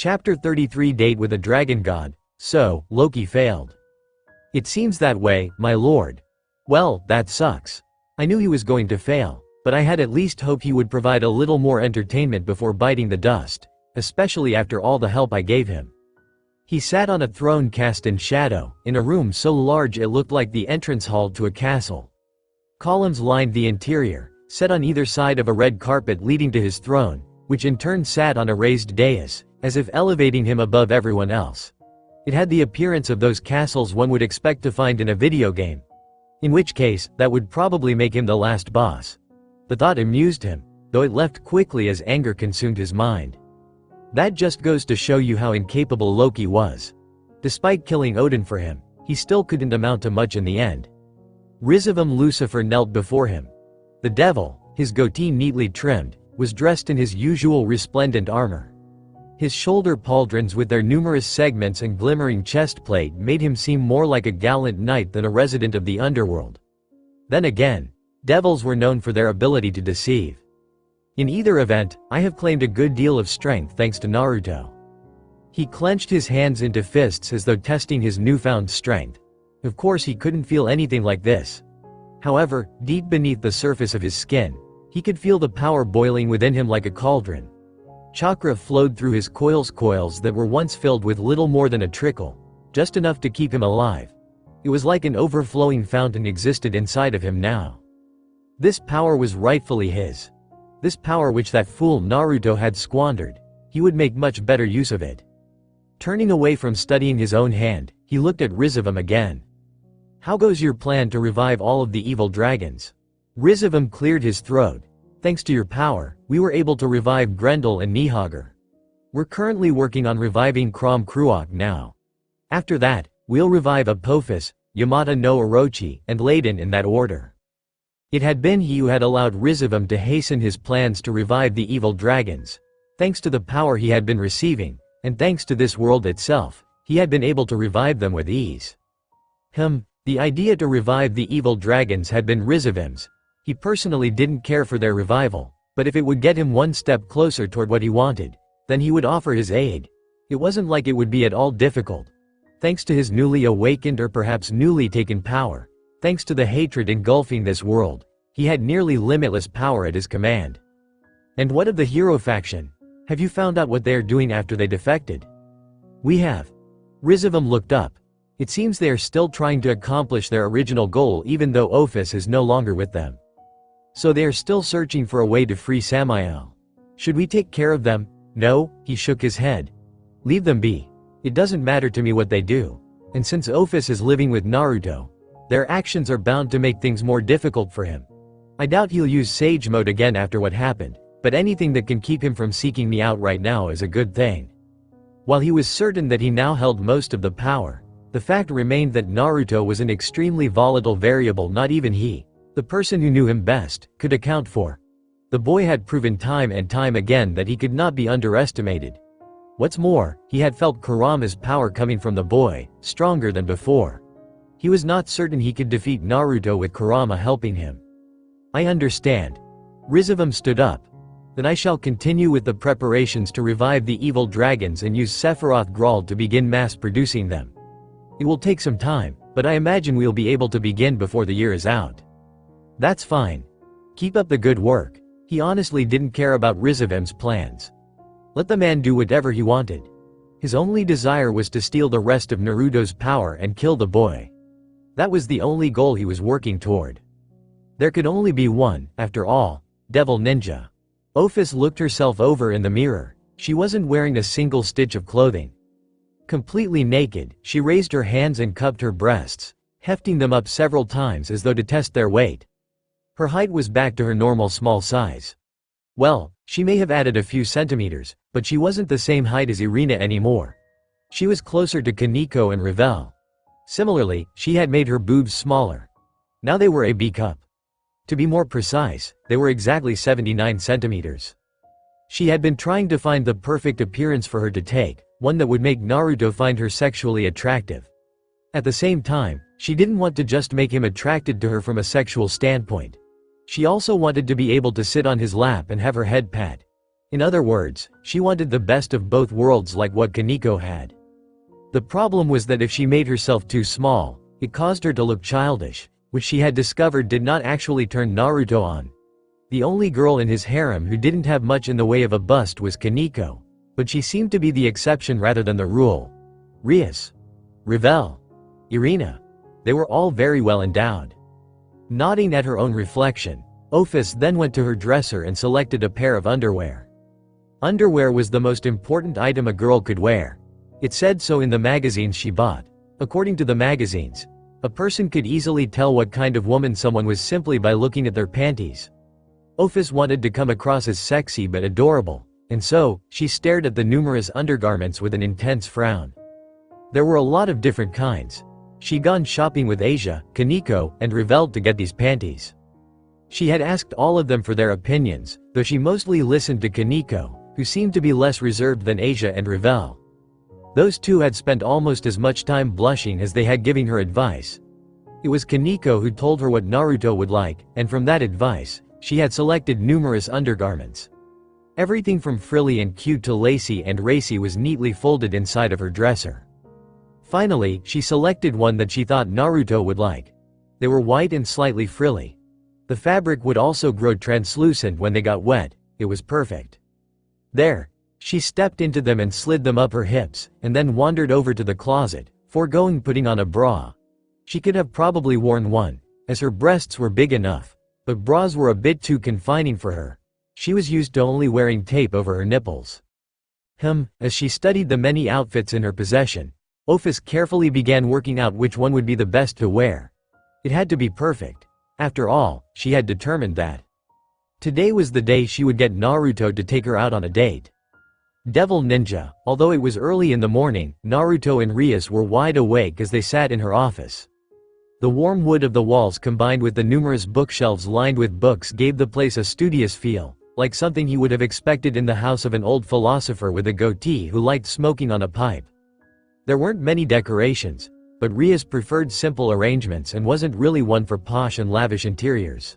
Chapter 33 Date with a Dragon God. So, Loki failed. It seems that way, my lord. Well, that sucks. I knew he was going to fail, but I had at least hoped he would provide a little more entertainment before biting the dust, especially after all the help I gave him. He sat on a throne cast in shadow, in a room so large it looked like the entrance hall to a castle. Columns lined the interior, set on either side of a red carpet leading to his throne, which in turn sat on a raised dais, as if elevating him above everyone else. It had the appearance of those castles one would expect to find in a video game. In which case, that would probably make him the last boss. The thought amused him, though it left quickly as anger consumed his mind. That just goes to show you how incapable Loki was. Despite killing Odin for him, he still couldn't amount to much in the end. Rizavam Lucifer knelt before him. The devil, his goatee neatly trimmed, was dressed in his usual resplendent armor. His shoulder pauldrons with their numerous segments and glimmering chestplate made him seem more like a gallant knight than a resident of the underworld. Then again, devils were known for their ability to deceive. In either event, I have claimed a good deal of strength thanks to Naruto. He clenched his hands into fists as though testing his newfound strength. Of course he couldn't feel anything like this. However, deep beneath the surface of his skin, he could feel the power boiling within him like a cauldron. Chakra flowed through his coils that were once filled with little more than a trickle, just enough to keep him alive. It was like an overflowing fountain existed inside of him now. This power was rightfully his. This power which that fool Naruto had squandered, he would make much better use of it. Turning away from studying his own hand, he looked at Rizavam again. How goes your plan to revive all of the evil dragons? Rizavam cleared his throat. Thanks to your power, we were able to revive Grendel and Nihagr. We're currently working on reviving Crom Cruach now. After that, we'll revive Apophis, Yamata no Orochi, and Ladin in that order. It had been he who had allowed Rizavam to hasten his plans to revive the evil dragons. Thanks to the power he had been receiving, and thanks to this world itself, he had been able to revive them with ease. The idea to revive the evil dragons had been Rizavam's. He personally didn't care for their revival, but if it would get him one step closer toward what he wanted, then he would offer his aid. It wasn't like it would be at all difficult. Thanks to his newly awakened or perhaps newly taken power, thanks to the hatred engulfing this world, he had nearly limitless power at his command. And what of the hero faction? Have you found out what they are doing after they defected? We have. Rizavam looked up. It seems they are still trying to accomplish their original goal even though Ophis is no longer with them. So they are still searching for a way to free Samael. Should we take care of them? No, he shook his head. Leave them be. It doesn't matter to me what they do. And since Ophis is living with Naruto, their actions are bound to make things more difficult for him. I doubt he'll use Sage Mode again after what happened, but anything that can keep him from seeking me out right now is a good thing. While he was certain that he now held most of the power, the fact remained that Naruto was an extremely volatile variable not even he, the person who knew him best, could account for. The boy had proven time and time again that he could not be underestimated. What's more, he had felt Kurama's power coming from the boy, stronger than before. He was not certain he could defeat Naruto with Kurama helping him. I understand. Rizavam stood up. Then I shall continue with the preparations to revive the evil dragons and use Sephiroth Grawl to begin mass-producing them. It will take some time, but I imagine we'll be able to begin before the year is out. That's fine. Keep up the good work. He honestly didn't care about Rizavam's plans. Let the man do whatever he wanted. His only desire was to steal the rest of Naruto's power and kill the boy. That was the only goal he was working toward. There could only be one, after all, Devil Ninja. Ophis looked herself over in the mirror. She wasn't wearing a single stitch of clothing. Completely naked, she raised her hands and cupped her breasts, hefting them up several times as though to test their weight. Her height was back to her normal small size. Well, she may have added a few centimeters, but she wasn't the same height as Irina anymore. She was closer to Kaneko and Ravel. Similarly, she had made her boobs smaller. Now they were a B cup. To be more precise, they were exactly 79 centimeters. She had been trying to find the perfect appearance for her to take, one that would make Naruto find her sexually attractive. At the same time, she didn't want to just make him attracted to her from a sexual standpoint. She also wanted to be able to sit on his lap and have her head pat. In other words, she wanted the best of both worlds like what Kaneko had. The problem was that if she made herself too small, it caused her to look childish, which she had discovered did not actually turn Naruto on. The only girl in his harem who didn't have much in the way of a bust was Kaneko, but she seemed to be the exception rather than the rule. Rias, Revel, Irina. They were all very well endowed. Nodding at her own reflection, Ophis then went to her dresser and selected a pair of underwear. Underwear was the most important item a girl could wear. It said so in the magazines she bought. According to the magazines, a person could easily tell what kind of woman someone was simply by looking at their panties. Ophis wanted to come across as sexy but adorable, and so, she stared at the numerous undergarments with an intense frown. There were a lot of different kinds. She'd gone shopping with Asia, Kaneko, and Revel to get these panties. She had asked all of them for their opinions, though she mostly listened to Kaneko, who seemed to be less reserved than Asia and Revel. Those two had spent almost as much time blushing as they had giving her advice. It was Kaneko who told her what Naruto would like, and from that advice, she had selected numerous undergarments. Everything from frilly and cute to lacy and racy was neatly folded inside of her dresser. Finally, she selected one that she thought Naruto would like. They were white and slightly frilly. The fabric would also grow translucent when they got wet. It was perfect. There. She stepped into them and slid them up her hips, and then wandered over to the closet, foregoing putting on a bra. She could have probably worn one, as her breasts were big enough, but bras were a bit too confining for her. She was used to only wearing tape over her nipples. As she studied the many outfits in her possession, Ophis carefully began working out which one would be the best to wear. It had to be perfect. After all, she had determined that today was the day she would get Naruto to take her out on a date. Devil Ninja. Although it was early in the morning, Naruto and Rias were wide awake as they sat in her office. The warm wood of the walls combined with the numerous bookshelves lined with books gave the place a studious feel, like something he would have expected in the house of an old philosopher with a goatee who liked smoking on a pipe. There weren't many decorations, but Rias preferred simple arrangements and wasn't really one for posh and lavish interiors.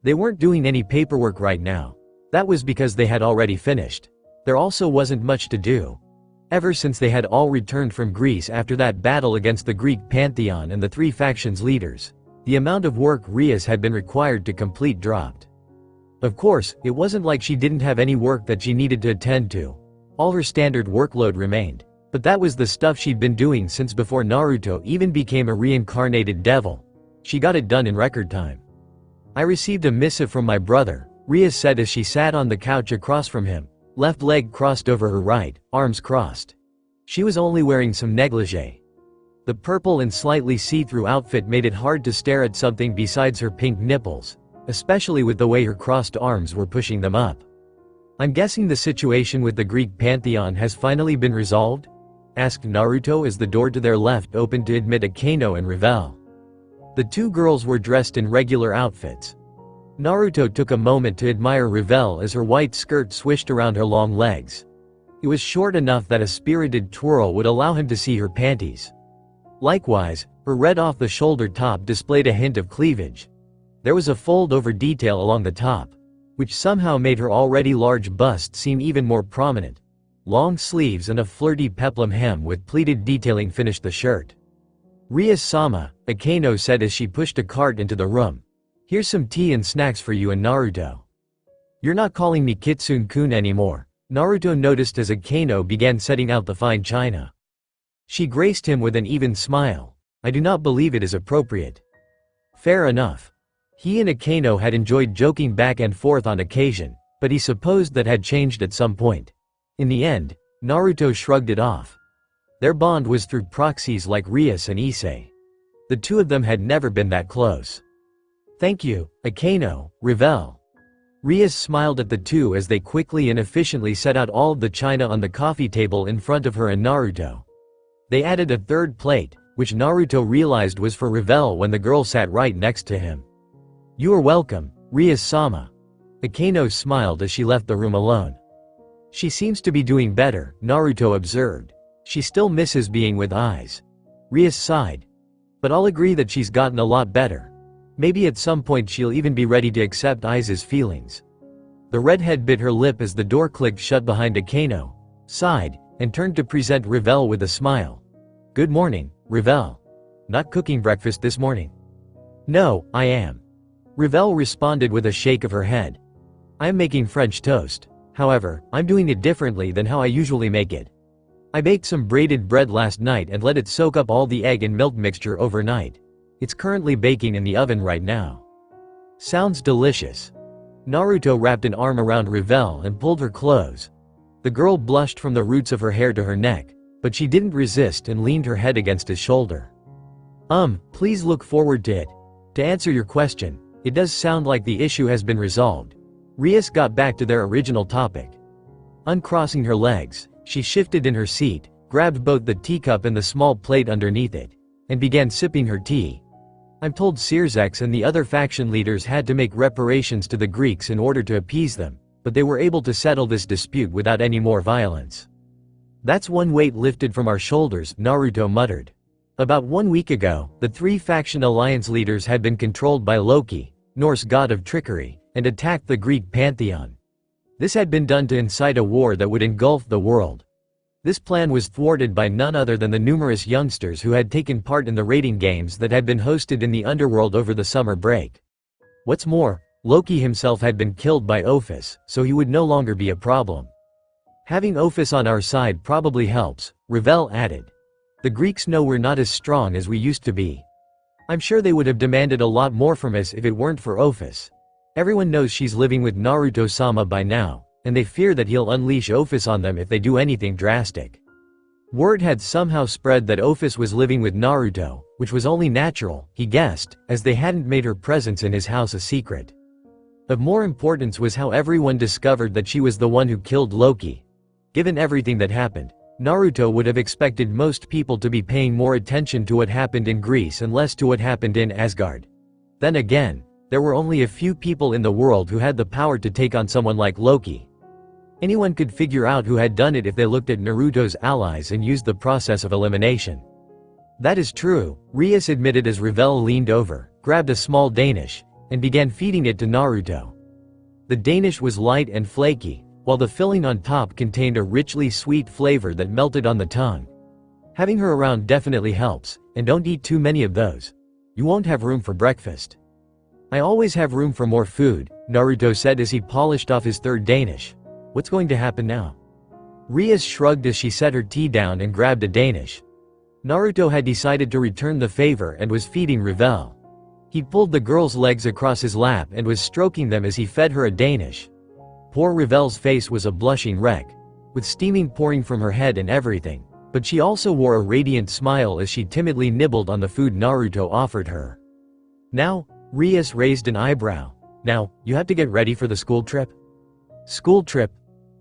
They weren't doing any paperwork right now. That was because they had already finished. There also wasn't much to do. Ever since they had all returned from Greece after that battle against the Greek pantheon and the three factions' leaders, the amount of work Rias had been required to complete dropped. Of course, it wasn't like she didn't have any work that she needed to attend to. All her standard workload remained. But that was the stuff she'd been doing since before Naruto even became a reincarnated devil. She got it done in record time. I received a missive from my brother, Rias said as she sat on the couch across from him, left leg crossed over her right, arms crossed. She was only wearing some negligee. The purple and slightly see-through outfit made it hard to stare at something besides her pink nipples, especially with the way her crossed arms were pushing them up. I'm guessing the situation with the Greek pantheon has finally been resolved? Asked Naruto as the door to their left opened to admit Akeno and Revel. The two girls were dressed in regular outfits. Naruto took a moment to admire Revel as her white skirt swished around her long legs. It was short enough that a spirited twirl would allow him to see her panties. Likewise, her red off-the-shoulder top displayed a hint of cleavage. There was a fold-over detail along the top, which somehow made her already large bust seem even more prominent. Long sleeves and a flirty peplum hem with pleated detailing finished the shirt. Rias-sama, Akeno said as she pushed a cart into the room. Here's some tea and snacks for you and Naruto. You're not calling me Kitsune-kun anymore, Naruto noticed as Akeno began setting out the fine china. She graced him with an even smile. I do not believe it is appropriate. Fair enough. He and Akeno had enjoyed joking back and forth on occasion, but he supposed that had changed at some point. In the end, Naruto shrugged it off. Their bond was through proxies like Rias and Issei. The two of them had never been that close. Thank you, Akeno, Revel. Rias smiled at the two as they quickly and efficiently set out all of the china on the coffee table in front of her and Naruto. They added a third plate, which Naruto realized was for Revel when the girl sat right next to him. You are welcome, Rias-sama. Akeno smiled as she left the room alone. She seems to be doing better, Naruto observed. She still misses being with Aiz. Rias sighed. But I'll agree that she's gotten a lot better. Maybe at some point she'll even be ready to accept Aiz's feelings. The redhead bit her lip as the door clicked shut behind Akano, sighed, and turned to present Revel with a smile. "Good morning, Revel. Not cooking breakfast this morning?" "No, I am." Revel responded with a shake of her head. "I am making French toast. However, I'm doing it differently than how I usually make it. I baked some braided bread last night and let it soak up all the egg and milk mixture overnight. It's currently baking in the oven right now." "Sounds delicious." Naruto wrapped an arm around Revel and pulled her close. The girl blushed from the roots of her hair to her neck, but she didn't resist and leaned her head against his shoulder. Please look forward to it. To answer your question, it does sound like the issue has been resolved." Rias got back to their original topic. Uncrossing her legs, she shifted in her seat, grabbed both the teacup and the small plate underneath it, and began sipping her tea. "I'm told Sirzex and the other faction leaders had to make reparations to the Greeks in order to appease them, but they were able to settle this dispute without any more violence." "That's one weight lifted from our shoulders," Naruto muttered. About 1 week ago, the three faction alliance leaders had been controlled by Loki, Norse god of trickery, and attacked the Greek pantheon. This had been done to incite a war that would engulf the world. This plan was thwarted by none other than the numerous youngsters who had taken part in the raiding games that had been hosted in the underworld over the summer break. What's more, Loki himself had been killed by Ophis, so he would no longer be a problem. "Having Ophis on our side probably helps," Revel added. "The Greeks know we're not as strong as we used to be. I'm sure they would have demanded a lot more from us if it weren't for Ophis. Everyone knows she's living with Naruto-sama by now, and they fear that he'll unleash Ophis on them if they do anything drastic." Word had somehow spread that Ophis was living with Naruto, which was only natural, he guessed, as they hadn't made her presence in his house a secret. Of more importance was how everyone discovered that she was the one who killed Loki. Given everything that happened, Naruto would have expected most people to be paying more attention to what happened in Greece and less to what happened in Asgard. Then again, there were only a few people in the world who had the power to take on someone like Loki. Anyone could figure out who had done it if they looked at Naruto's allies and used the process of elimination. "That is true," Rias admitted as Revel leaned over, grabbed a small Danish, and began feeding it to Naruto. The Danish was light and flaky, while the filling on top contained a richly sweet flavor that melted on the tongue. "Having her around definitely helps, and don't eat too many of those. You won't have room for breakfast." "I always have room for more food," Naruto said as he polished off his third Danish. "What's going to happen now?" Rias shrugged as she set her tea down and grabbed a Danish. Naruto had decided to return the favor and was feeding Revel. He pulled the girl's legs across his lap and was stroking them as he fed her a Danish. Poor Revel's face was a blushing wreck, with steaming pouring from her head and everything, but she also wore a radiant smile as she timidly nibbled on the food Naruto offered her. "Now?" Rias raised an eyebrow. "Now, you have to get ready for the school trip?" "School trip?"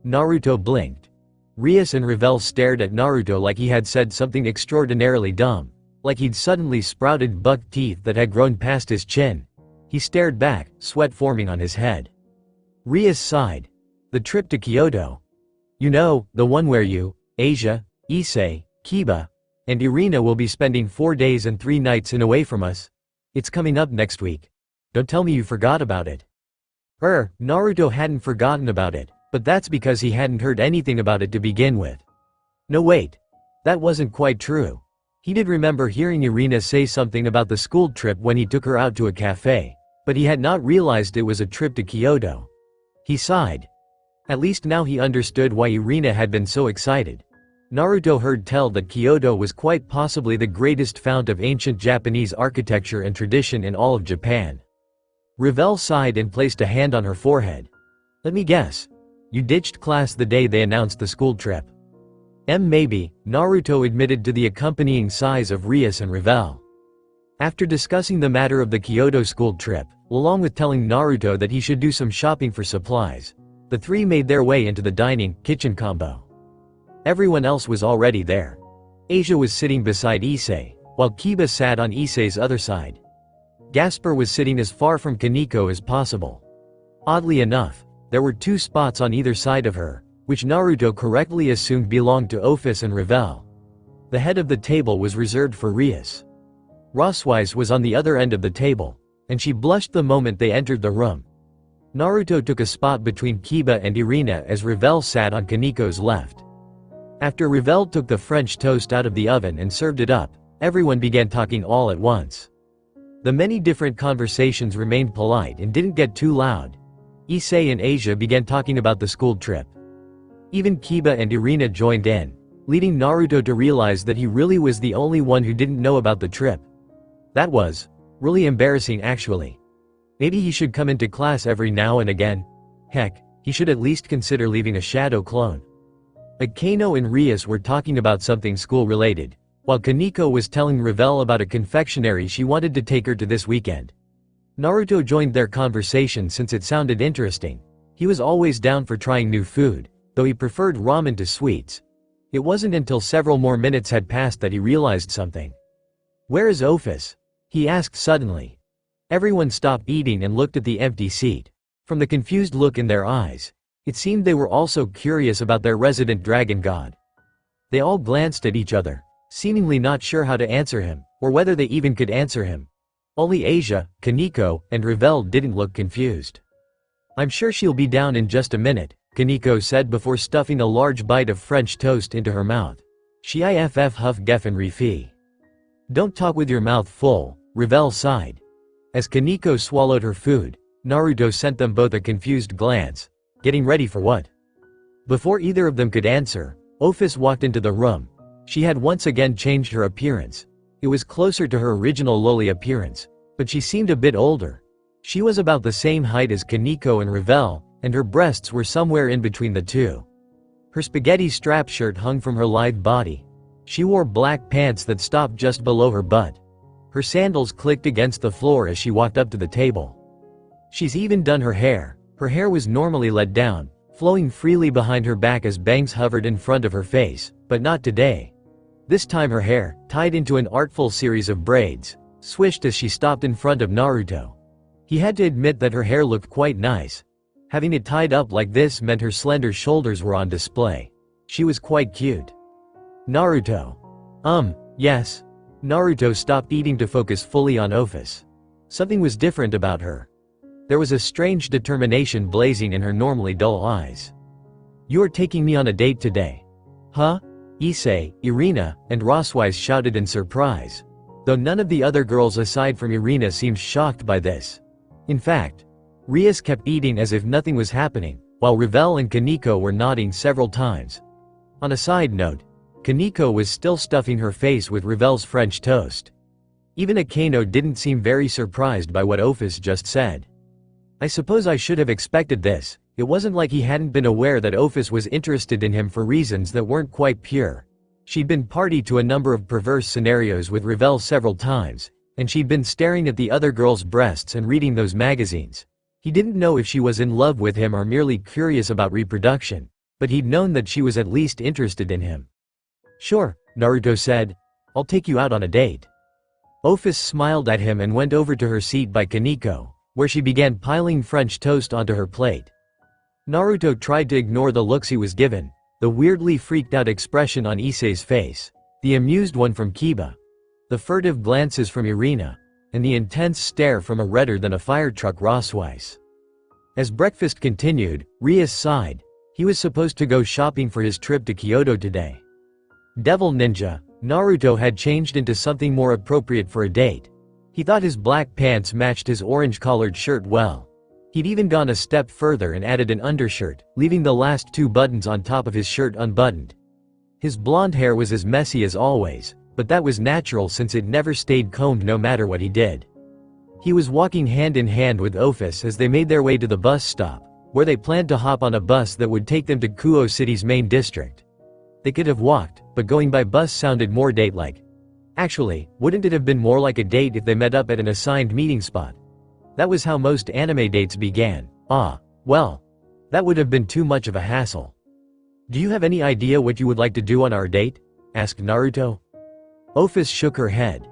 Naruto blinked. Rias and Revel stared at Naruto like he had said something extraordinarily dumb, like he'd suddenly sprouted buck teeth that had grown past his chin. He stared back, sweat forming on his head. Rias sighed. "The trip to Kyoto. You know, the one where you, Asia, Issei, Kiba, and Irina will be spending 4 days and 3 nights away from us. It's coming up next week. Don't tell me you forgot about it." Naruto hadn't forgotten about it, but that's because he hadn't heard anything about it to begin with. No wait. That wasn't quite true. He did remember hearing Irina say something about the school trip when he took her out to a cafe, but he had not realized it was a trip to Kyoto. He sighed. At least now he understood why Irina had been so excited. Naruto heard tell that Kyoto was quite possibly the greatest fount of ancient Japanese architecture and tradition in all of Japan. Revel sighed and placed a hand on her forehead. "Let me guess. You ditched class the day they announced the school trip." Maybe, Naruto admitted to the accompanying sighs of Rias and Revel. After discussing the matter of the Kyoto school trip, along with telling Naruto that he should do some shopping for supplies, the three made their way into the dining-kitchen combo. Everyone else was already there. Asia was sitting beside Issei, while Kiba sat on Issei's other side. Gaspar was sitting as far from Kaneko as possible. Oddly enough, there were 2 spots on either side of her, which Naruto correctly assumed belonged to Ophis and Revel. The head of the table was reserved for Rias. Roswise was on the other end of the table, and she blushed the moment they entered the room. Naruto took a spot between Kiba and Irina as Revel sat on Kaniko's left. After Revel took the French toast out of the oven and served it up, everyone began talking all at once. The many different conversations remained polite and didn't get too loud. Issei and Asia began talking about the school trip. Even Kiba and Irina joined in, leading Naruto to realize that he really was the only one who didn't know about the trip. That was really embarrassing actually. Maybe he should come into class every now and again. Heck, he should at least consider leaving a shadow clone. Akano and Rias were talking about something school-related, while Kaniko was telling Revel about a confectionery she wanted to take her to this weekend. Naruto joined their conversation since it sounded interesting. He was always down for trying new food, though he preferred ramen to sweets. It wasn't until several more minutes had passed that he realized something. "Where is Ophis?" he asked suddenly. Everyone stopped eating and looked at the empty seat. From the confused look in their eyes, it seemed they were also curious about their resident dragon god. They all glanced at each other, seemingly not sure how to answer him, or whether they even could answer him. Only Asia, Kaniko, and Revel didn't look confused. "I'm sure she'll be down in just a minute," Kaniko said before stuffing a large bite of French toast into her mouth. "Shiff huff geffen refi." "Don't talk with your mouth full," Revel sighed. As Kaniko swallowed her food, Naruto sent them both a confused glance. Getting ready for what? Before either of them could answer, Ophis walked into the room. She had once again changed her appearance. It was closer to her original lowly appearance, but she seemed a bit older. She was about the same height as Kaniko and Revel, and her breasts were somewhere in between the two. Her spaghetti strap shirt hung from her lithe body. She wore black pants that stopped just below her butt. Her sandals clicked against the floor as she walked up to the table. She's even done her hair. Her hair was normally let down, flowing freely behind her back as bangs hovered in front of her face, but not today. This time her hair, tied into an artful series of braids, swished as she stopped in front of Naruto. He had to admit that her hair looked quite nice. Having it tied up like this meant her slender shoulders were on display. She was quite cute. "Naruto." Yes." Naruto stopped eating to focus fully on Ophis. Something was different about her. There was a strange determination blazing in her normally dull eyes. "You're taking me on a date today." "Huh?" Issei, Irina, and Roswise shouted in surprise. Though none of the other girls aside from Irina seemed shocked by this. In fact, Rias kept eating as if nothing was happening, while Revel and Kaniko were nodding several times. On a side note, Kaniko was still stuffing her face with Revel's French toast. Even Akano didn't seem very surprised by what Ophis just said. "I suppose I should have expected this." It wasn't like he hadn't been aware that Ophis was interested in him for reasons that weren't quite pure. She'd been party to a number of perverse scenarios with Revel several times, and she'd been staring at the other girl's breasts and reading those magazines. He didn't know if she was in love with him or merely curious about reproduction, but he'd known that she was at least interested in him. "Sure," Naruto said. "I'll take you out on a date." Ophis smiled at him and went over to her seat by Kaniko, where she began piling French toast onto her plate. Naruto tried to ignore the looks he was given, the weirdly freaked out expression on Issei's face, the amused one from Kiba, the furtive glances from Irina, and the intense stare from a redder than a fire truck Roswise. As breakfast continued, Rias sighed. He was supposed to go shopping for his trip to Kyoto today. Devil Ninja, Naruto had changed into something more appropriate for a date. He thought his black pants matched his orange-collared shirt well. He'd even gone a step further and added an undershirt, leaving the last two buttons on top of his shirt unbuttoned. His blonde hair was as messy as always, but that was natural since it never stayed combed no matter what he did. He was walking hand in hand with Ophis as they made their way to the bus stop, where they planned to hop on a bus that would take them to Kuo City's main district. They could have walked, but going by bus sounded more date-like. Actually, wouldn't it have been more like a date if they met up at an assigned meeting spot? That was how most anime dates began. Well, that would have been too much of a hassle. "Do you have any idea what you would like to do on our date?" asked Naruto. Ophis shook her head.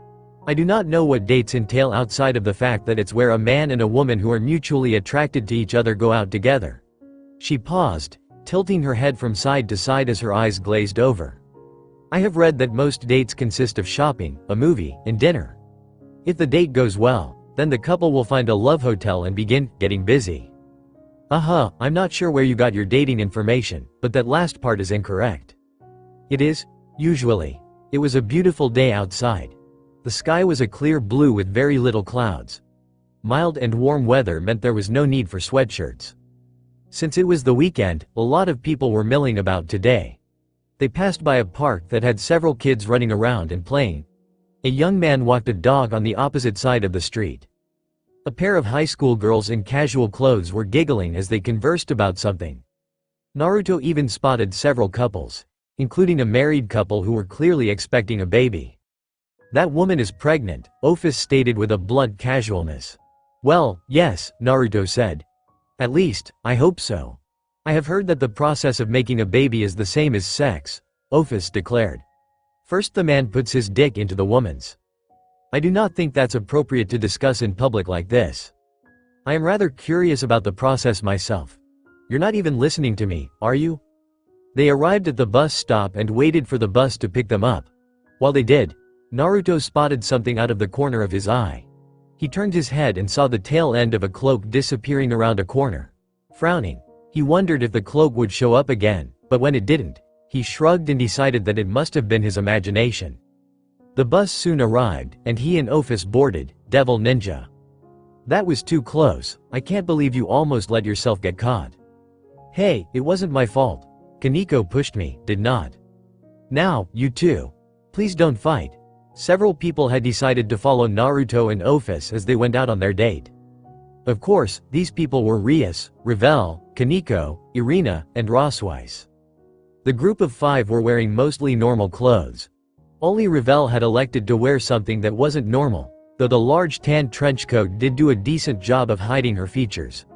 "I do not know what dates entail outside of the fact that it's where a man and a woman who are mutually attracted to each other go out together." She paused, tilting her head from side to side as her eyes glazed over. "I have read that most dates consist of shopping, a movie, and dinner. If the date goes well, then the couple will find a love hotel and begin getting busy." I'm not sure where you got your dating information, but that last part is incorrect. It is? Usually. It was a beautiful day outside. The sky was a clear blue with very little clouds. Mild and warm weather meant there was no need for sweatshirts. Since it was the weekend, a lot of people were milling about today. They passed by a park that had several kids running around and playing. A young man walked a dog on the opposite side of the street. A pair of high school girls in casual clothes were giggling as they conversed about something. Naruto even spotted several couples, including a married couple who were clearly expecting a baby. That woman is pregnant, Office stated with a blunt casualness. Well, yes, Naruto said. At least, I hope so. I have heard that the process of making a baby is the same as sex, Office declared. First the man puts his dick into the woman's. I do not think that's appropriate to discuss in public like this. I am rather curious about the process myself. You're not even listening to me, are you? They arrived at the bus stop and waited for the bus to pick them up. While they did, Naruto spotted something out of the corner of his eye. He turned his head and saw the tail end of a cloak disappearing around a corner. Frowning, he wondered if the cloak would show up again, but when it didn't, he shrugged and decided that it must have been his imagination. The bus soon arrived, and he and Office boarded, Devil Ninja. That was too close. I can't believe you almost let yourself get caught. Hey, it wasn't my fault. Kaneko pushed me, did not. Now, you two. Please don't fight. Several people had decided to follow Naruto and Office as they went out on their date. Of course, these people were Rias, Revel, Kaneko, Irina, and Roswise. The group of 5 were wearing mostly normal clothes. Only Revel had elected to wear something that wasn't normal, though the large tan trench coat did do a decent job of hiding her features.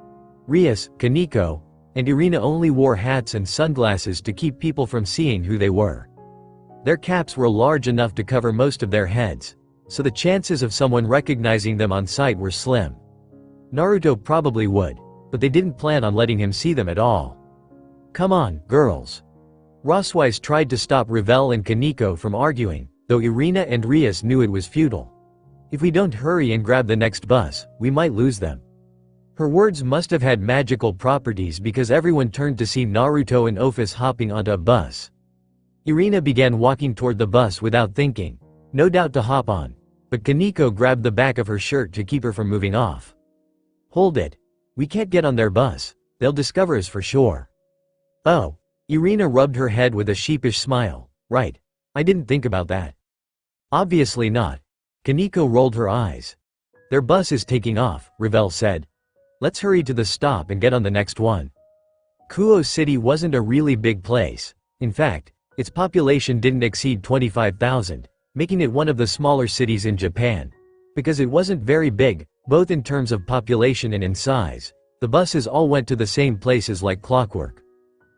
Rias, Kaneko, and Irina only wore hats and sunglasses to keep people from seeing who they were. Their caps were large enough to cover most of their heads, so the chances of someone recognizing them on sight were slim. Naruto probably would, but they didn't plan on letting him see them at all. Come on, girls. Roswise tried to stop Revel and Kaneko from arguing, though Irina and Rias knew it was futile. If we don't hurry and grab the next bus, we might lose them. Her words must have had magical properties because everyone turned to see Naruto and Office hopping onto a bus. Irina began walking toward the bus without thinking, no doubt to hop on, but Kaneko grabbed the back of her shirt to keep her from moving off. Hold it. We can't get on their bus. They'll discover us for sure. Oh. Irina rubbed her head with a sheepish smile. Right. I didn't think about that. Obviously not. Kaneko rolled her eyes. Their bus is taking off, Revel said. Let's hurry to the stop and get on the next one. Kuo City wasn't a really big place. In fact, its population didn't exceed 25,000, making it one of the smaller cities in Japan. Because it wasn't very big, both in terms of population and in size, the buses all went to the same places like clockwork.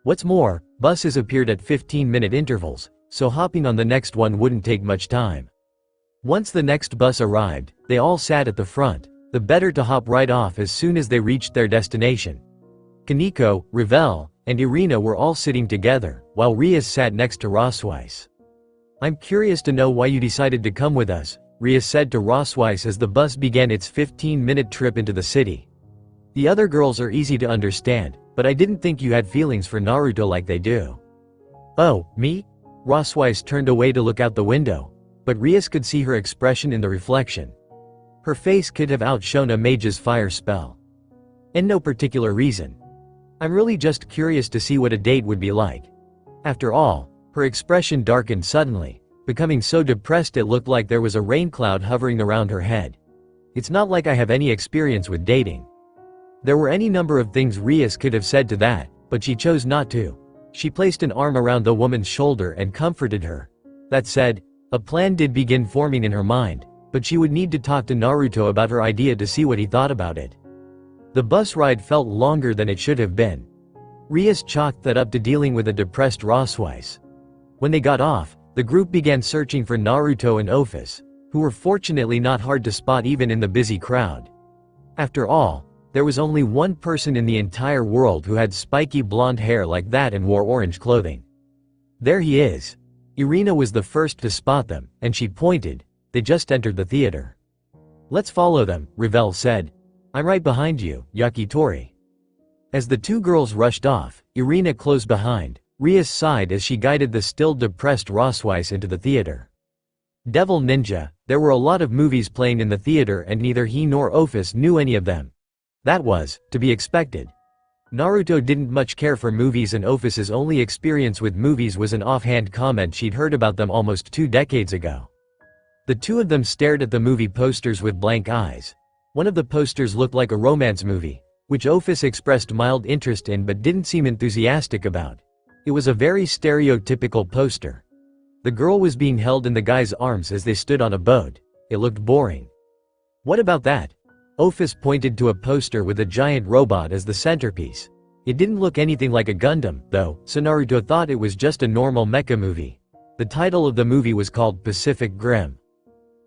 What's more, buses appeared at 15-minute intervals, so hopping on the next one wouldn't take much time. Once the next bus arrived, they all sat at the front, the better to hop right off as soon as they reached their destination. Kaneko, Revel, and Irina were all sitting together, while Rias sat next to Roswise. I'm curious to know why you decided to come with us, Rias said to Roswise as the bus began its 15-minute trip into the city. The other girls are easy to understand, but I didn't think you had feelings for Naruto like they do. Oh, me? Roswise turned away to look out the window, but Rias could see her expression in the reflection. Her face could have outshone a mage's fire spell. And no particular reason. I'm really just curious to see what a date would be like. After all, her expression darkened suddenly, becoming so depressed it looked like there was a rain cloud hovering around her head. It's not like I have any experience with dating. There were any number of things Rias could have said to that, but she chose not to. She placed an arm around the woman's shoulder and comforted her. That said, a plan did begin forming in her mind, but she would need to talk to Naruto about her idea to see what he thought about it. The bus ride felt longer than it should have been. Rias chalked that up to dealing with a depressed Roswise. When they got off, the group began searching for Naruto and Office, who were fortunately not hard to spot even in the busy crowd. After all, there was only one person in the entire world who had spiky blonde hair like that and wore orange clothing. There he is. Irina was the first to spot them, and she pointed. They just entered the theater. Let's follow them, Revel said. I'm right behind you, Yakitori. As the two girls rushed off, Irina closed behind. Rias sighed as she guided the still depressed Rosweiss into the theater. Devil Ninja, there were a lot of movies playing in the theater and neither he nor Ophis knew any of them. That was, to be expected. Naruto didn't much care for movies and Ophis's only experience with movies was an offhand comment she'd heard about them almost 2 decades ago. The two of them stared at the movie posters with blank eyes. One of the posters looked like a romance movie, which Ophis expressed mild interest in but didn't seem enthusiastic about. It was a very stereotypical poster. The girl was being held in the guy's arms as they stood on a boat. It looked boring. What about that? Ophis pointed to a poster with a giant robot as the centerpiece. It didn't look anything like a Gundam, though, so Naruto thought it was just a normal mecha movie. The title of the movie was called Pacific Rim.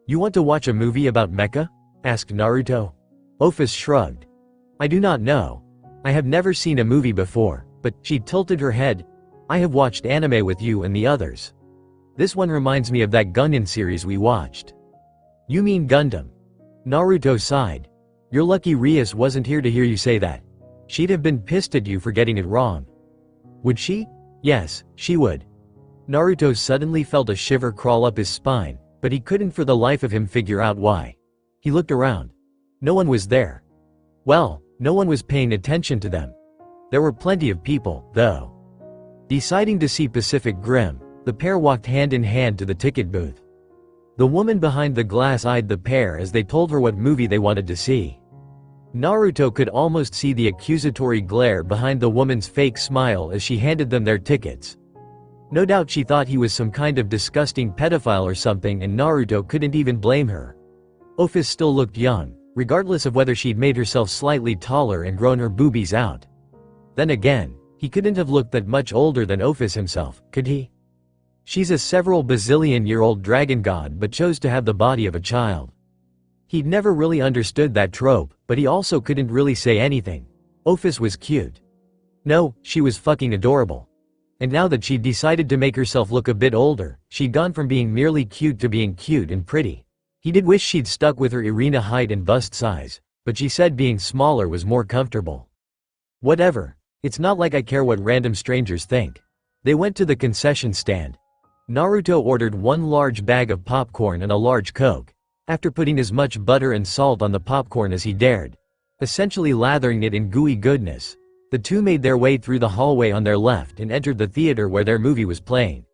You want to watch a movie about mecha? Asked Naruto. Ophis shrugged. I do not know. I have never seen a movie before, but she tilted her head. I have watched anime with you and the others. This one reminds me of that Gundam series we watched. You mean Gundam? Naruto sighed. You're lucky Rias wasn't here to hear you say that. She'd have been pissed at you for getting it wrong. Would she? Yes, she would. Naruto suddenly felt a shiver crawl up his spine, but he couldn't for the life of him figure out why. He looked around. No one was there. Well, no one was paying attention to them. There were plenty of people, though. Deciding to see Pacific Rim, the pair walked hand in hand to the ticket booth. The woman behind the glass eyed the pair as they told her what movie they wanted to see. Naruto could almost see the accusatory glare behind the woman's fake smile as she handed them their tickets. No doubt she thought he was some kind of disgusting pedophile or something and Naruto couldn't even blame her. Ophis still looked young, regardless of whether she'd made herself slightly taller and grown her boobies out. Then again, he couldn't have looked that much older than Ophis himself, could he? She's a several bazillion-year-old dragon god but chose to have the body of a child. He'd never really understood that trope, but he also couldn't really say anything. Ophis was cute. No, she was fucking adorable. And now that she'd decided to make herself look a bit older, she'd gone from being merely cute to being cute and pretty. He did wish she'd stuck with her Irina height and bust size, but she said being smaller was more comfortable. Whatever. It's not like I care what random strangers think. They went to the concession stand. Naruto ordered one large bag of popcorn and a large Coke, after putting as much butter and salt on the popcorn as he dared, essentially lathering it in gooey goodness. The two made their way through the hallway on their left and entered the theater where their movie was playing.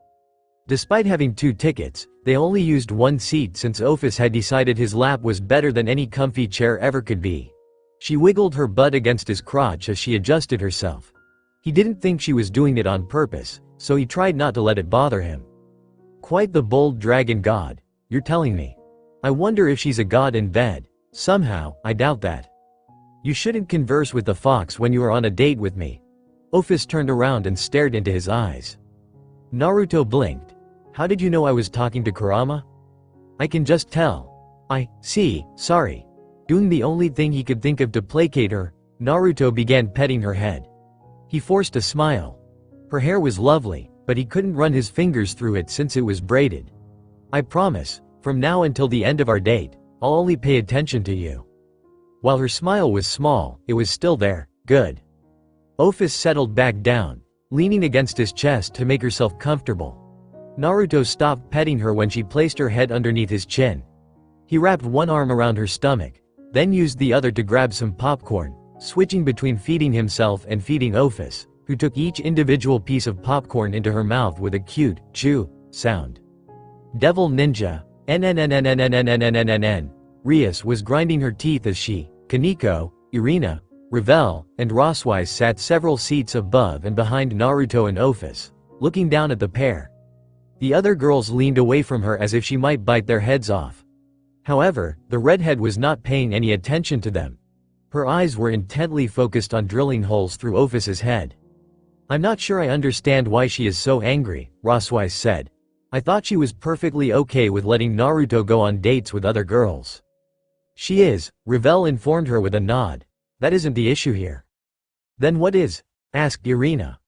Despite having 2 tickets, they only used 1 seat since Ophis had decided his lap was better than any comfy chair ever could be. She wiggled her butt against his crotch as she adjusted herself. He didn't think she was doing it on purpose, so he tried not to let it bother him. Quite the bold dragon god, you're telling me. I wonder if she's a god in bed. Somehow, I doubt that. You shouldn't converse with the fox when you are on a date with me. Ophis turned around and stared into his eyes. Naruto blinked. How did you know I was talking to Kurama? I can just tell. I see, sorry. Doing the only thing he could think of to placate her, Naruto began petting her head. He forced a smile. Her hair was lovely, but he couldn't run his fingers through it since it was braided. I promise, from now until the end of our date, I'll only pay attention to you. While her smile was small, it was still there. Good. Ophis settled back down, leaning against his chest to make herself comfortable. Naruto stopped petting her when she placed her head underneath his chin. He wrapped one arm around her stomach, then used the other to grab some popcorn, switching between feeding himself and feeding Ophis, who took each individual piece of popcorn into her mouth with a cute, chew, sound. Devil Ninja, NNNNNNNNNNNN. Rias was grinding her teeth as she, Kaneko, Irina, Ravel, and Rosweiss sat several seats above and behind Naruto and Ophis, looking down at the pair. The other girls leaned away from her as if she might bite their heads off. However, the redhead was not paying any attention to them. Her eyes were intently focused on drilling holes through Ophis's head. I'm not sure I understand why she is so angry, Rosweiss said. I thought she was perfectly okay with letting Naruto go on dates with other girls. She is, Ravel informed her with a nod. That isn't the issue here. Then what is? Asked Irina.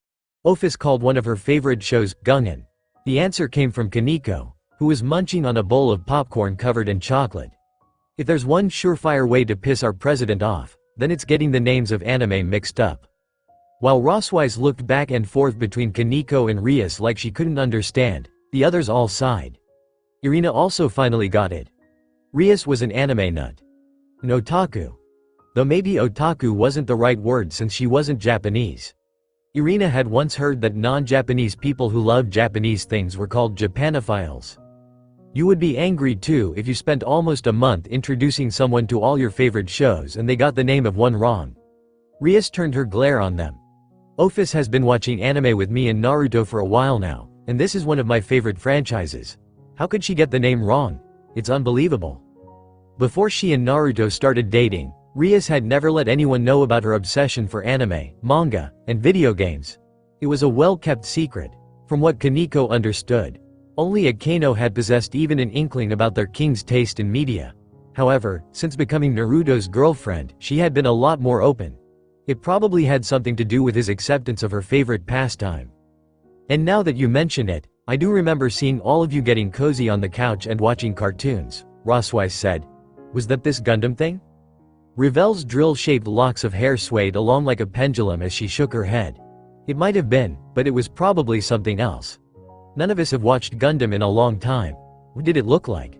Ophis called one of her favorite shows, Gungen. The answer came from Kaneko, who was munching on a bowl of popcorn covered in chocolate. If there's one surefire way to piss our president off, then it's getting the names of anime mixed up. While Roswise looked back and forth between Kaneko and Rias like she couldn't understand, the others all sighed. Irina also finally got it. Rias was an anime nut. An otaku. Though maybe otaku wasn't the right word since she wasn't Japanese. Irina had once heard that non-Japanese people who loved Japanese things were called Japanophiles. You would be angry too if you spent almost a month introducing someone to all your favorite shows and they got the name of one wrong. Rias turned her glare on them. Office has been watching anime with me and Naruto for a while now, and this is one of my favorite franchises. How could she get the name wrong? It's unbelievable. Before she and Naruto started dating, Rias had never let anyone know about her obsession for anime, manga, and video games. It was a well-kept secret. From what Kaneko understood, only Akano had possessed even an inkling about their king's taste in media. However, since becoming Naruto's girlfriend, she had been a lot more open. It probably had something to do with his acceptance of her favorite pastime. And now that you mention it, I do remember seeing all of you getting cozy on the couch and watching cartoons, Roswise said. Was that this Gundam thing? Revel's drill-shaped locks of hair swayed along like a pendulum as she shook her head. It might have been, but it was probably something else. None of us have watched Gundam in a long time. What did it look like?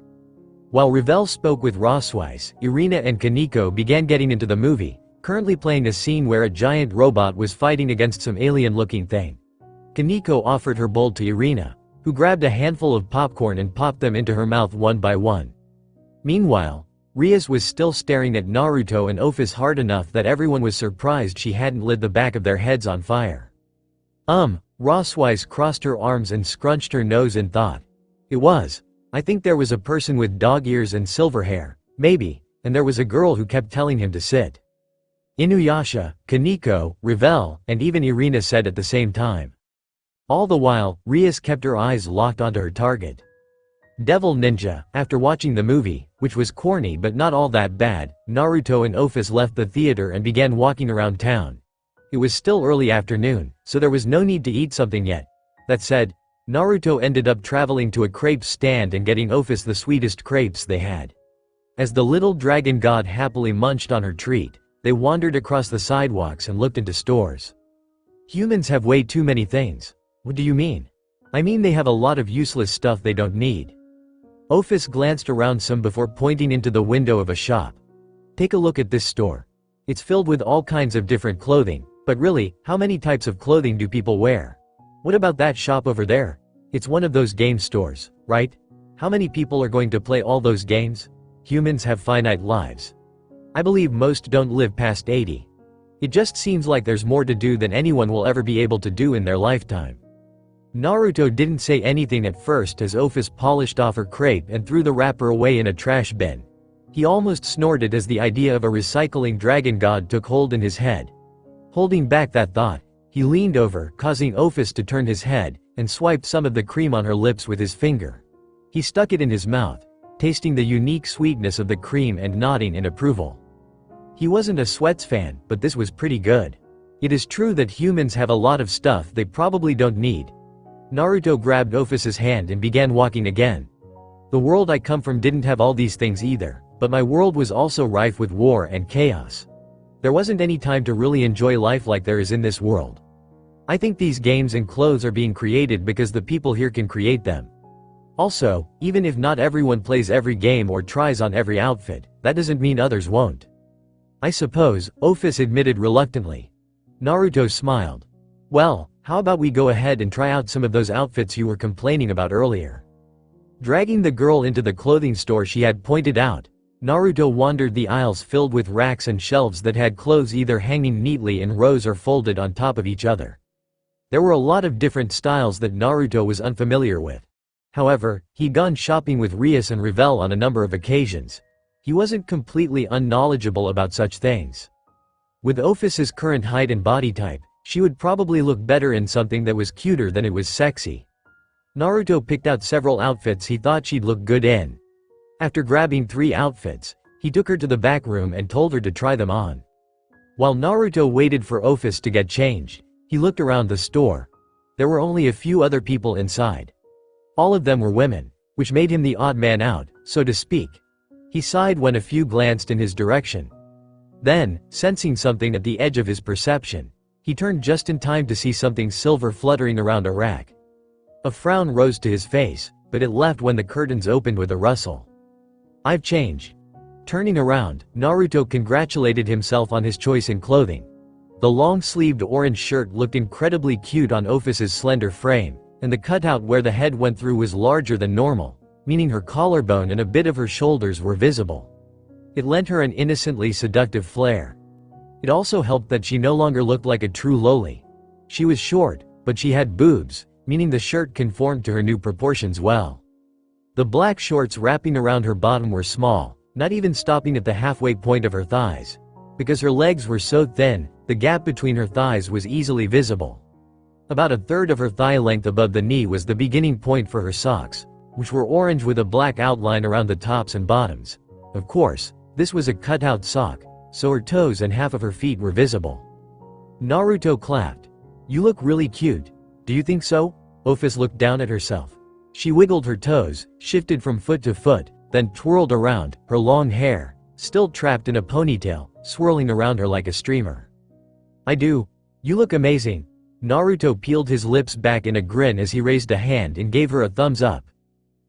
While Revel spoke with Roswise, Irina and Kaneko began getting into the movie, currently playing a scene where a giant robot was fighting against some alien-looking thing. Kaneko offered her bowl to Irina, who grabbed a handful of popcorn and popped them into her mouth one by one. Meanwhile, Rias was still staring at Naruto and Office hard enough that everyone was surprised she hadn't lit the back of their heads on fire. Roswise crossed her arms and scrunched her nose in thought. I think there was a person with dog ears and silver hair, maybe, and there was a girl who kept telling him to sit. Inuyasha, Kaneko, Revel, and even Irina said at the same time. All the while, Rias kept her eyes locked onto her target. Devil Ninja. After watching the movie, which was corny but not all that bad, Naruto and Office left the theater and began walking around town. It was still early afternoon, so there was no need to eat something yet. That said, Naruto ended up traveling to a crepe stand and getting Office the sweetest crepes they had. As the little dragon god happily munched on her treat, they wandered across the sidewalks and looked into stores. Humans have way too many things. What do you mean? I mean they have a lot of useless stuff they don't need. Office glanced around some before pointing into the window of a shop. Take a look at this store. It's filled with all kinds of different clothing, but really, how many types of clothing do people wear? What about that shop over there? It's one of those game stores, right? How many people are going to play all those games? Humans have finite lives. I believe most don't live past 80. It just seems like there's more to do than anyone will ever be able to do in their lifetime. Naruto didn't say anything at first as Office polished off her crepe and threw the wrapper away in a trash bin. He almost snorted as the idea of a recycling dragon god took hold in his head. Holding back that thought, he leaned over, causing Office to turn his head, and swiped some of the cream on her lips with his finger. He stuck it in his mouth, tasting the unique sweetness of the cream and nodding in approval. He wasn't a Sweats fan, but this was pretty good. It is true that humans have a lot of stuff they probably don't need. Naruto grabbed Office's hand and began walking again. The world I come from didn't have all these things either, but my world was also rife with war and chaos. There wasn't any time to really enjoy life like there is in this world. I think these games and clothes are being created because the people here can create them. Also, even if not everyone plays every game or tries on every outfit, that doesn't mean others won't. I suppose, Office admitted reluctantly. Naruto smiled. Well, how about we go ahead and try out some of those outfits you were complaining about earlier? Dragging the girl into the clothing store she had pointed out, Naruto wandered the aisles filled with racks and shelves that had clothes either hanging neatly in rows or folded on top of each other. There were a lot of different styles that Naruto was unfamiliar with. However, he'd gone shopping with Rias and Revel on a number of occasions. He wasn't completely unknowledgeable about such things. With Office's current height and body type, she would probably look better in something that was cuter than it was sexy. Naruto picked out several outfits he thought she'd look good in. After grabbing 3 outfits, he took her to the back room and told her to try them on. While Naruto waited for Office to get changed, he looked around the store. There were only a few other people inside. All of them were women, which made him the odd man out, so to speak. He sighed when a few glanced in his direction. Then, sensing something at the edge of his perception, He turned just in time to see something silver fluttering around a rack. A frown rose to his face, but it left when the curtains opened with a rustle. "I've changed." Turning around, Naruto congratulated himself on his choice in clothing. The long-sleeved orange shirt looked incredibly cute on Ophus's slender frame, and the cutout where the head went through was larger than normal, meaning her collarbone and a bit of her shoulders were visible. It lent her an innocently seductive flair. It also helped that she no longer looked like a true loli. She was short, but she had boobs, meaning the shirt conformed to her new proportions well. The black shorts wrapping around her bottom were small, not even stopping at the halfway point of her thighs. Because her legs were so thin, the gap between her thighs was easily visible. About a third of her thigh length above the knee was the beginning point for her socks, which were orange with a black outline around the tops and bottoms. Of course, this was a cutout sock, so her toes and half of her feet were visible. Naruto clapped. "You look really cute. Do you think so?" Ophus looked down at herself. She wiggled her toes, shifted from foot to foot, then twirled around, her long hair, still trapped in a ponytail, swirling around her like a streamer. "I do. You look amazing." Naruto peeled his lips back in a grin as he raised a hand and gave her a thumbs up.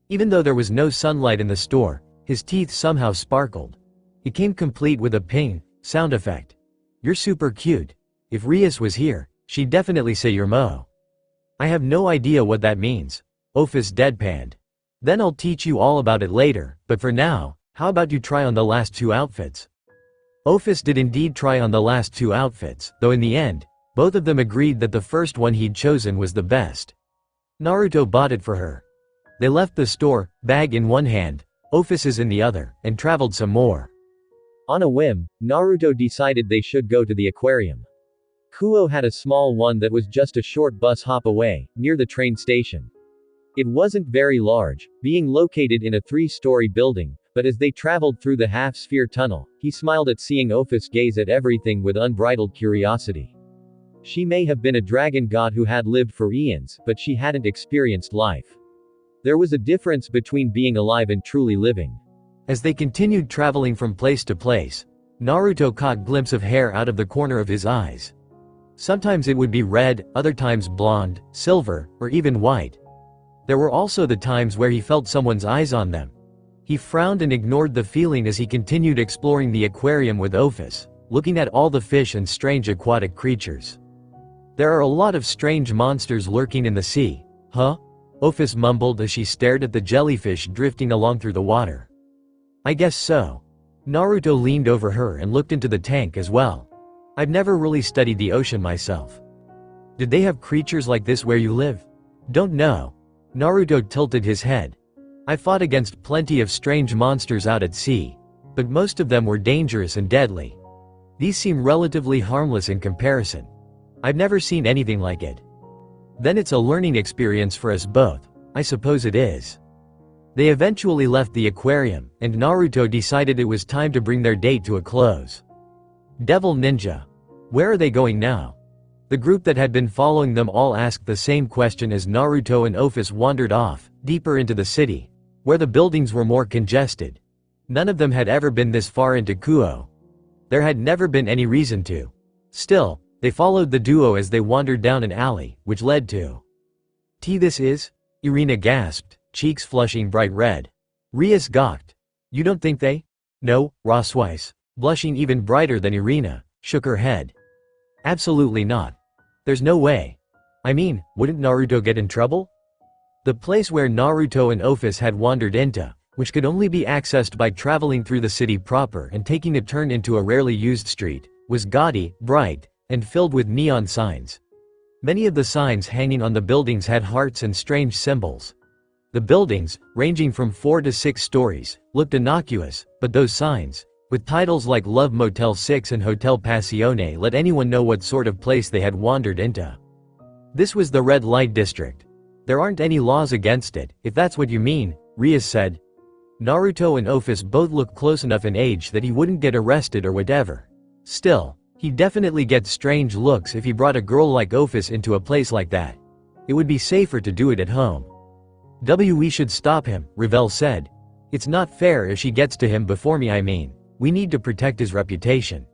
Even though there was no sunlight in the store, his teeth somehow sparkled. It came complete with a ping sound effect. "You're super cute. If Rias was here, she'd definitely say you're Mo." "I have no idea what that means." Ophus deadpanned. "Then I'll teach you all about it later, but for now, how about you try on the last two outfits?" Ophus did indeed try on the last two outfits, though in the end, both of them agreed that the first one he'd chosen was the best. Naruto bought it for her. They left the store, bag in one hand, Ophus's in the other, and traveled some more. On a whim, Naruto decided they should go to the aquarium. Kuo had a small one that was just a short bus hop away, near the train station. It wasn't very large, being located in a 3-story building, but as they traveled through the half-sphere tunnel, he smiled at seeing Ophus gaze at everything with unbridled curiosity. She may have been a dragon god who had lived for eons, but she hadn't experienced life. There was a difference between being alive and truly living. As they continued traveling from place to place, Naruto caught glimpse of hair out of the corner of his eyes. Sometimes it would be red, other times blonde, silver, or even white. There were also the times where he felt someone's eyes on them. He frowned and ignored the feeling as he continued exploring the aquarium with Ophus, looking at all the fish and strange aquatic creatures. "There are a lot of strange monsters lurking in the sea, huh?" Ophus mumbled as she stared at the jellyfish drifting along through the water. "I guess so." Naruto leaned over her and looked into the tank as well. "I've never really studied the ocean myself. Did they have creatures like this where you live?" "Don't know." Naruto tilted his head. "I fought against plenty of strange monsters out at sea, but most of them were dangerous and deadly. These seem relatively harmless in comparison. I've never seen anything like it." "Then it's a learning experience for us both. I suppose it is." They eventually left the aquarium, and Naruto decided it was time to bring their date to a close. Devil Ninja. Where are they going now? The group that had been following them all asked the same question as Naruto and Ophus wandered off, deeper into the city, where the buildings were more congested. None of them had ever been this far into Kuo. There had never been any reason to. Still, they followed the duo as they wandered down an alley, which led to This is? Irina gasped, cheeks flushing bright red. Rias gawked. "You don't think they?" "No," Rosweiss, blushing even brighter than Irina, shook her head. "Absolutely not. There's no way. I mean, wouldn't Naruto get in trouble?" The place where Naruto and Ophus had wandered into, which could only be accessed by traveling through the city proper and taking a turn into a rarely used street, was gaudy, bright, and filled with neon signs. Many of the signs hanging on the buildings had hearts and strange symbols. The buildings, ranging from 4 to 6 stories, looked innocuous, but those signs, with titles like Love Motel 6 and Hotel Passione, let anyone know what sort of place they had wandered into. This was the red light district. "There aren't any laws against it, if that's what you mean," Rias said. Naruto and Ophus both looked close enough in age that he wouldn't get arrested or whatever. Still, he'd definitely get strange looks if he brought a girl like Ophus into a place like that. It would be safer to do it at home. "We should stop him," Revel said. "It's not fair if she gets to him before me. I mean, we need to protect his reputation."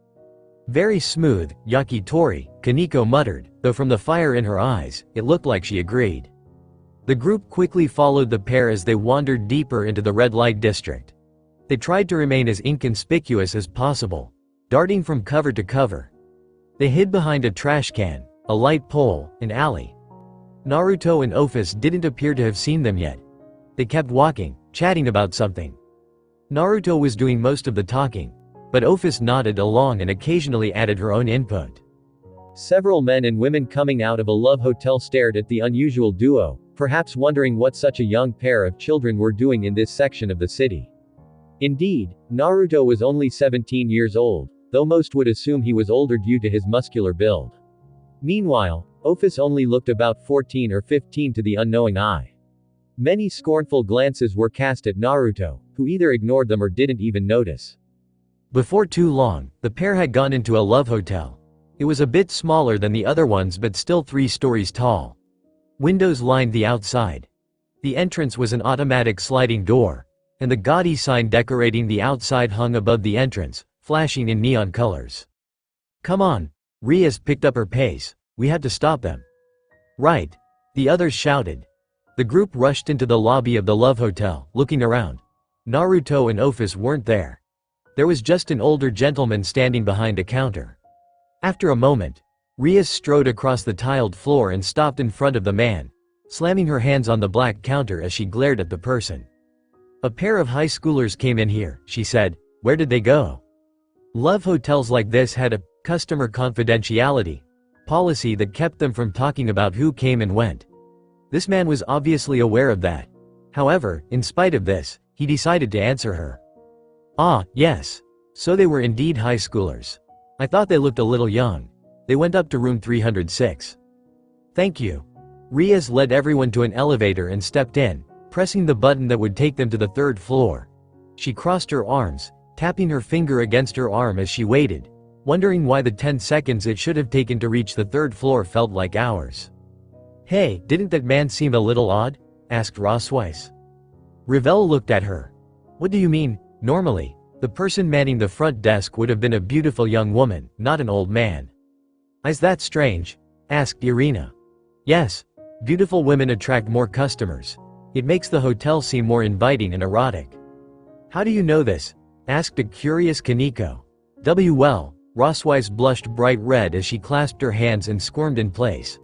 "Very smooth, Yakitori," Kaneko muttered, though from the fire in her eyes, it looked like she agreed. The group quickly followed the pair as they wandered deeper into the red light district. They tried to remain as inconspicuous as possible, darting from cover to cover. They hid behind a trash can, a light pole, an alley. Naruto and Office didn't appear to have seen them yet. They kept walking, chatting about something. Naruto was doing most of the talking, but Office nodded along and occasionally added her own input. Several men and women coming out of a love hotel stared at the unusual duo, perhaps wondering what such a young pair of children were doing in this section of the city. Indeed, Naruto was only 17 years old, though most would assume he was older due to his muscular build. Meanwhile, Office only looked about 14 or 15 to the unknowing eye. Many scornful glances were cast at Naruto, who either ignored them or didn't even notice. Before too long, the pair had gone into a love hotel. It was a bit smaller than the other ones but still 3 stories tall. Windows lined the outside. The entrance was an automatic sliding door, and the gaudy sign decorating the outside hung above the entrance, flashing in neon colors. "Come on." Rias picked up her pace. "We had to stop them." "Right," the others shouted. The group rushed into the lobby of the love hotel, looking around. Naruto and Office weren't there. There was just an older gentleman standing behind a counter. After a moment, Rias strode across the tiled floor and stopped in front of the man, slamming her hands on the black counter as she glared at the person. "A pair of high schoolers came in here," she said. "Where did they go?" Love hotels like this had a customer confidentiality policy that kept them from talking about who came and went. This man was obviously aware of that. However, in spite of this, he decided to answer her. "Ah, yes. So they were indeed high schoolers. I thought they looked a little young. They went up to room 306. Thank you." Rias led everyone to an elevator and stepped in, pressing the button that would take them to the 3rd floor. She crossed her arms, tapping her finger against her arm as she waited, wondering why the 10 seconds it should have taken to reach the 3rd floor felt like hours. "Hey, didn't that man seem a little odd?" asked Rossweiss. Ravel looked at her. "What do you mean? Normally, the person manning the front desk would have been a beautiful young woman, not an old man." "Is that strange?" asked Irina. "Yes. Beautiful women attract more customers. It makes the hotel seem more inviting and erotic." "How do you know this?" asked a curious Kaneko. Well, Rossweiss blushed bright red as she clasped her hands and squirmed in place.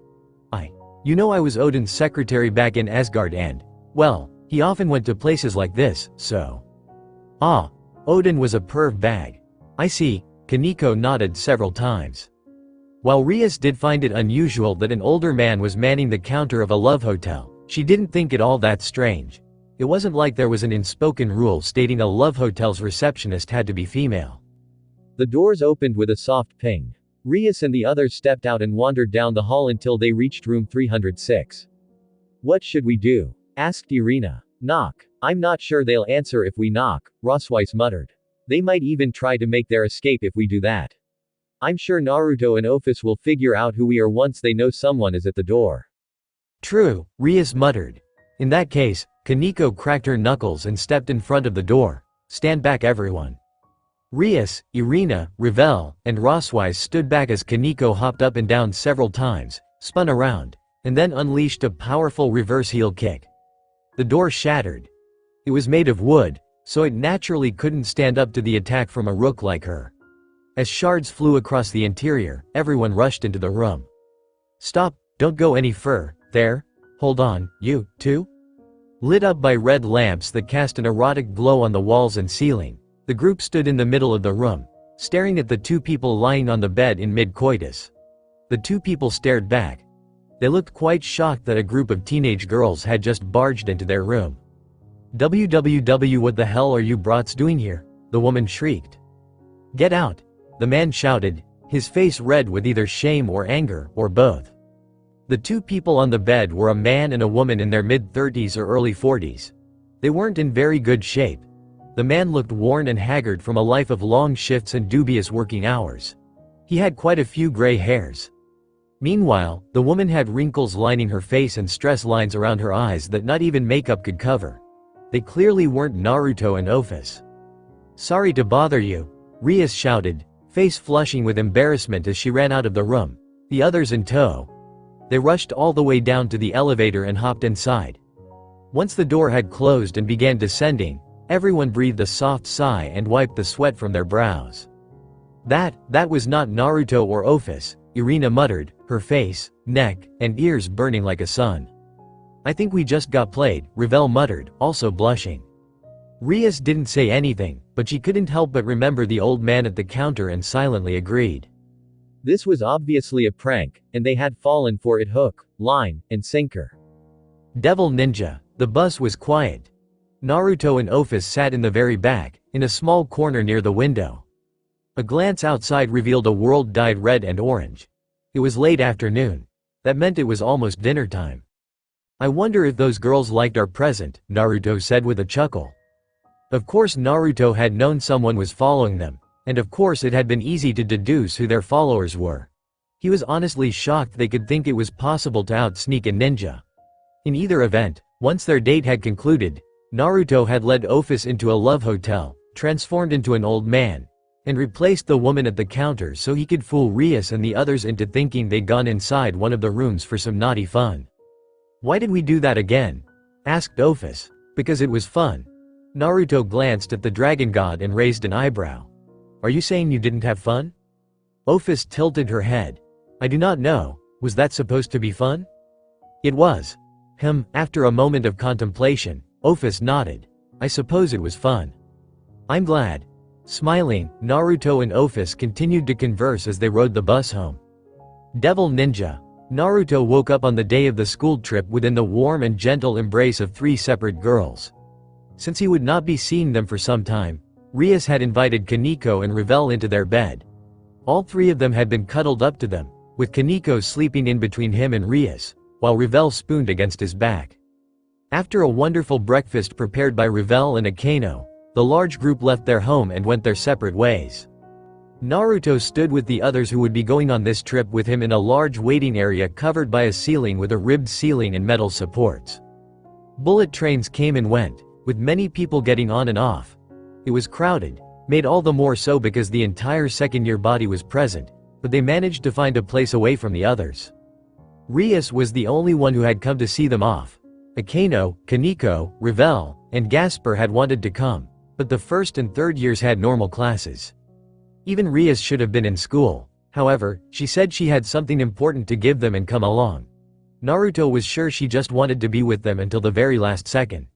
You know I was Odin's secretary back in Asgard and, well, he often went to places like this, so." "Ah, Odin was a perv bag. I see." Kaneko nodded several times. While Rias did find it unusual that an older man was manning the counter of a love hotel, she didn't think it all that strange. It wasn't like there was an unspoken rule stating a love hotel's receptionist had to be female. The doors opened with a soft ping. Rias and the others stepped out and wandered down the hall until they reached room 306. "What should we do?" asked Irina. "Knock." "I'm not sure they'll answer if we knock," Rossweiss muttered. "They might even try to make their escape if we do that. I'm sure Naruto and Office will figure out who we are once they know someone is at the door." "True," Rias muttered. In that case, Kaneko cracked her knuckles and stepped in front of the door. "Stand back everyone." Rias, Irina, Ravel, and Rossweiss stood back as Kaneko hopped up and down several times, spun around, and then unleashed a powerful reverse heel kick. The door shattered. It was made of wood, so it naturally couldn't stand up to the attack from a rook like her. As shards flew across the interior, everyone rushed into the room. "Stop, don't go any further. There. Hold on, you, too?" Lit up by red lamps that cast an erotic glow on the walls and ceiling, the group stood in the middle of the room, staring at the 2 people lying on the bed in mid-coitus. The 2 people stared back. They looked quite shocked that a group of teenage girls had just barged into their room. "WWW, what the hell are you brats doing here?" the woman shrieked. "Get out," the man shouted, his face red with either shame or anger, or both. The 2 people on the bed were a man and a woman in their mid-30s or early 40s. They weren't in very good shape. The man looked worn and haggard from a life of long shifts and dubious working hours. He had quite a few gray hairs. Meanwhile, the woman had wrinkles lining her face and stress lines around her eyes that not even makeup could cover. They clearly weren't Naruto and Office. "Sorry to bother you," Rias shouted, face flushing with embarrassment as she ran out of the room, the others in tow. They rushed all the way down to the elevator and hopped inside. Once the door had closed and began descending, everyone breathed a soft sigh and wiped the sweat from their brows. That was not Naruto or Office, Irina muttered, her face, neck, and ears burning like a sun. I think we just got played, Revel muttered, also blushing. Rias didn't say anything, but she couldn't help but remember the old man at the counter and silently agreed. This was obviously a prank, and they had fallen for it hook, line, and sinker. Devil Ninja, the bus was quiet. Naruto and Office sat in the very back, in a small corner near the window. A glance outside revealed a world dyed red and orange. It was late afternoon. That meant it was almost dinner time. I wonder if those girls liked our present, Naruto said with a chuckle. Of course Naruto had known someone was following them, and of course it had been easy to deduce who their followers were. He was honestly shocked they could think it was possible to out-sneak a ninja. In either event, once their date had concluded, Naruto had led Office into a love hotel, transformed into an old man, and replaced the woman at the counter so he could fool Rias and the others into thinking they'd gone inside one of the rooms for some naughty fun. Why did we do that again? Asked Office. Because it was fun. Naruto glanced at the dragon god and raised an eyebrow. Are you saying you didn't have fun? Office tilted her head. I do not know, was that supposed to be fun? It was. After a moment of contemplation, Office nodded. I suppose it was fun. I'm glad. Smiling, Naruto and Office continued to converse as they rode the bus home. Devil Ninja. Naruto woke up on the day of the school trip within the warm and gentle embrace of 3 separate girls. Since he would not be seeing them for some time, Rias had invited Kaneko and Revel into their bed. All 3 of them had been cuddled up to them, with Kaneko sleeping in between him and Rias, while Revel spooned against his back. After a wonderful breakfast prepared by Revel and Akeno, the large group left their home and went their separate ways. Naruto stood with the others who would be going on this trip with him in a large waiting area covered by a ceiling with a ribbed ceiling and metal supports. Bullet trains came and went, with many people getting on and off. It was crowded, made all the more so because the entire second-year body was present, but they managed to find a place away from the others. Rias was the only one who had come to see them off. Akeno, Kaneko, Revel, and Gasper had wanted to come, but the first and third years had normal classes. Even Rias should have been in school. However, she said she had something important to give them and come along. Naruto was sure she just wanted to be with them until the very last second.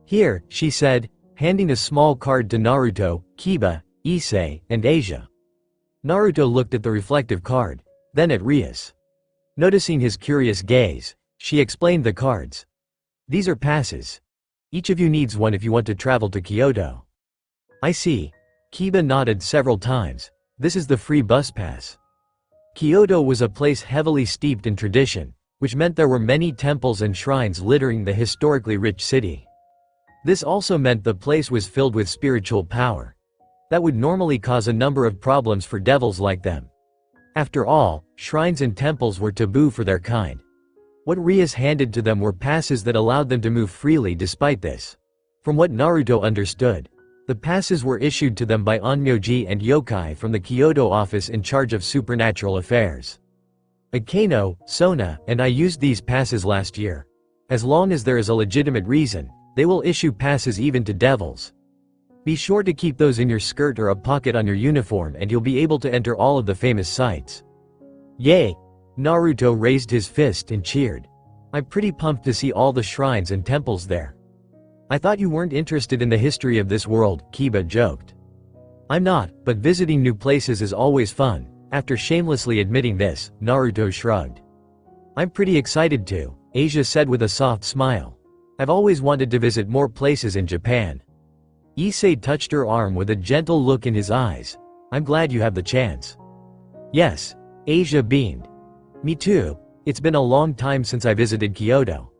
Here, she said, handing a small card to Naruto, Kiba, Issei, and Asia. Naruto looked at the reflective card, then at Rias. Noticing his curious gaze, she explained the cards. These are passes. Each of you needs one if you want to travel to Kyoto. I see. Kiba nodded several times. This is the free bus pass. Kyoto was a place heavily steeped in tradition, which meant there were many temples and shrines littering the historically rich city. This also meant the place was filled with spiritual power. That would normally cause a number of problems for devils like them. After all, shrines and temples were taboo for their kind. What Rias handed to them were passes that allowed them to move freely despite this. From what Naruto understood, the passes were issued to them by onmyoji and yokai from the Kyoto office in charge of supernatural affairs. Akeno, Sona, and I used these passes last year. As long as there is a legitimate reason, they will issue passes even to devils. Be sure to keep those in your skirt or a pocket on your uniform and you'll be able to enter all of the famous sites. Yay! Naruto raised his fist and cheered. I'm pretty pumped to see all the shrines and temples there. I thought you weren't interested in the history of this world, Kiba joked. I'm not, but visiting new places is always fun. After shamelessly admitting this, Naruto shrugged. I'm pretty excited too, Asia said with a soft smile. I've always wanted to visit more places in Japan. Issei touched her arm with a gentle look in his eyes. I'm glad you have the chance. Yes, Asia beamed. Me too, it's been a long time since I visited Kyoto.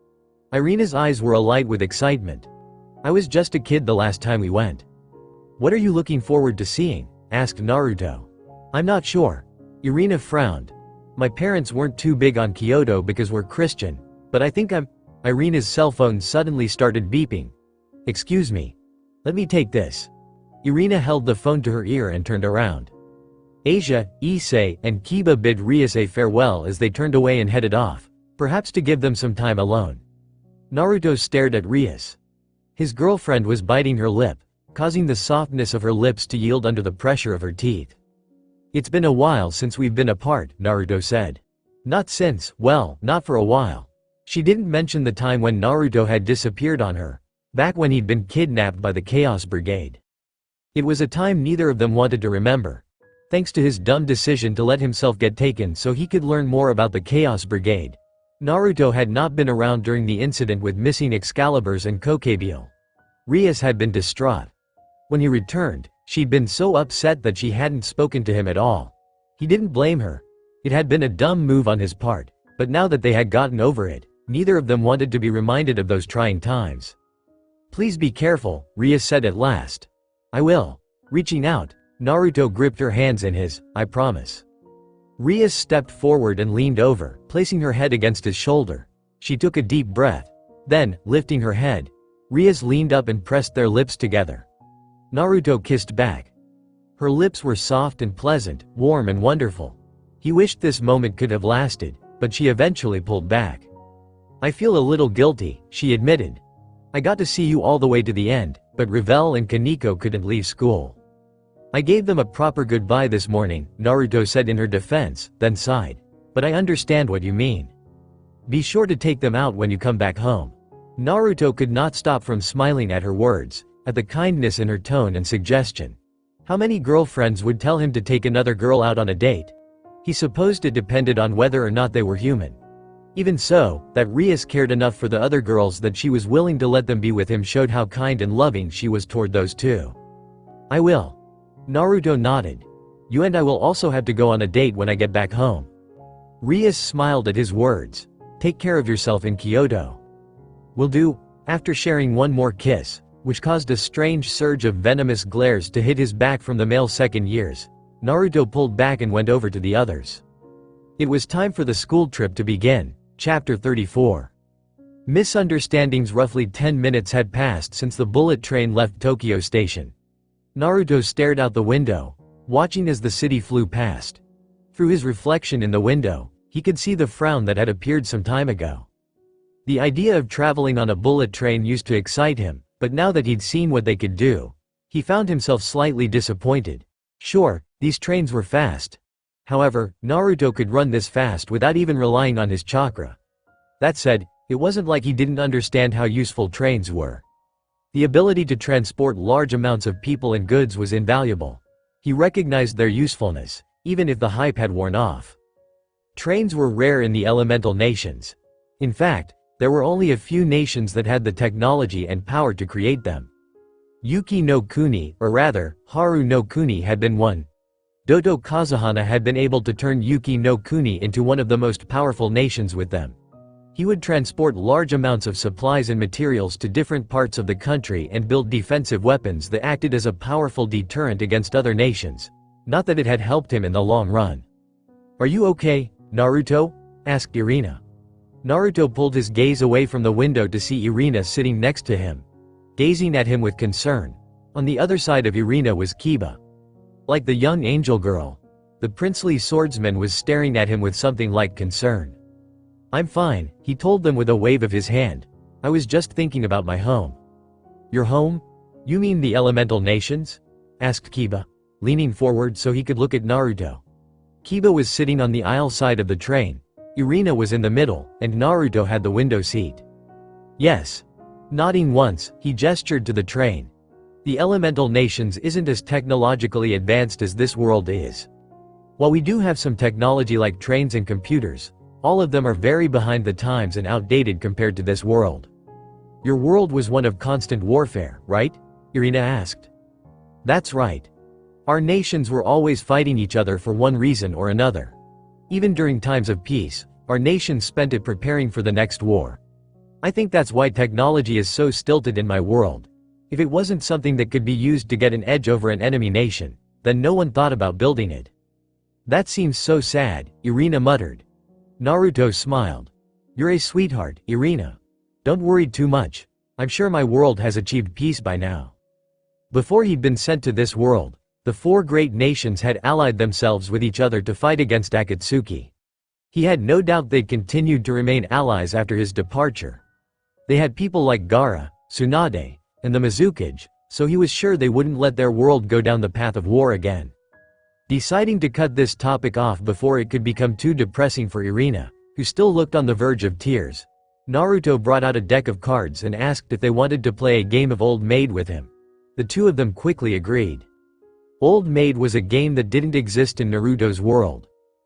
Irina's eyes were alight with excitement. I was just a kid the last time we went. What are you looking forward to seeing? Asked Naruto. I'm not sure. Irina frowned. My parents weren't too big on Kyoto because we're Christian, but I think Irina's cell phone suddenly started beeping. Excuse me. Let me take this. Irina held the phone to her ear and turned around. Asia, Issei, and Kiba bid Ryusei farewell as they turned away and headed off, perhaps to give them some time alone. Naruto stared at Ryus. His girlfriend was biting her lip, causing the softness of her lips to yield under the pressure of her teeth. "It's been a while since we've been apart," Naruto said. "Not since, well, not for a while." She didn't mention the time when Naruto had disappeared on her, back when he'd been kidnapped by the Chaos Brigade. It was a time neither of them wanted to remember. Thanks to his dumb decision to let himself get taken so he could learn more about the Chaos Brigade, Naruto had not been around during the incident with missing Excaliburs and Kokabeel. Ryus had been distraught. When he returned, she'd been so upset that she hadn't spoken to him at all. He didn't blame her. It had been a dumb move on his part, but now that they had gotten over it, neither of them wanted to be reminded of those trying times. "Please be careful," Ryus said at last. "I will." Reaching out, Naruto gripped her hands in his. "I promise." Ryus stepped forward and leaned over, placing her head against his shoulder. She took a deep breath. Then, lifting her head, Ryus leaned up and pressed their lips together. Naruto kissed back. Her lips were soft and pleasant, warm and wonderful. He wished this moment could have lasted, but she eventually pulled back. "I feel a little guilty," she admitted. "I got to see you all the way to the end, but Revel and Kaneko couldn't leave school. I gave them a proper goodbye this morning," Naruto said in her defense, then sighed. "But I understand what you mean. Be sure to take them out when you come back home." Naruto could not stop from smiling at her words, at the kindness in her tone and suggestion. How many girlfriends would tell him to take another girl out on a date? He supposed it depended on whether or not they were human. Even so, that Ryus cared enough for the other girls that she was willing to let them be with him showed how kind and loving she was toward those two. "I will." Naruto nodded. "You and I will also have to go on a date when I get back home." Ryus smiled at his words. "Take care of yourself in Kyoto." "Will do." After sharing one more kiss, which caused a strange surge of venomous glares to hit his back from the male second years, Naruto pulled back and went over to the others. It was time for the school trip to begin. Chapter 34. Misunderstandings. Roughly 10 minutes had passed since the bullet train left Tokyo Station. Naruto stared out the window, watching as the city flew past. Through his reflection in the window, he could see the frown that had appeared some time ago. The idea of traveling on a bullet train used to excite him, but now that he'd seen what they could do, he found himself slightly disappointed. Sure, these trains were fast. However, Naruto could run this fast without even relying on his chakra. That said, it wasn't like he didn't understand how useful trains were. The ability to transport large amounts of people and goods was invaluable. He recognized their usefulness, even if the hype had worn off. Trains were rare in the elemental nations. In fact, there were only a few nations that had the technology and power to create them. Yuki no Kuni, or rather, Haru no Kuni had been one. Doto Kazuhana had been able to turn Yuki no Kuni into one of the most powerful nations with them. He would transport large amounts of supplies and materials to different parts of the country and build defensive weapons that acted as a powerful deterrent against other nations. Not that it had helped him in the long run. "Are you okay, Naruto?" asked Irina. Naruto pulled his gaze away from the window to see Irina sitting next to him, gazing at him with concern. On the other side of Irina was Kiba. Like the young angel girl, the princely swordsman was staring at him with something like concern. "I'm fine," he told them with a wave of his hand. "I was just thinking about my home." "Your home? You mean the elemental nations?" asked Kiba, leaning forward so he could look at Naruto. Kiba was sitting on the aisle side of the train. Irina was in the middle, and Naruto had the window seat. "Yes." Nodding once, he gestured to the train. "The elemental nations isn't as technologically advanced as this world is. While we do have some technology like trains and computers, all of them are very behind the times and outdated compared to this world." "Your world was one of constant warfare, right?" Irina asked. "That's right. Our nations were always fighting each other for one reason or another. Even during times of peace, our nations spent it preparing for the next war. I think that's why technology is so stilted in my world. If it wasn't something that could be used to get an edge over an enemy nation, then no one thought about building it." "That seems so sad," Irina muttered. Naruto smiled. "You're a sweetheart, Irina. Don't worry too much. I'm sure my world has achieved peace by now." Before he'd been sent to this world, The four great nations had allied themselves with each other to fight against Akatsuki. He had no doubt they'd continued to remain allies after his departure. They had people like Gaara, Tsunade, and the Mizukage, so he was sure they wouldn't let their world go down the path of war again. Deciding to cut this topic off before it could become too depressing for Irina, who still looked on the verge of tears, Naruto brought out a deck of cards and asked if they wanted to play a game of Old Maid with him. The two of them quickly agreed. Old Maid was a game that didn't exist in Naruto's world.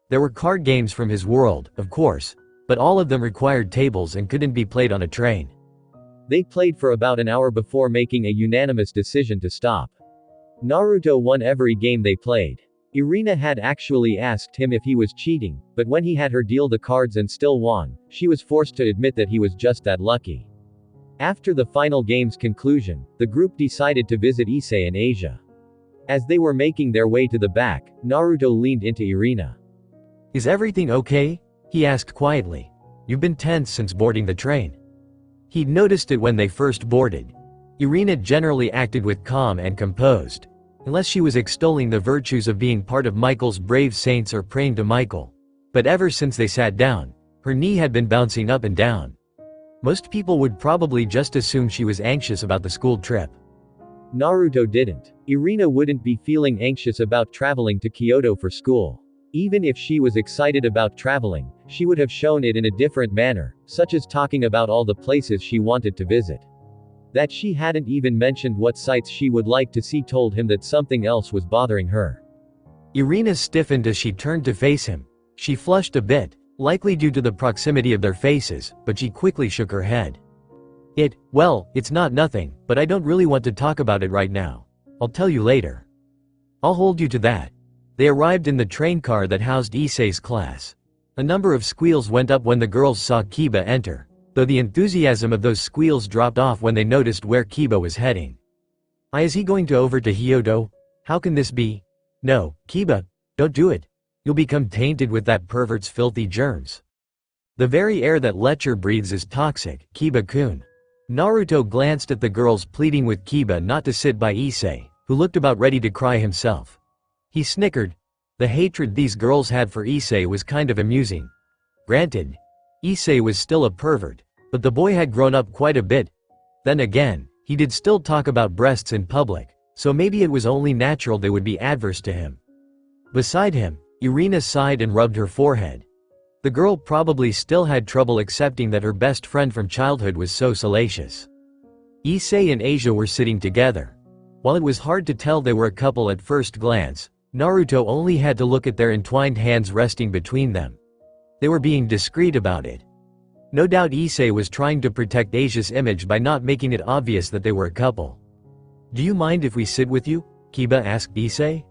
There were card games from his world, of course, but all of them required tables and couldn't be played on a train. They played for about an hour before making a unanimous decision to stop. Naruto won every game they played. Irina had actually asked him if he was cheating, but when he had her deal the cards and still won, she was forced to admit that he was just that lucky. After the final game's conclusion, the group decided to visit Issei in Asia. As they were making their way to the back, Naruto leaned into Irina. "Is everything okay?" he asked quietly. "You've been tense since boarding the train." He'd noticed it when they first boarded. Irina generally acted with calm and composed, unless she was extolling the virtues of being part of Michael's brave saints or praying to Michael. But ever since they sat down, her knee had been bouncing up and down. Most people would probably just assume she was anxious about the school trip. Naruto didn't. Irina wouldn't be feeling anxious about traveling to Kyoto for school. Even if she was excited about traveling, she would have shown it in a different manner, such as talking about all the places she wanted to visit. That she hadn't even mentioned what sights she would like to see told him that something else was bothering her. Irina stiffened as she turned to face him. She flushed a bit, likely due to the proximity of their faces, but she quickly shook her head. Well, it's not nothing, but I don't really want to talk about it right now. I'll tell you later. I'll hold you to that. They arrived in the train car that housed Issei's class. A number of squeals went up when the girls saw Kiba enter, though the enthusiasm of those squeals dropped off when they noticed where Kiba was heading. Is he going over to Kyoto? How can this be? No, Kiba, don't do it. You'll become tainted with that pervert's filthy germs. The very air that Lecture breathes is toxic, Kiba-kun. Naruto glanced at the girls pleading with Kiba not to sit by Issei, who looked about ready to cry himself. He snickered. The hatred these girls had for Issei was kind of amusing. Granted, Issei was still a pervert, but the boy had grown up quite a bit. Then again, he did still talk about breasts in public, so maybe it was only natural they would be adverse to him. Beside him, Irina sighed and rubbed her forehead. The girl probably still had trouble accepting that her best friend from childhood was so salacious. Issei and Asia were sitting together. While it was hard to tell they were a couple at first glance, Naruto only had to look at their entwined hands resting between them. They were being discreet about it. No doubt Issei was trying to protect Asia's image by not making it obvious that they were a couple. "Do you mind if we sit with you?" Kiba asked Issei.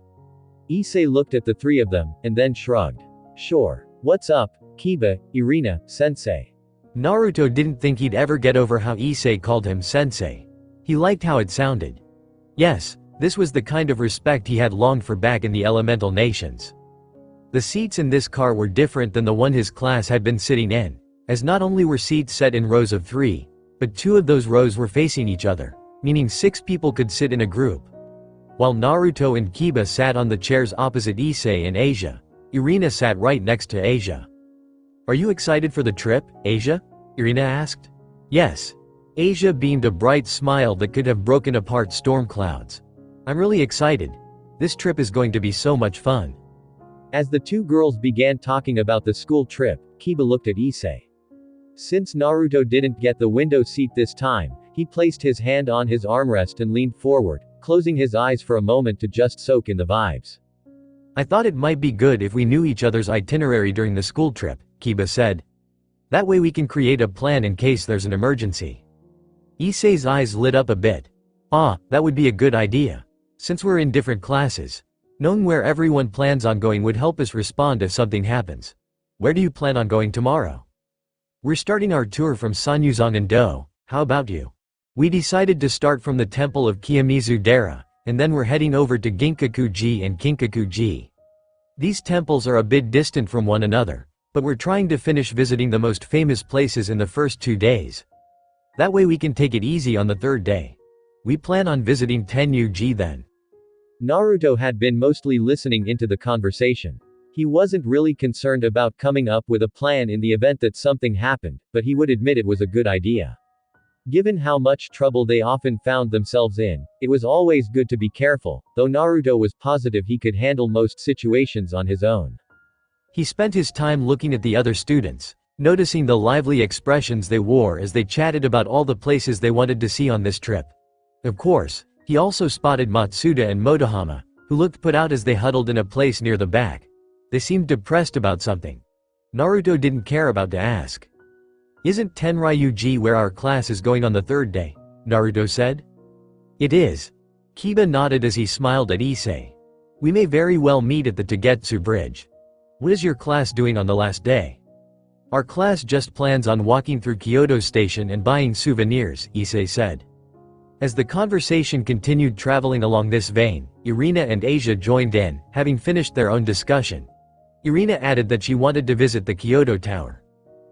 Issei looked at the three of them, and then shrugged. "Sure. What's up, Kiba, Irina, sensei?" Naruto didn't think he'd ever get over how Issei called him sensei. He liked how it sounded. Yes, this was the kind of respect he had longed for back in the elemental nations. The seats in this car were different than the one his class had been sitting in, as not only were seats set in rows of 3, but 2 of those rows were facing each other, meaning 6 people could sit in a group. While Naruto and Kiba sat on the chairs opposite Issei and Asia, Irina sat right next to Asia. "Are you excited for the trip, Asia?" Irina asked. "Yes." Asia beamed a bright smile that could have broken apart storm clouds. "I'm really excited. This trip is going to be so much fun." As the two girls began talking about the school trip, Kiba looked at Issei. Since Naruto didn't get the window seat this time, he placed his hand on his armrest and leaned forward, closing his eyes for a moment to just soak in the vibes. "I thought it might be good if we knew each other's itinerary during the school trip," Kiba said. "That way we can create a plan in case there's an emergency." Issei's eyes lit up a bit. That would be a good idea. Since we're in different classes, knowing where everyone plans on going would help us respond if something happens. Where do you plan on going tomorrow? We're starting our tour from Sanyuzan and Do. How about you? We decided to start from the temple of Kiyomizu-dera, and then we're heading over to Ginkaku-ji and Kinkaku-ji. These temples are a bit distant from one another, but we're trying to finish visiting the most famous places in the first 2 days. That way we can take it easy on the 3rd day. We plan on visiting Tenyu-ji then. Naruto had been mostly listening into the conversation. He wasn't really concerned about coming up with a plan in the event that something happened, but he would admit it was a good idea. Given how much trouble they often found themselves in, it was always good to be careful, though Naruto was positive he could handle most situations on his own. He spent his time looking at the other students, noticing the lively expressions they wore as they chatted about all the places they wanted to see on this trip. Of course, he also spotted Matsuda and Motohama, who looked put out as they huddled in a place near the back. They seemed depressed about something. Naruto didn't care about to ask. "Isn't Tenryuji where our class is going on the third day?" Naruto said. "It is." Kiba nodded as he smiled at Issei. "We may very well meet at the Tagetsu Bridge. What is your class doing on the last day?" "Our class just plans on walking through Kyoto Station and buying souvenirs," Issei said. As the conversation continued traveling along this vein, Irina and Asia joined in, having finished their own discussion. Irina added that she wanted to visit the Kyoto Tower.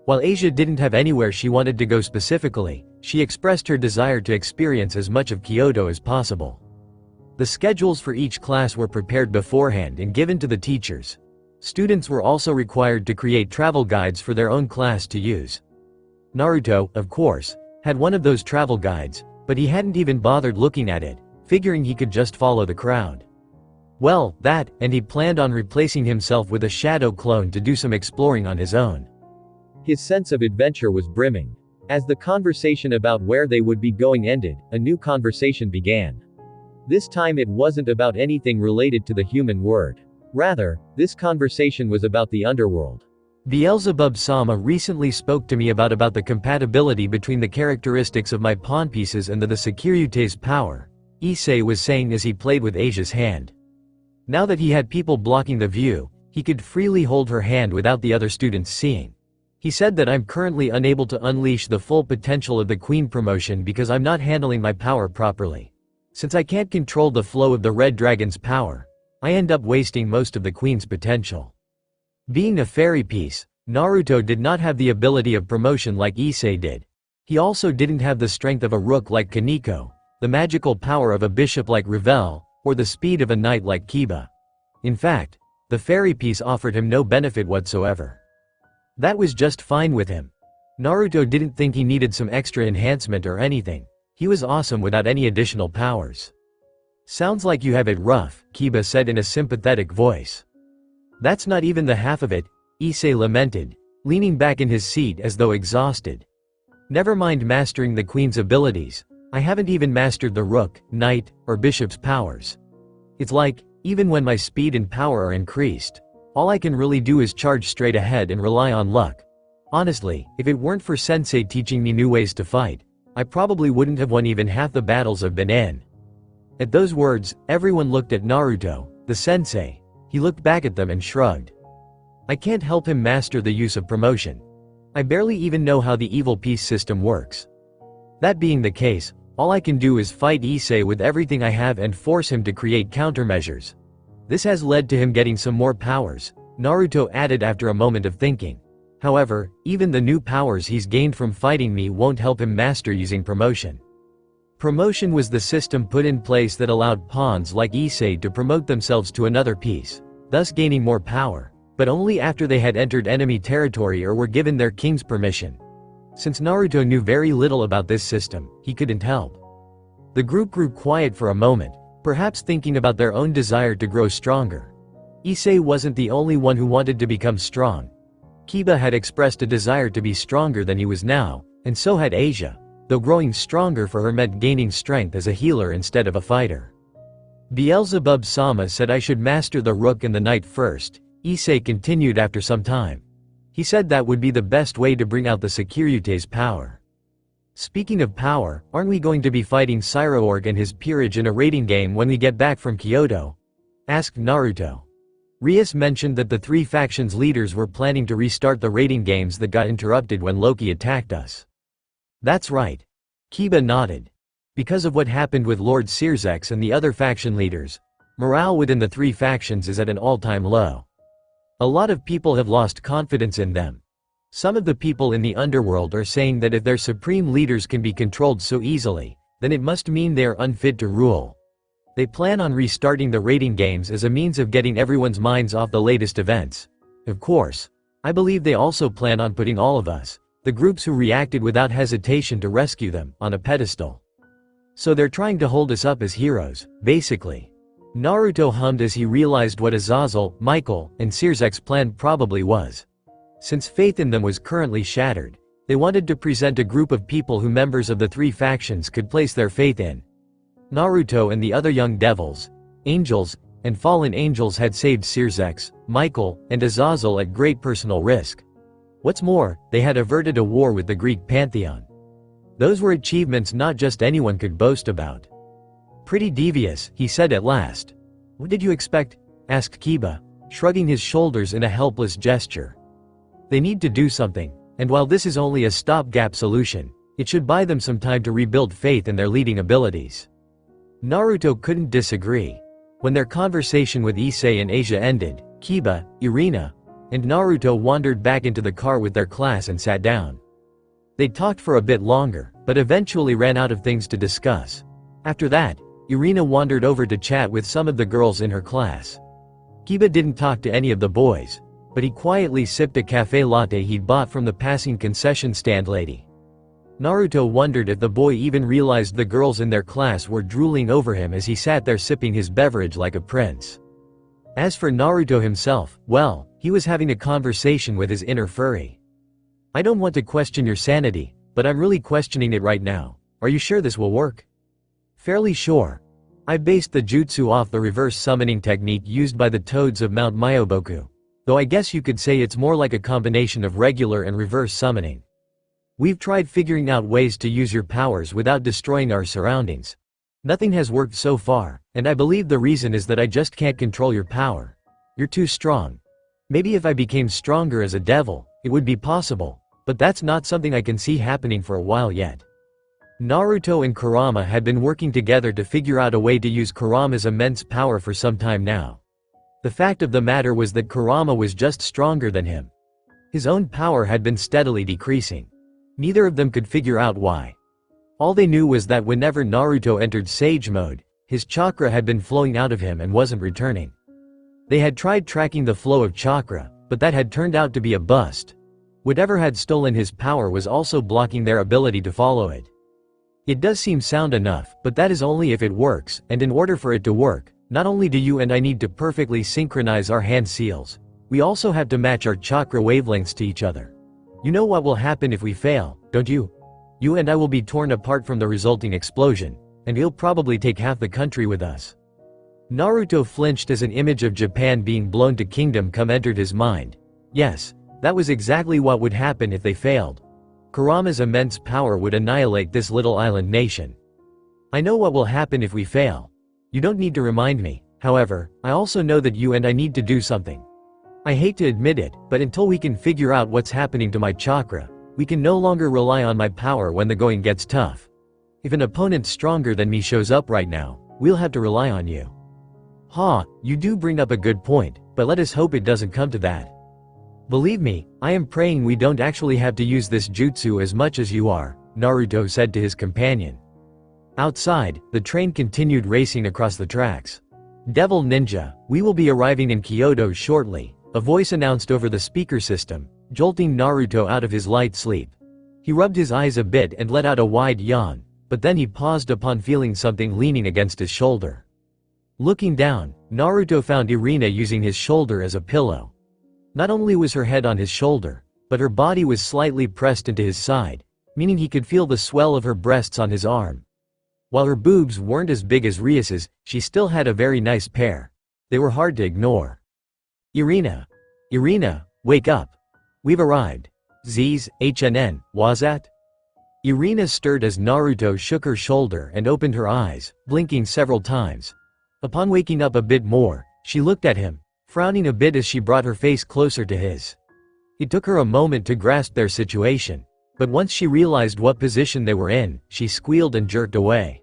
While Asia didn't have anywhere she wanted to go specifically, she expressed her desire to experience as much of Kyoto as possible. The schedules for each class were prepared beforehand and given to the teachers. Students were also required to create travel guides for their own class to use. Naruto, of course, had one of those travel guides, but he hadn't even bothered looking at it, figuring he could just follow the crowd. Well, that, and he planned on replacing himself with a shadow clone to do some exploring on his own. His sense of adventure was brimming. As the conversation about where they would be going ended, a new conversation began. This time it wasn't about anything related to the human world. Rather, this conversation was about the underworld. Beelzebub-sama recently spoke to me about the compatibility between the characteristics of my pawn pieces and the Sekiryute's power, Issei was saying as he played with Asia's hand. Now that he had people blocking the view, he could freely hold her hand without the other students seeing. He said that I'm currently unable to unleash the full potential of the Queen promotion because I'm not handling my power properly. Since I can't control the flow of the Red Dragon's power, I end up wasting most of the Queen's potential. Being a fairy piece, Naruto did not have the ability of promotion like Issei did. He also didn't have the strength of a rook like Kaneko, the magical power of a bishop like Revel, or the speed of a knight like Kiba. In fact, the fairy piece offered him no benefit whatsoever. That was just fine with him. Naruto didn't think he needed some extra enhancement or anything. He was awesome without any additional powers. "Sounds like you have it rough," Kiba said in a sympathetic voice. "That's not even the half of it," Issei lamented, leaning back in his seat as though exhausted. "Never mind mastering the Queen's abilities. I haven't even mastered the rook, knight, or bishop's powers. It's like, even when my speed and power are increased, all I can really do is charge straight ahead and rely on luck. Honestly, if it weren't for Sensei teaching me new ways to fight, I probably wouldn't have won even half the battles I've been in." At those words, everyone looked at Naruto, the sensei. He looked back at them and shrugged. "I can't help him master the use of promotion. I barely even know how the evil peace system works. That being the case, all I can do is fight Issei with everything I have and force him to create countermeasures. This has led to him getting some more powers," Naruto added after a moment of thinking. "However, even the new powers he's gained from fighting me won't help him master using promotion." Promotion was the system put in place that allowed pawns like Issei to promote themselves to another piece, thus gaining more power, but only after they had entered enemy territory or were given their king's permission. Since Naruto knew very little about this system, he couldn't help. The group grew quiet for a moment, perhaps thinking about their own desire to grow stronger. Issei wasn't the only one who wanted to become strong. Kiba had expressed a desire to be stronger than he was now, and so had Asia, though growing stronger for her meant gaining strength as a healer instead of a fighter. Beelzebub-sama said I should master the rook and the knight first, Issei continued after some time. He said that would be the best way to bring out the Sekiryute's power. "Speaking of power, aren't we going to be fighting Cyroorg and his peerage in a raiding game when we get back from Kyoto?" asked Naruto. Rias mentioned that the three factions' leaders were planning to restart the raiding games that got interrupted when Loki attacked us. "That's right." Kiba nodded. Because of what happened with Lord Searzex and the other faction leaders, morale within the three factions is at an all-time low. A lot of people have lost confidence in them. Some of the people in the underworld are saying that if their supreme leaders can be controlled so easily, then it must mean they are unfit to rule. They plan on restarting the rating games as a means of getting everyone's minds off the latest events. Of course. I believe they also plan on putting all of us, the groups who reacted without hesitation to rescue them, on a pedestal. So they're trying to hold us up as heroes, basically. Naruto hummed as he realized what Azazel, Michael, and Sirzek's plan probably was. Since faith in them was currently shattered, they wanted to present a group of people who members of the three factions could place their faith in. Naruto and the other young devils, angels, and fallen angels had saved Sirzek, Michael, and Azazel at great personal risk. What's more, they had averted a war with the Greek pantheon. Those were achievements not just anyone could boast about. Pretty devious, he said at last. What did you expect? Asked Kiba, shrugging his shoulders in a helpless gesture. They need to do something, and while this is only a stopgap solution, it should buy them some time to rebuild faith in their leading abilities. Naruto couldn't disagree. When their conversation with Issei and Asia ended, Kiba, Irina, and Naruto wandered back into the car with their class and sat down. They talked for a bit longer, but eventually ran out of things to discuss. After that, Irina wandered over to chat with some of the girls in her class. Kiba didn't talk to any of the boys, but he quietly sipped a cafe latte he'd bought from the passing concession stand lady. Naruto wondered if the boy even realized the girls in their class were drooling over him as he sat there sipping his beverage like a prince. As for Naruto himself, well, he was having a conversation with his inner furry. I don't want to question your sanity, but I'm really questioning it right now. Are you sure this will work? Fairly sure. I based the jutsu off the reverse summoning technique used by the toads of Mount Myoboku. Though I guess you could say it's more like a combination of regular and reverse summoning. We've tried figuring out ways to use your powers without destroying our surroundings. Nothing has worked so far, and I believe the reason is that I just can't control your power. You're too strong. Maybe if I became stronger as a devil, it would be possible, but that's not something I can see happening for a while yet. Naruto and Kurama had been working together to figure out a way to use Kurama's immense power for some time now. The fact of the matter was that Kurama was just stronger than him. His own power had been steadily decreasing. Neither of them could figure out why. All they knew was that whenever Naruto entered Sage mode, his chakra had been flowing out of him and wasn't returning. They had tried tracking the flow of chakra, but that had turned out to be a bust. Whatever had stolen his power was also blocking their ability to follow it. It does seem sound enough, but that is only if it works, and in order for it to work, not only do you and I need to perfectly synchronize our hand seals, we also have to match our chakra wavelengths to each other. You know what will happen if we fail, don't you? You and I will be torn apart from the resulting explosion, and we'll probably take half the country with us. Naruto flinched as an image of Japan being blown to Kingdom Come entered his mind. Yes, that was exactly what would happen if they failed. Kurama's immense power would annihilate this little island nation. I know what will happen if we fail. You don't need to remind me, however, I also know that you and I need to do something. I hate to admit it, but until we can figure out what's happening to my chakra, we can no longer rely on my power when the going gets tough. If an opponent stronger than me shows up right now, we'll have to rely on you. You do bring up a good point, but let us hope it doesn't come to that. Believe me, I am praying we don't actually have to use this jutsu as much as you are, Naruto said to his companion. Outside, the train continued racing across the tracks. Devil Ninja, we will be arriving in Kyoto shortly, a voice announced over the speaker system, jolting Naruto out of his light sleep. He rubbed his eyes a bit and let out a wide yawn, but then he paused upon feeling something leaning against his shoulder. Looking down, Naruto found Irina using his shoulder as a pillow. Not only was her head on his shoulder, but her body was slightly pressed into his side, meaning he could feel the swell of her breasts on his arm. While her boobs weren't as big as Rias's, she still had a very nice pair. They were hard to ignore. Irina, wake up. We've arrived. Z's, HNN, Wazat? Irina stirred as Naruto shook her shoulder and opened her eyes, blinking several times. Upon waking up a bit more, she looked at him, frowning a bit as she brought her face closer to his. It took her a moment to grasp their situation, but once she realized what position they were in, she squealed and jerked away.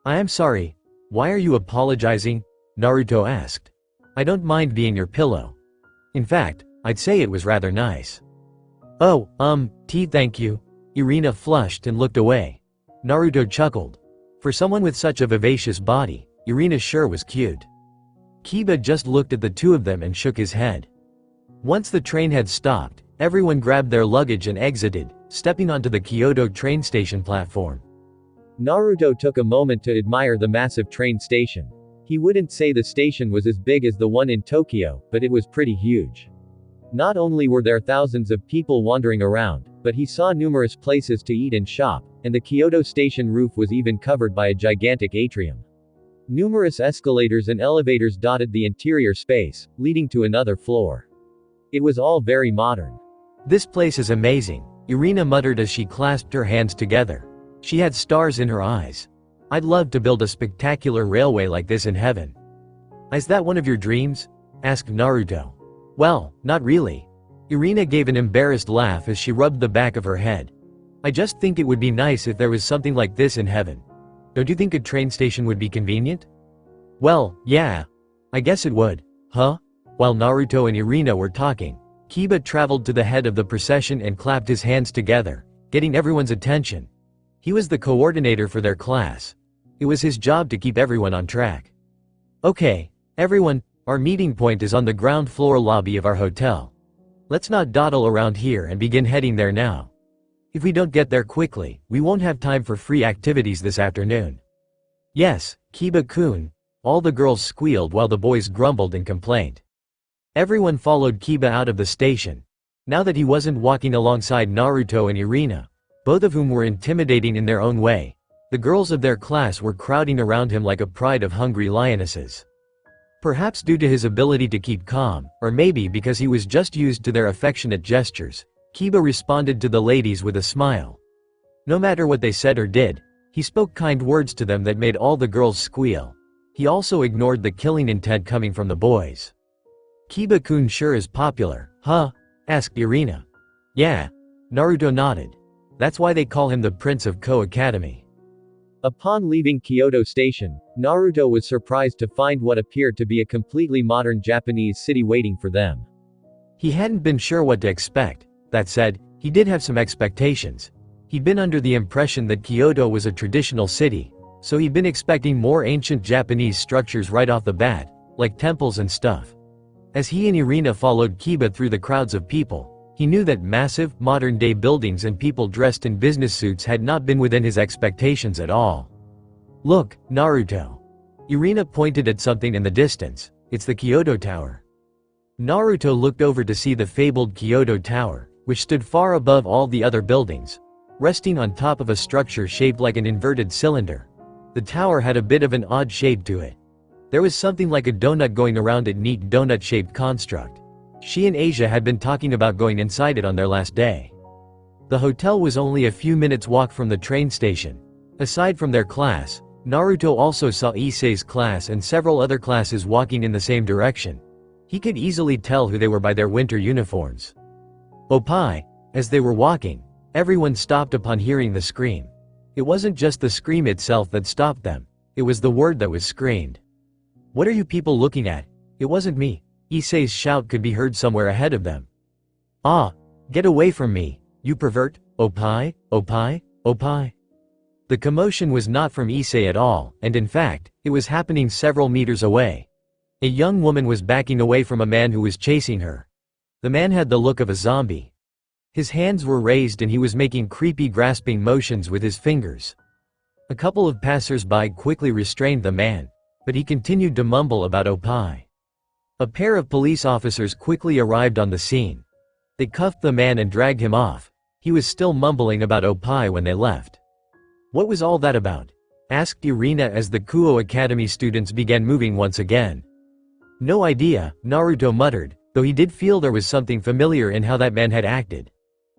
I am sorry. Why are you apologizing? Naruto asked. I don't mind being your pillow. In fact, I'd say it was rather nice. Oh, thank you. Irina flushed and looked away. Naruto chuckled. For someone with such a vivacious body, Irina sure was cute. Kiba just looked at the two of them and shook his head. Once the train had stopped, everyone grabbed their luggage and exited, stepping onto the Kyoto train station platform. Naruto took a moment to admire the massive train station. He wouldn't say the station was as big as the one in Tokyo, but it was pretty huge. Not only were there thousands of people wandering around, but he saw numerous places to eat and shop, and the Kyoto station roof was even covered by a gigantic atrium. Numerous escalators and elevators dotted the interior space, leading to another floor. It was all very modern. This place is amazing, Irina muttered as she clasped her hands together. She had stars in her eyes. I'd love to build a spectacular railway like this in heaven. Is that one of your dreams? Asked Naruto. Well, not really. Irina gave an embarrassed laugh as she rubbed the back of her head. I just think it would be nice if there was something like this in heaven. Don't you think a train station would be convenient? Well, yeah. I guess it would. Huh? While Naruto and Irina were talking, Kiba traveled to the head of the procession and clapped his hands together, getting everyone's attention. He was the coordinator for their class. It was his job to keep everyone on track. Okay, everyone, our meeting point is on the ground floor lobby of our hotel. Let's not dawdle around here and begin heading there now. If we don't get there quickly, we won't have time for free activities this afternoon. Yes, Kiba-kun, all the girls squealed while the boys grumbled and complained. Everyone followed Kiba out of the station. Now that he wasn't walking alongside Naruto and Irina, both of whom were intimidating in their own way, the girls of their class were crowding around him like a pride of hungry lionesses. Perhaps due to his ability to keep calm, or maybe because he was just used to their affectionate gestures, Kiba responded to the ladies with a smile. No matter what they said or did, he spoke kind words to them that made all the girls squeal. He also ignored the killing intent coming from the boys. Kiba-kun sure is popular, huh? Asked Irina. Yeah. Naruto nodded. That's why they call him the Prince of Ko Academy. Upon leaving Kyoto Station, Naruto was surprised to find what appeared to be a completely modern Japanese city waiting for them. He hadn't been sure what to expect. That said, he did have some expectations. He'd been under the impression that Kyoto was a traditional city, so he'd been expecting more ancient Japanese structures right off the bat, like temples and stuff. As he and Irina followed Kiba through the crowds of people, he knew that massive, modern-day buildings and people dressed in business suits had not been within his expectations at all. Look, Naruto. Irina pointed at something in the distance. It's the Kyoto Tower. Naruto looked over to see the fabled Kyoto Tower, which stood far above all the other buildings, resting on top of a structure shaped like an inverted cylinder. The tower had a bit of an odd shape to it. There was something like a donut going around its neat donut-shaped construct. She and Asia had been talking about going inside it on their last day. The hotel was only a few minutes' walk from the train station. Aside from their class, Naruto also saw Issei's class and several other classes walking in the same direction. He could easily tell who they were by their winter uniforms. Oppai, as they were walking, everyone stopped upon hearing the scream. It wasn't just the scream itself that stopped them, it was the word that was screamed. What are you people looking at? It wasn't me. Issei's shout could be heard somewhere ahead of them. Ah! Get away from me, you pervert, Oppai, Oppai, Oppai. The commotion was not from Issei at all, and in fact, it was happening several meters away. A young woman was backing away from a man who was chasing her. The man had the look of a zombie. His hands were raised and he was making creepy grasping motions with his fingers. A couple of passers-by quickly restrained the man, but he continued to mumble about Oppai. A pair of police officers quickly arrived on the scene. They cuffed the man and dragged him off. He was still mumbling about Oppai when they left. What was all that about? Asked Irina as the Kuo Academy students began moving once again. No idea, Naruto muttered, though he did feel there was something familiar in how that man had acted.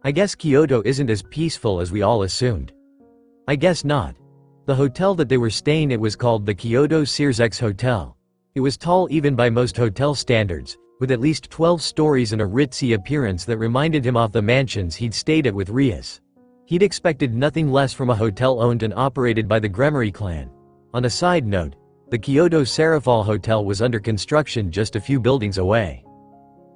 I guess Kyoto isn't as peaceful as we all assumed. I guess not. The hotel that they were staying at was called the Kyoto Sears Hotel. It was tall even by most hotel standards, with at least 12 stories and a ritzy appearance that reminded him of the mansions he'd stayed at with Rias. He'd expected nothing less from a hotel owned and operated by the Gremory clan. On a side note, the Kyoto Serafal Hotel was under construction just a few buildings away.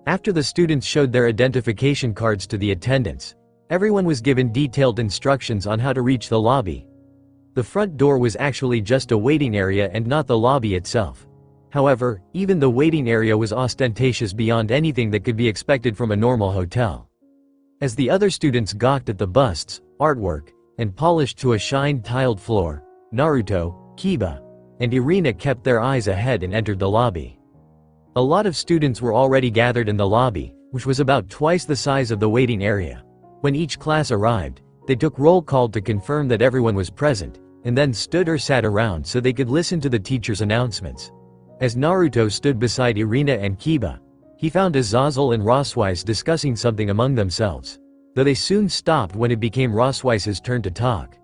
After the students showed their identification cards to the attendants, everyone was given detailed instructions on how to reach the lobby. The front door was actually just a waiting area and not the lobby itself. However, even the waiting area was ostentatious beyond anything that could be expected from a normal hotel. As the other students gawked at the busts, artwork, and polished to a shine tiled floor, Naruto, Kiba, and Irina kept their eyes ahead and entered the lobby. A lot of students were already gathered in the lobby, which was about twice the size of the waiting area. When each class arrived, they took roll call to confirm that everyone was present, and then stood or sat around so they could listen to the teacher's announcements. As Naruto stood beside Irina and Kiba, he found Azazel and Roswise discussing something among themselves, though they soon stopped when it became Roswise's turn to talk.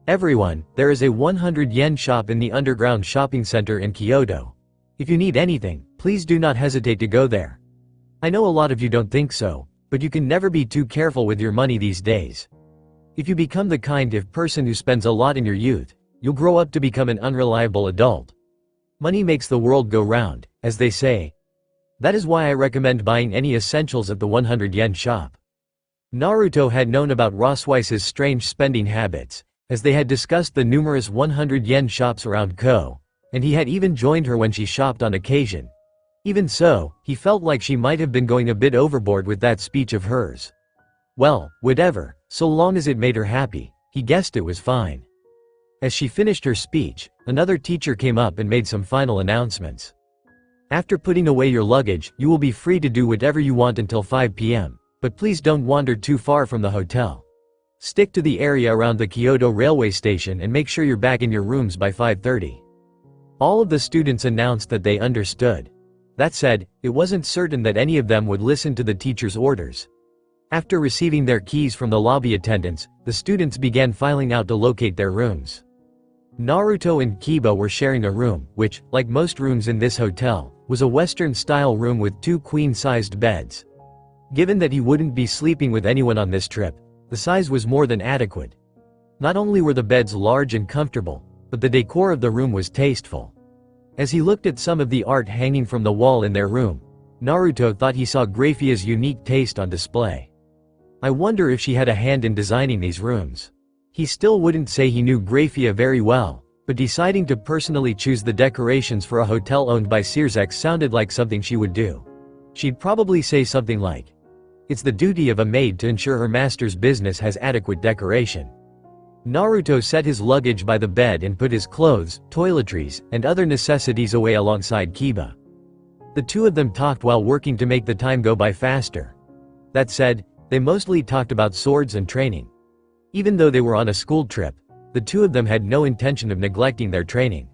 "Everyone, there is a 100 yen shop in the underground shopping center in Kyoto. If you need anything, please do not hesitate to go there. I know a lot of you don't think so, but you can never be too careful with your money these days. If you become the kind of person who spends a lot in your youth, you'll grow up to become an unreliable adult. Money makes the world go round, as they say. That is why I recommend buying any essentials at the 100 yen shop." Naruto had known about Roswise's strange spending habits, as they had discussed the numerous 100 yen shops around Ko, and he had even joined her when she shopped on occasion. Even so, he felt like she might have been going a bit overboard with that speech of hers. Well, whatever, so long as it made her happy, he guessed it was fine. As she finished her speech, another teacher came up and made some final announcements. "After putting away your luggage, you will be free to do whatever you want until 5 p.m., but please don't wander too far from the hotel. Stick to the area around the Kyoto railway station and make sure you're back in your rooms by 5:30. All of the students announced that they understood. That said, it wasn't certain that any of them would listen to the teacher's orders. After receiving their keys from the lobby attendants, the students began filing out to locate their rooms. Naruto and Kiba were sharing a room, which, like most rooms in this hotel, was a Western-style room with 2 queen-sized beds. Given that he wouldn't be sleeping with anyone on this trip, the size was more than adequate. Not only were the beds large and comfortable, but the decor of the room was tasteful. As he looked at some of the art hanging from the wall in their room, Naruto thought he saw Graphia's unique taste on display. I wonder if she had a hand in designing these rooms. He still wouldn't say he knew Graphia very well, but deciding to personally choose the decorations for a hotel owned by Searsex sounded like something she would do. She'd probably say something like, "It's the duty of a maid to ensure her master's business has adequate decoration." Naruto set his luggage by the bed and put his clothes, toiletries, and other necessities away alongside Kiba. The two of them talked while working to make the time go by faster. That said, they mostly talked about swords and training. Even though they were on a school trip, the two of them had no intention of neglecting their training.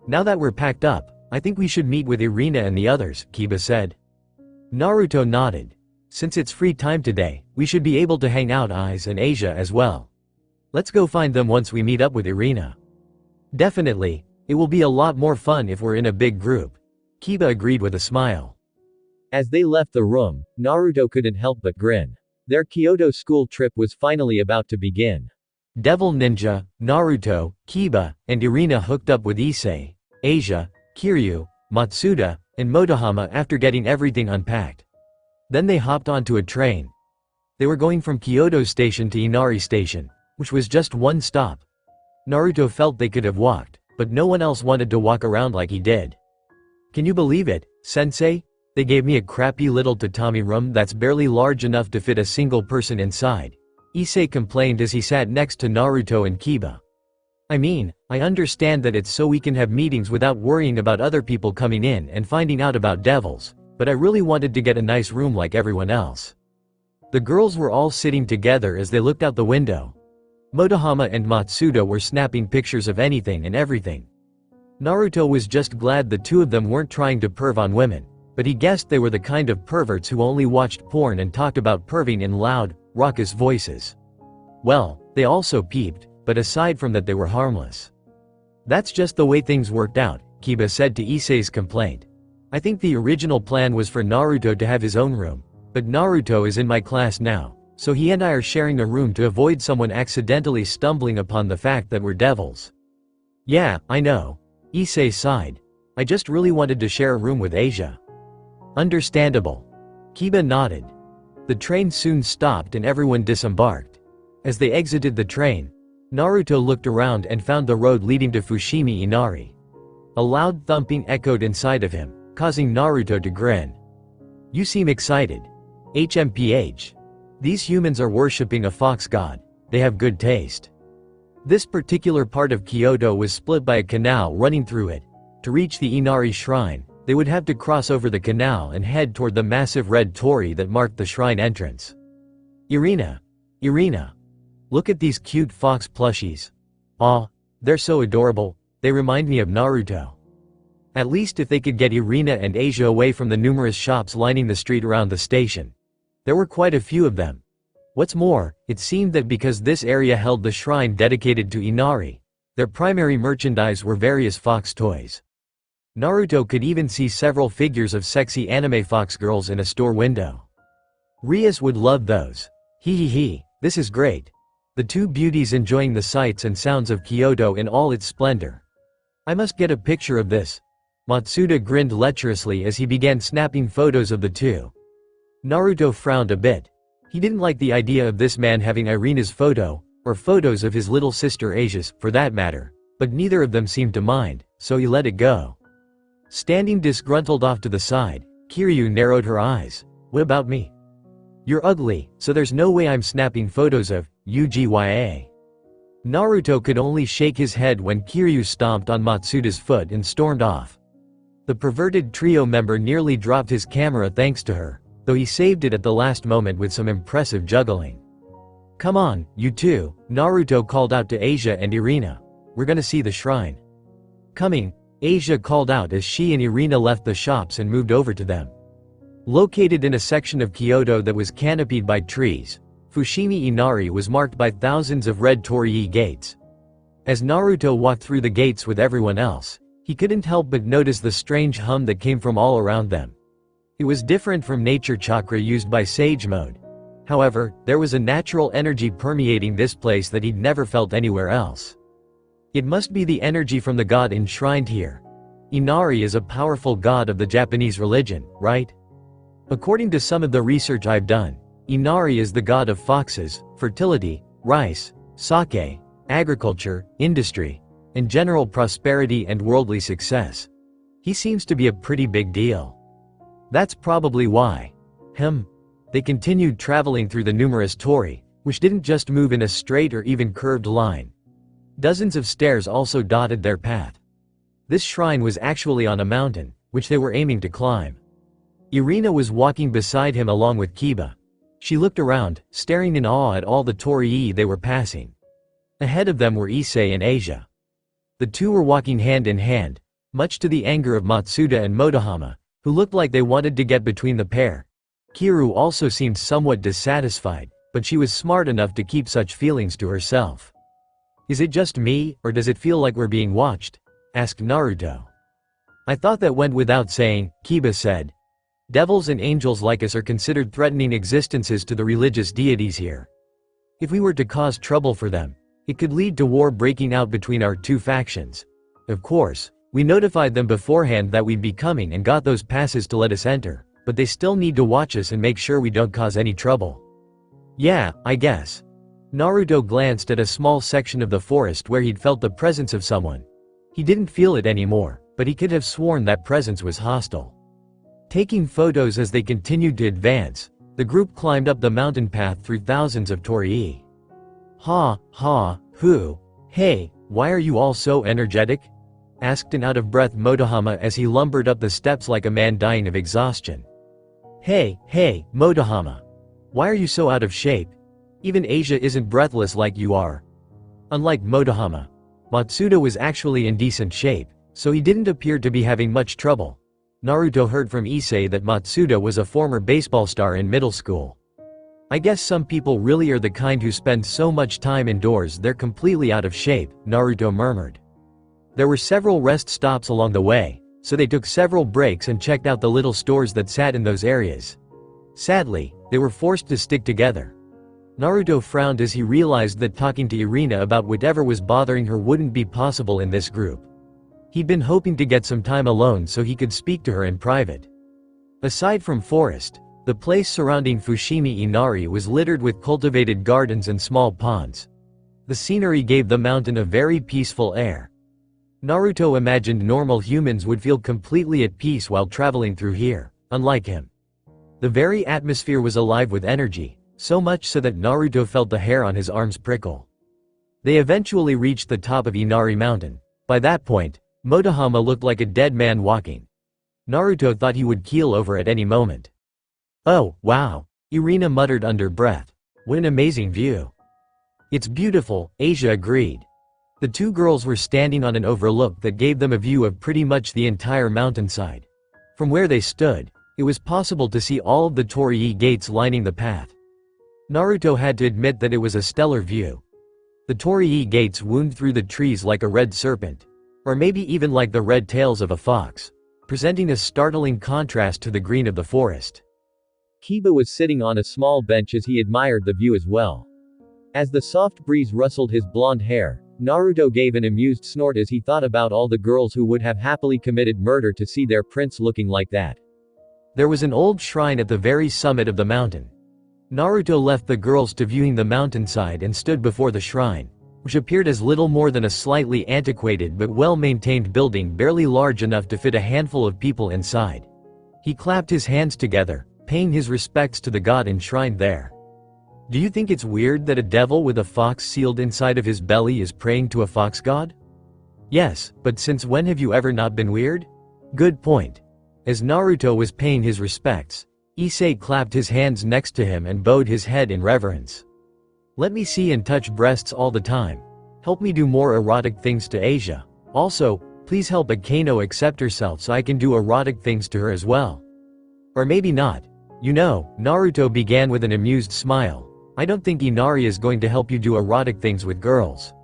"Now that we're packed up, I think we should meet with Irina and the others," Kiba said. Naruto nodded. "Since it's free time today, we should be able to hang out Eyes and Asia as well. Let's go find them once we meet up with Irina." "Definitely, it will be a lot more fun if we're in a big group," Kiba agreed with a smile. As they left the room, Naruto couldn't help but grin. Their Kyoto school trip was finally about to begin. Devil Ninja, Naruto, Kiba, and Irina hooked up with Issei, Asia, Kiryu, Matsuda, and Motohama after getting everything unpacked. Then they hopped onto a train. They were going from Kyoto Station to Inari Station, which was just one stop. Naruto felt they could have walked, but no one else wanted to walk around like he did. "Can you believe it, sensei? They gave me a crappy little tatami room that's barely large enough to fit a single person inside," Issei complained as he sat next to Naruto and Kiba. "I mean, I understand that it's so we can have meetings without worrying about other people coming in and finding out about devils, but I really wanted to get a nice room like everyone else." The girls were all sitting together as they looked out the window. Motohama and Matsuda were snapping pictures of anything and everything. Naruto was just glad the two of them weren't trying to perv on women, but he guessed they were the kind of perverts who only watched porn and talked about perving in loud, raucous voices. Well, they also peeped, but aside from that they were harmless. "That's just the way things worked out," Kiba said to Issei's complaint. "I think the original plan was for Naruto to have his own room, but Naruto is in my class now, so he and I are sharing a room to avoid someone accidentally stumbling upon the fact that we're devils." "Yeah, I know," Issei sighed. "I just really wanted to share a room with Asia." "Understandable." Kiba nodded. The train soon stopped and everyone disembarked. As they exited the train, Naruto looked around and found the road leading to Fushimi Inari. A loud thumping echoed inside of him, causing Naruto to grin. You seem excited. HMPH. These humans are worshipping a fox god. They have good taste. This particular part of Kyoto was split by a canal running through it. To reach the Inari shrine, they would have to cross over the canal and head toward the massive red torii that marked the shrine entrance. Irina. Irina. Look at these cute fox plushies. Aw, they're so adorable, they remind me of Naruto. At least if they could get Irina and Asia away from the numerous shops lining the street around the station. There were quite a few of them. What's more, it seemed that because this area held the shrine dedicated to Inari, their primary merchandise were various fox toys. Naruto could even see several figures of sexy anime fox girls in a store window. Rias would love those. Hee, this is great. The two beauties enjoying the sights and sounds of Kyoto in all its splendor. I must get a picture of this. Matsuda grinned lecherously as he began snapping photos of the two. Naruto frowned a bit. He didn't like the idea of this man having Irina's photo, or photos of his little sister Asia's, for that matter, but neither of them seemed to mind, so he let it go. Standing disgruntled off to the side, Kiryu narrowed her eyes. What about me? You're ugly, so there's no way I'm snapping photos of UGYA. Naruto could only shake his head when Kiryu stomped on Matsuda's foot and stormed off. The perverted trio member nearly dropped his camera thanks to her, though he saved it at the last moment with some impressive juggling. Come on, you two, Naruto called out to Asia and Irina. We're gonna see the shrine. Coming, Asia called out as she and Irina left the shops and moved over to them. Located in a section of Kyoto that was canopied by trees, Fushimi Inari was marked by thousands of red torii gates. As Naruto walked through the gates with everyone else, he couldn't help but notice the strange hum that came from all around them. It was different from nature chakra used by Sage Mode. However, there was a natural energy permeating this place that he'd never felt anywhere else. It must be the energy from the god enshrined here. Inari is a powerful god of the Japanese religion, right? According to some of the research I've done, Inari is the god of foxes, fertility, rice, sake, agriculture, industry, and general prosperity and worldly success. He seems to be a pretty big deal. That's probably why. They continued traveling through the numerous torii, which didn't just move in a straight or even curved line. Dozens of stairs also dotted their path. This shrine was actually on a mountain, which they were aiming to climb. Irina was walking beside him along with Kiba. She looked around, staring in awe at all the torii they were passing. Ahead of them were Issei and Asia. The two were walking hand in hand, much to the anger of Matsuda and Motohama, who looked like they wanted to get between the pair. Kiru also seemed somewhat dissatisfied, but she was smart enough to keep such feelings to herself. Is it just me, or does it feel like we're being watched? Asked Naruto. I thought that went without saying, Kiba said. Devils and angels like us are considered threatening existences to the religious deities here. If we were to cause trouble for them, it could lead to war breaking out between our two factions. Of course, we notified them beforehand that we'd be coming and got those passes to let us enter, but they still need to watch us and make sure we don't cause any trouble. Yeah, I guess. Naruto glanced at a small section of the forest where he'd felt the presence of someone. He didn't feel it anymore, but he could have sworn that presence was hostile. Taking photos as they continued to advance, the group climbed up the mountain path through thousands of torii. Hey, why are you all so energetic? Asked an out-of-breath Motohama as he lumbered up the steps like a man dying of exhaustion. Hey, Motohama. Why are you so out of shape? Even Asia isn't breathless like you are. Unlike Motohama, Matsuda was actually in decent shape, so he didn't appear to be having much trouble. Naruto heard from Issei that Matsuda was a former baseball star in middle school. I guess some people really are the kind who spend so much time indoors they're completely out of shape, Naruto murmured. There were several rest stops along the way, so they took several breaks and checked out the little stores that sat in those areas. Sadly, they were forced to stick together. Naruto frowned as he realized that talking to Irina about whatever was bothering her wouldn't be possible in this group. He'd been hoping to get some time alone so he could speak to her in private. Aside from forest, the place surrounding Fushimi Inari was littered with cultivated gardens and small ponds. The scenery gave the mountain a very peaceful air. Naruto imagined normal humans would feel completely at peace while traveling through here, unlike him. The very atmosphere was alive with energy, so much so that Naruto felt the hair on his arms prickle. They eventually reached the top of Inari Mountain. By that point, Motohama looked like a dead man walking. Naruto thought he would keel over at any moment. "Oh, wow," Irina muttered under breath. "What an amazing view." "It's beautiful," Asia agreed. The two girls were standing on an overlook that gave them a view of pretty much the entire mountainside. From where they stood, it was possible to see all of the torii gates lining the path. Naruto had to admit that it was a stellar view. The torii gates wound through the trees like a red serpent, or maybe even like the red tails of a fox, presenting a startling contrast to the green of the forest. Kiba was sitting on a small bench as he admired the view as well. As the soft breeze rustled his blonde hair, Naruto gave an amused snort as he thought about all the girls who would have happily committed murder to see their prince looking like that. There was an old shrine at the very summit of the mountain. Naruto left the girls to viewing the mountainside and stood before the shrine, which appeared as little more than a slightly antiquated but well-maintained building barely large enough to fit a handful of people inside. He clapped his hands together, paying his respects to the god enshrined there. Do you think it's weird that a devil with a fox sealed inside of his belly is praying to a fox god? Yes, but since when have you ever not been weird? Good point. As Naruto was paying his respects, Issei clapped his hands next to him and bowed his head in reverence. Let me see and touch breasts all the time. Help me do more erotic things to Asia. Also, please help Akano accept herself so I can do erotic things to her as well. Or maybe not. You know, Naruto began with an amused smile. I don't think Inari is going to help you do erotic things with girls.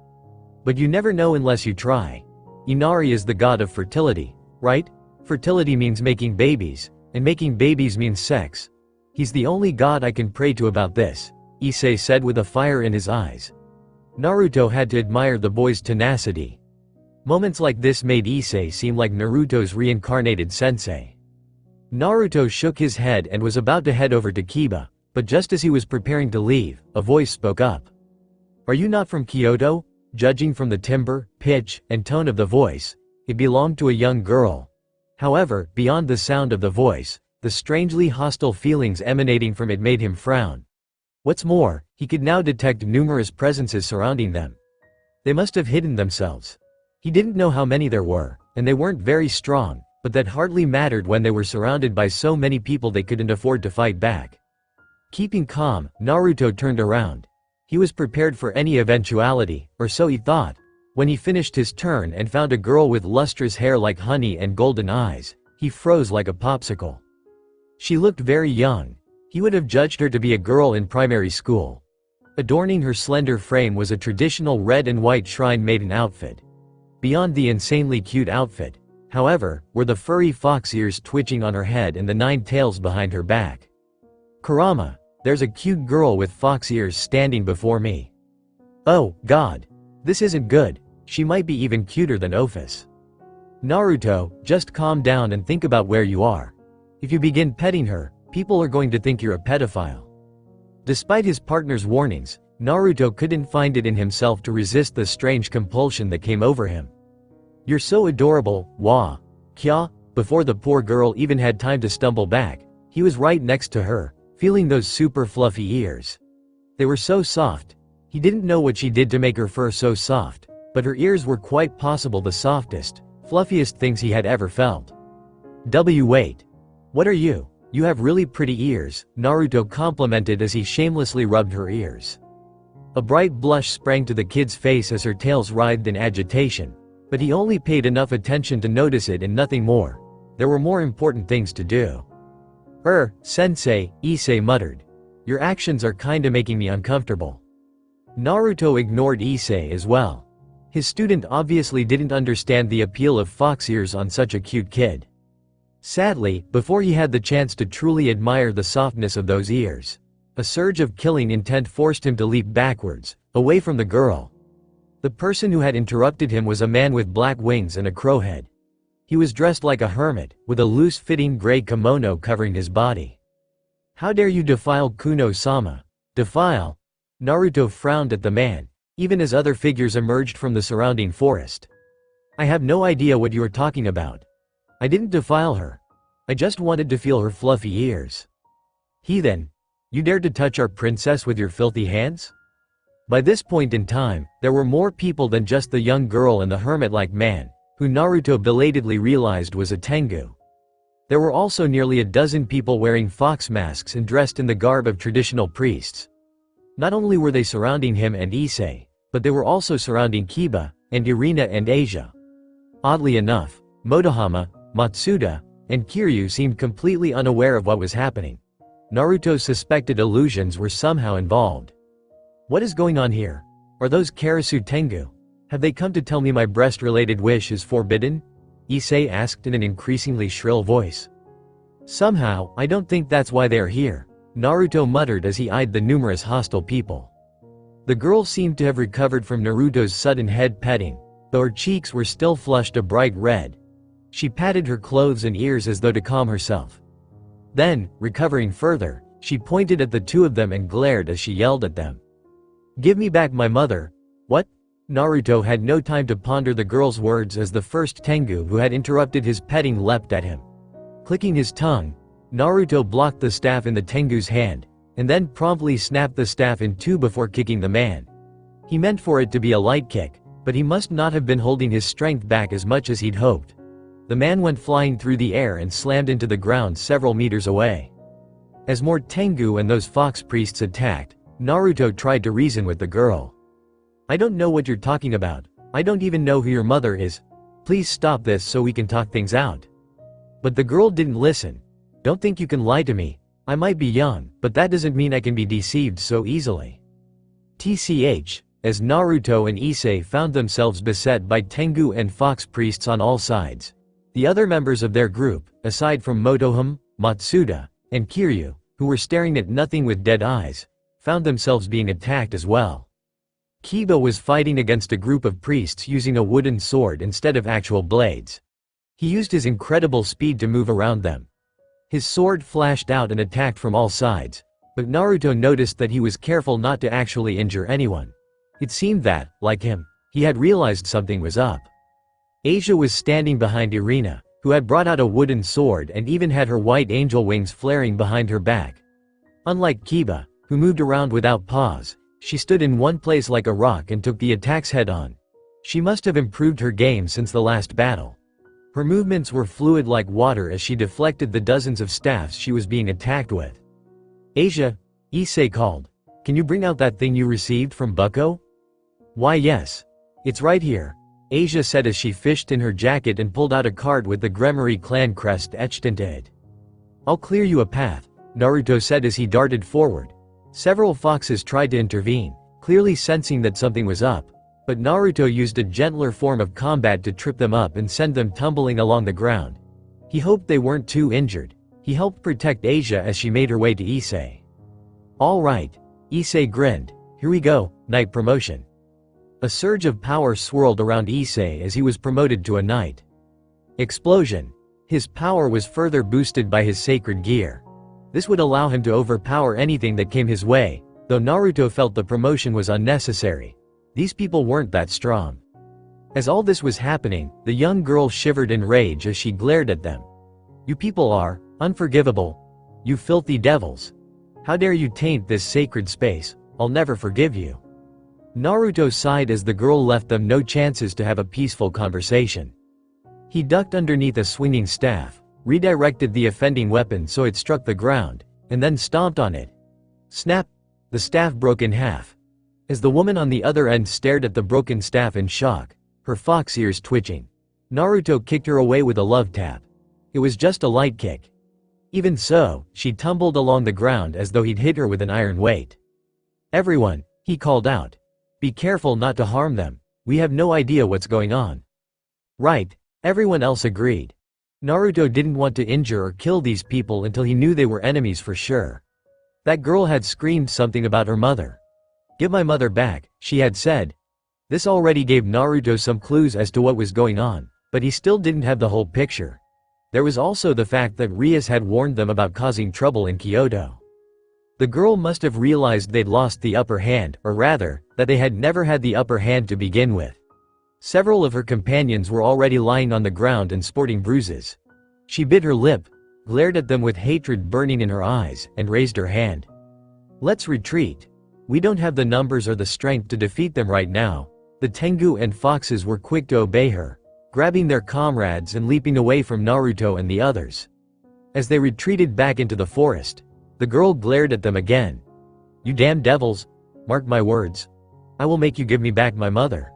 But you never know unless you try. Inari is the god of fertility, right? Fertility means making babies, and making babies means sex. He's the only god I can pray to about this, Issei said with a fire in his eyes. Naruto had to admire the boy's tenacity. Moments like this made Issei seem like Naruto's reincarnated sensei. Naruto shook his head and was about to head over to Kiba, but just as he was preparing to leave, a voice spoke up. Are you not from Kyoto? Judging from the timbre, pitch, and tone of the voice, it belonged to a young girl. However, beyond the sound of the voice, the strangely hostile feelings emanating from it made him frown. What's more, he could now detect numerous presences surrounding them. They must have hidden themselves. He didn't know how many there were, and they weren't very strong, but that hardly mattered when they were surrounded by so many people they couldn't afford to fight back. Keeping calm, Naruto turned around. He was prepared for any eventuality, or so he thought. When he finished his turn and found a girl with lustrous hair like honey and golden eyes, he froze like a popsicle. She looked very young. He would have judged her to be a girl in primary school. Adorning her slender frame was a traditional red and white shrine maiden outfit. Beyond the insanely cute outfit, however, were the furry fox ears twitching on her head and the 9 tails behind her back. Kurama, there's a cute girl with fox ears standing before me. Oh, God. This isn't good. She might be even cuter than Ophis. Naruto, just calm down and think about where you are. If you begin petting her, people are going to think you're a pedophile. Despite his partner's warnings, Naruto couldn't find it in himself to resist the strange compulsion that came over him. You're so adorable, wah. Kya? Before the poor girl even had time to stumble back, he was right next to her, feeling those super fluffy ears. They were so soft. He didn't know what she did to make her fur so soft, but her ears were quite possible the softest, fluffiest things he had ever felt. Wait. What are you? You have really pretty ears, Naruto complimented as he shamelessly rubbed her ears. A bright blush sprang to the kid's face as her tails writhed in agitation, but he only paid enough attention to notice it and nothing more. There were more important things to do. Sensei, Issei muttered. Your actions are kinda making me uncomfortable. Naruto ignored Issei as well. His student obviously didn't understand the appeal of fox ears on such a cute kid. Sadly, before he had the chance to truly admire the softness of those ears, a surge of killing intent forced him to leap backwards, away from the girl. The person who had interrupted him was a man with black wings and a crow head. He was dressed like a hermit, with a loose-fitting gray kimono covering his body. How dare you defile Kuno-sama? Defile? Naruto frowned at the man. even as other figures emerged from the surrounding forest. I have no idea what you are talking about. I didn't defile her. I just wanted to feel her fluffy ears. Heathen! You dared to touch our princess with your filthy hands? By this point in time, there were more people than just the young girl and the hermit-like man, who Naruto belatedly realized was a Tengu. There were also nearly a dozen people wearing fox masks and dressed in the garb of traditional priests. Not only were they surrounding him and Issei, but they were also surrounding Kiba, and Irina and Asia. Oddly enough, Motohama, Matsuda, and Kiryu seemed completely unaware of what was happening. Naruto's suspected illusions were somehow involved. What is going on here? Are those Karasu Tengu? Have they come to tell me my breast-related wish is forbidden? Issei asked in an increasingly shrill voice. Somehow, I don't think that's why they are here, Naruto muttered as he eyed the numerous hostile people. The girl seemed to have recovered from Naruto's sudden head petting, though her cheeks were still flushed a bright red. She patted her clothes and ears as though to calm herself. Then, recovering further, she pointed at the two of them and glared as she yelled at them. Give me back my mother. What? Naruto had no time to ponder the girl's words as the first Tengu who had interrupted his petting leapt at him. Clicking his tongue, Naruto blocked the staff in the Tengu's hand, and then promptly snapped the staff in two before kicking the man. He meant for it to be a light kick, but he must not have been holding his strength back as much as he'd hoped. The man went flying through the air and slammed into the ground several meters away. As more Tengu and those fox priests attacked, Naruto tried to reason with the girl. I don't know what you're talking about. I don't even know who your mother is. Please stop this so we can talk things out. But the girl didn't listen. Don't think you can lie to me. I might be young, but that doesn't mean I can be deceived so easily. TCH, as Naruto and Issei found themselves beset by Tengu and fox priests on all sides. The other members of their group, aside from Motohama, Matsuda, and Kiryu, who were staring at nothing with dead eyes, found themselves being attacked as well. Kiba was fighting against a group of priests using a wooden sword instead of actual blades. He used his incredible speed to move around them. His sword flashed out and attacked from all sides, but Naruto noticed that he was careful not to actually injure anyone. It seemed that, like him, he had realized something was up. Asia was standing behind Irina, who had brought out a wooden sword and even had her white angel wings flaring behind her back. Unlike Kiba, who moved around without pause, she stood in one place like a rock and took the attacks head-on. She must have improved her game since the last battle. Her movements were fluid like water as she deflected the dozens of staffs she was being attacked with. Asia, Issei called. Can you bring out that thing you received from Bucko? Why yes. It's right here, Asia said as she fished in her jacket and pulled out a card with the Gremory clan crest etched into it. I'll clear you a path, Naruto said as he darted forward. Several foxes tried to intervene, clearly sensing that something was up, but Naruto used a gentler form of combat to trip them up and send them tumbling along the ground. He hoped they weren't too injured. He helped protect Asia as she made her way to Issei. All right, Issei grinned. Here we go, night promotion. A surge of power swirled around Issei as he was promoted to a knight. Explosion. His power was further boosted by his sacred gear. This would allow him to overpower anything that came his way, though Naruto felt the promotion was unnecessary. These people weren't that strong. As all this was happening, the young girl shivered in rage as she glared at them. You people are unforgivable. You filthy devils. How dare you taint this sacred space? I'll never forgive you. Naruto sighed as the girl left them no chances to have a peaceful conversation. He ducked underneath a swinging staff, redirected the offending weapon so it struck the ground, and then stomped on it. Snap! The staff broke in half. As the woman on the other end stared at the broken staff in shock, her fox ears twitching, Naruto kicked her away with a love tap. It was just a light kick. Even so, she tumbled along the ground as though he'd hit her with an iron weight. Everyone, he called out. Be careful not to harm them. We have no idea what's going on. Right, everyone else agreed. Naruto didn't want to injure or kill these people until he knew they were enemies for sure. That girl had screamed something about her mother. Give my mother back, she had said. This already gave Naruto some clues as to what was going on, but he still didn't have the whole picture. There was also the fact that Rias had warned them about causing trouble in Kyoto. The girl must have realized they'd lost the upper hand, or rather, that they had never had the upper hand to begin with. Several of her companions were already lying on the ground and sporting bruises. She bit her lip, glared at them with hatred burning in her eyes, and raised her hand. "Let's retreat. We don't have the numbers or the strength to defeat them right now." The Tengu and foxes were quick to obey her, grabbing their comrades and leaping away from Naruto and the others. As they retreated back into the forest, the girl glared at them again. "You damn devils, mark my words. I will make you give me back my mother."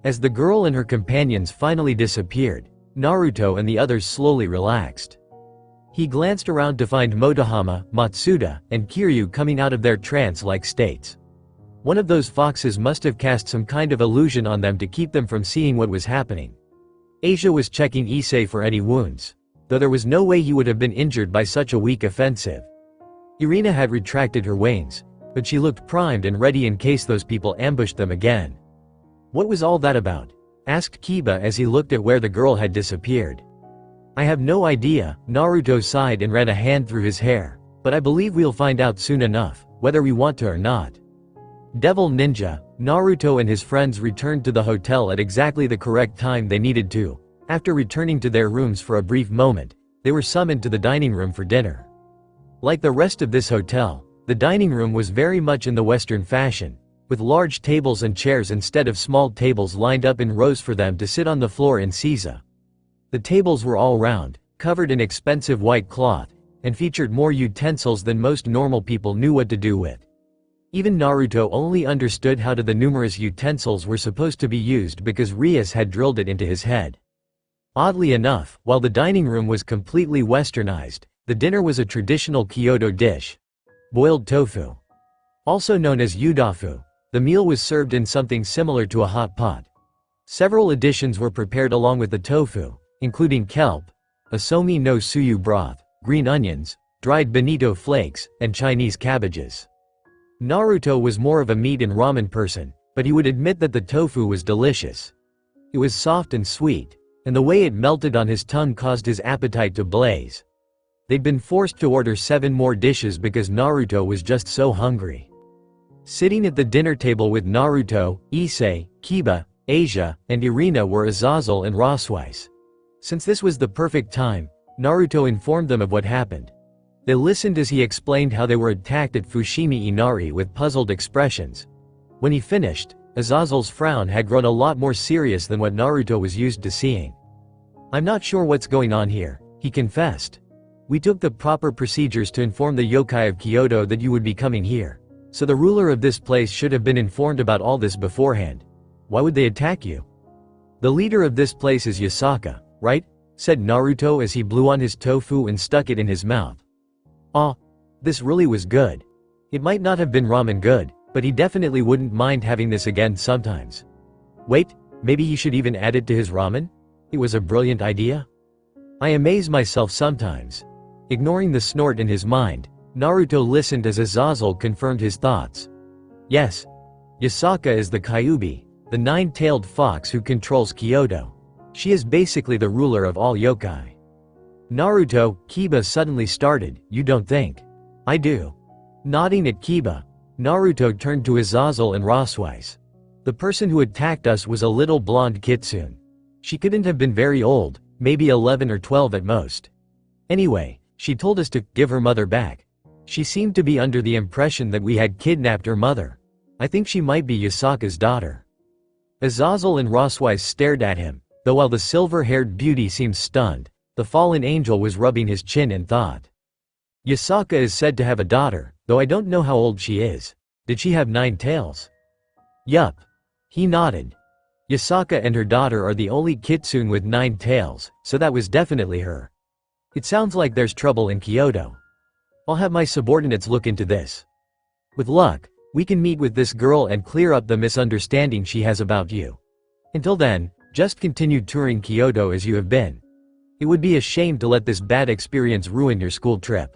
As the girl and her companions finally disappeared, Naruto and the others slowly relaxed. He glanced around to find Motohama, Matsuda, and Kiryu coming out of their trance-like states. One of those foxes must have cast some kind of illusion on them to keep them from seeing what was happening. Asia was checking Issei for any wounds, though there was no way he would have been injured by such a weak offensive. Irina had retracted her wings, but she looked primed and ready in case those people ambushed them again. "What was all that about?" asked Kiba as he looked at where the girl had disappeared. "I have no idea," Naruto sighed and ran a hand through his hair, "but I believe we'll find out soon enough, whether we want to or not." Devil Ninja, Naruto and his friends returned to the hotel at exactly the correct time they needed to. After returning to their rooms for a brief moment, they were summoned to the dining room for dinner. Like the rest of this hotel, the dining room was very much in the Western fashion, with large tables and chairs instead of small tables lined up in rows for them to sit on the floor in Seiza. The tables were all round, covered in expensive white cloth, and featured more utensils than most normal people knew what to do with. Even Naruto only understood how the numerous utensils were supposed to be used because Rias had drilled it into his head. Oddly enough, while the dining room was completely westernized, the dinner was a traditional Kyoto dish. Boiled tofu. Also known as yudafu, the meal was served in something similar to a hot pot. Several additions were prepared along with the tofu, including kelp, asomi no suyu broth, green onions, dried bonito flakes, and Chinese cabbages. Naruto was more of a meat and ramen person, but he would admit that the tofu was delicious. It was soft and sweet, and the way it melted on his tongue caused his appetite to blaze. They'd been forced to order 7 more dishes because Naruto was just so hungry. Sitting at the dinner table with Naruto, Issei, Kiba, Asia, and Irina were Azazel and Roswise. Since this was the perfect time, Naruto informed them of what happened. They listened as he explained how they were attacked at Fushimi Inari with puzzled expressions. When he finished, Azazel's frown had grown a lot more serious than what Naruto was used to seeing. "I'm not sure what's going on here," he confessed. "We took the proper procedures to inform the yokai of Kyoto that you would be coming here. So the ruler of this place should have been informed about all this beforehand. Why would they attack you?" "The leader of this place is Yasaka, right?" said Naruto as he blew on his tofu and stuck it in his mouth. This really was good. It might not have been ramen good, but he definitely wouldn't mind having this again sometimes. Wait, maybe he should even add it to his ramen? It was a brilliant idea. I amaze myself sometimes. Ignoring the snort in his mind, Naruto listened as Azazel confirmed his thoughts. Yes. Yasaka is the Kyuubi, the 9-tailed fox who controls Kyoto. She is basically the ruler of all yokai. Naruto, Kiba suddenly started, "You don't think?" "I do." Nodding at Kiba, Naruto turned to Azazel and Roswise. "The person who attacked us was a little blonde kitsune. She couldn't have been very old, maybe 11 or 12 at most. Anyway, she told us to give her mother back. She seemed to be under the impression that we had kidnapped her mother. I think she might be Yasaka's daughter." Azazel and Roswise stared at him, though while the silver-haired beauty seemed stunned, the fallen angel was rubbing his chin in thought. "Yasaka is said to have a daughter, though I don't know how old she is. Did she have 9 tails?" "Yup." He nodded. Yasaka and her daughter are the only kitsune with 9 tails, so that was definitely her. It sounds like there's trouble in Kyoto. I'll have my subordinates look into this. With luck, we can meet with this girl and clear up the misunderstanding she has about you. Until then, just continue touring Kyoto as you have been. It would be a shame to let this bad experience ruin your school trip."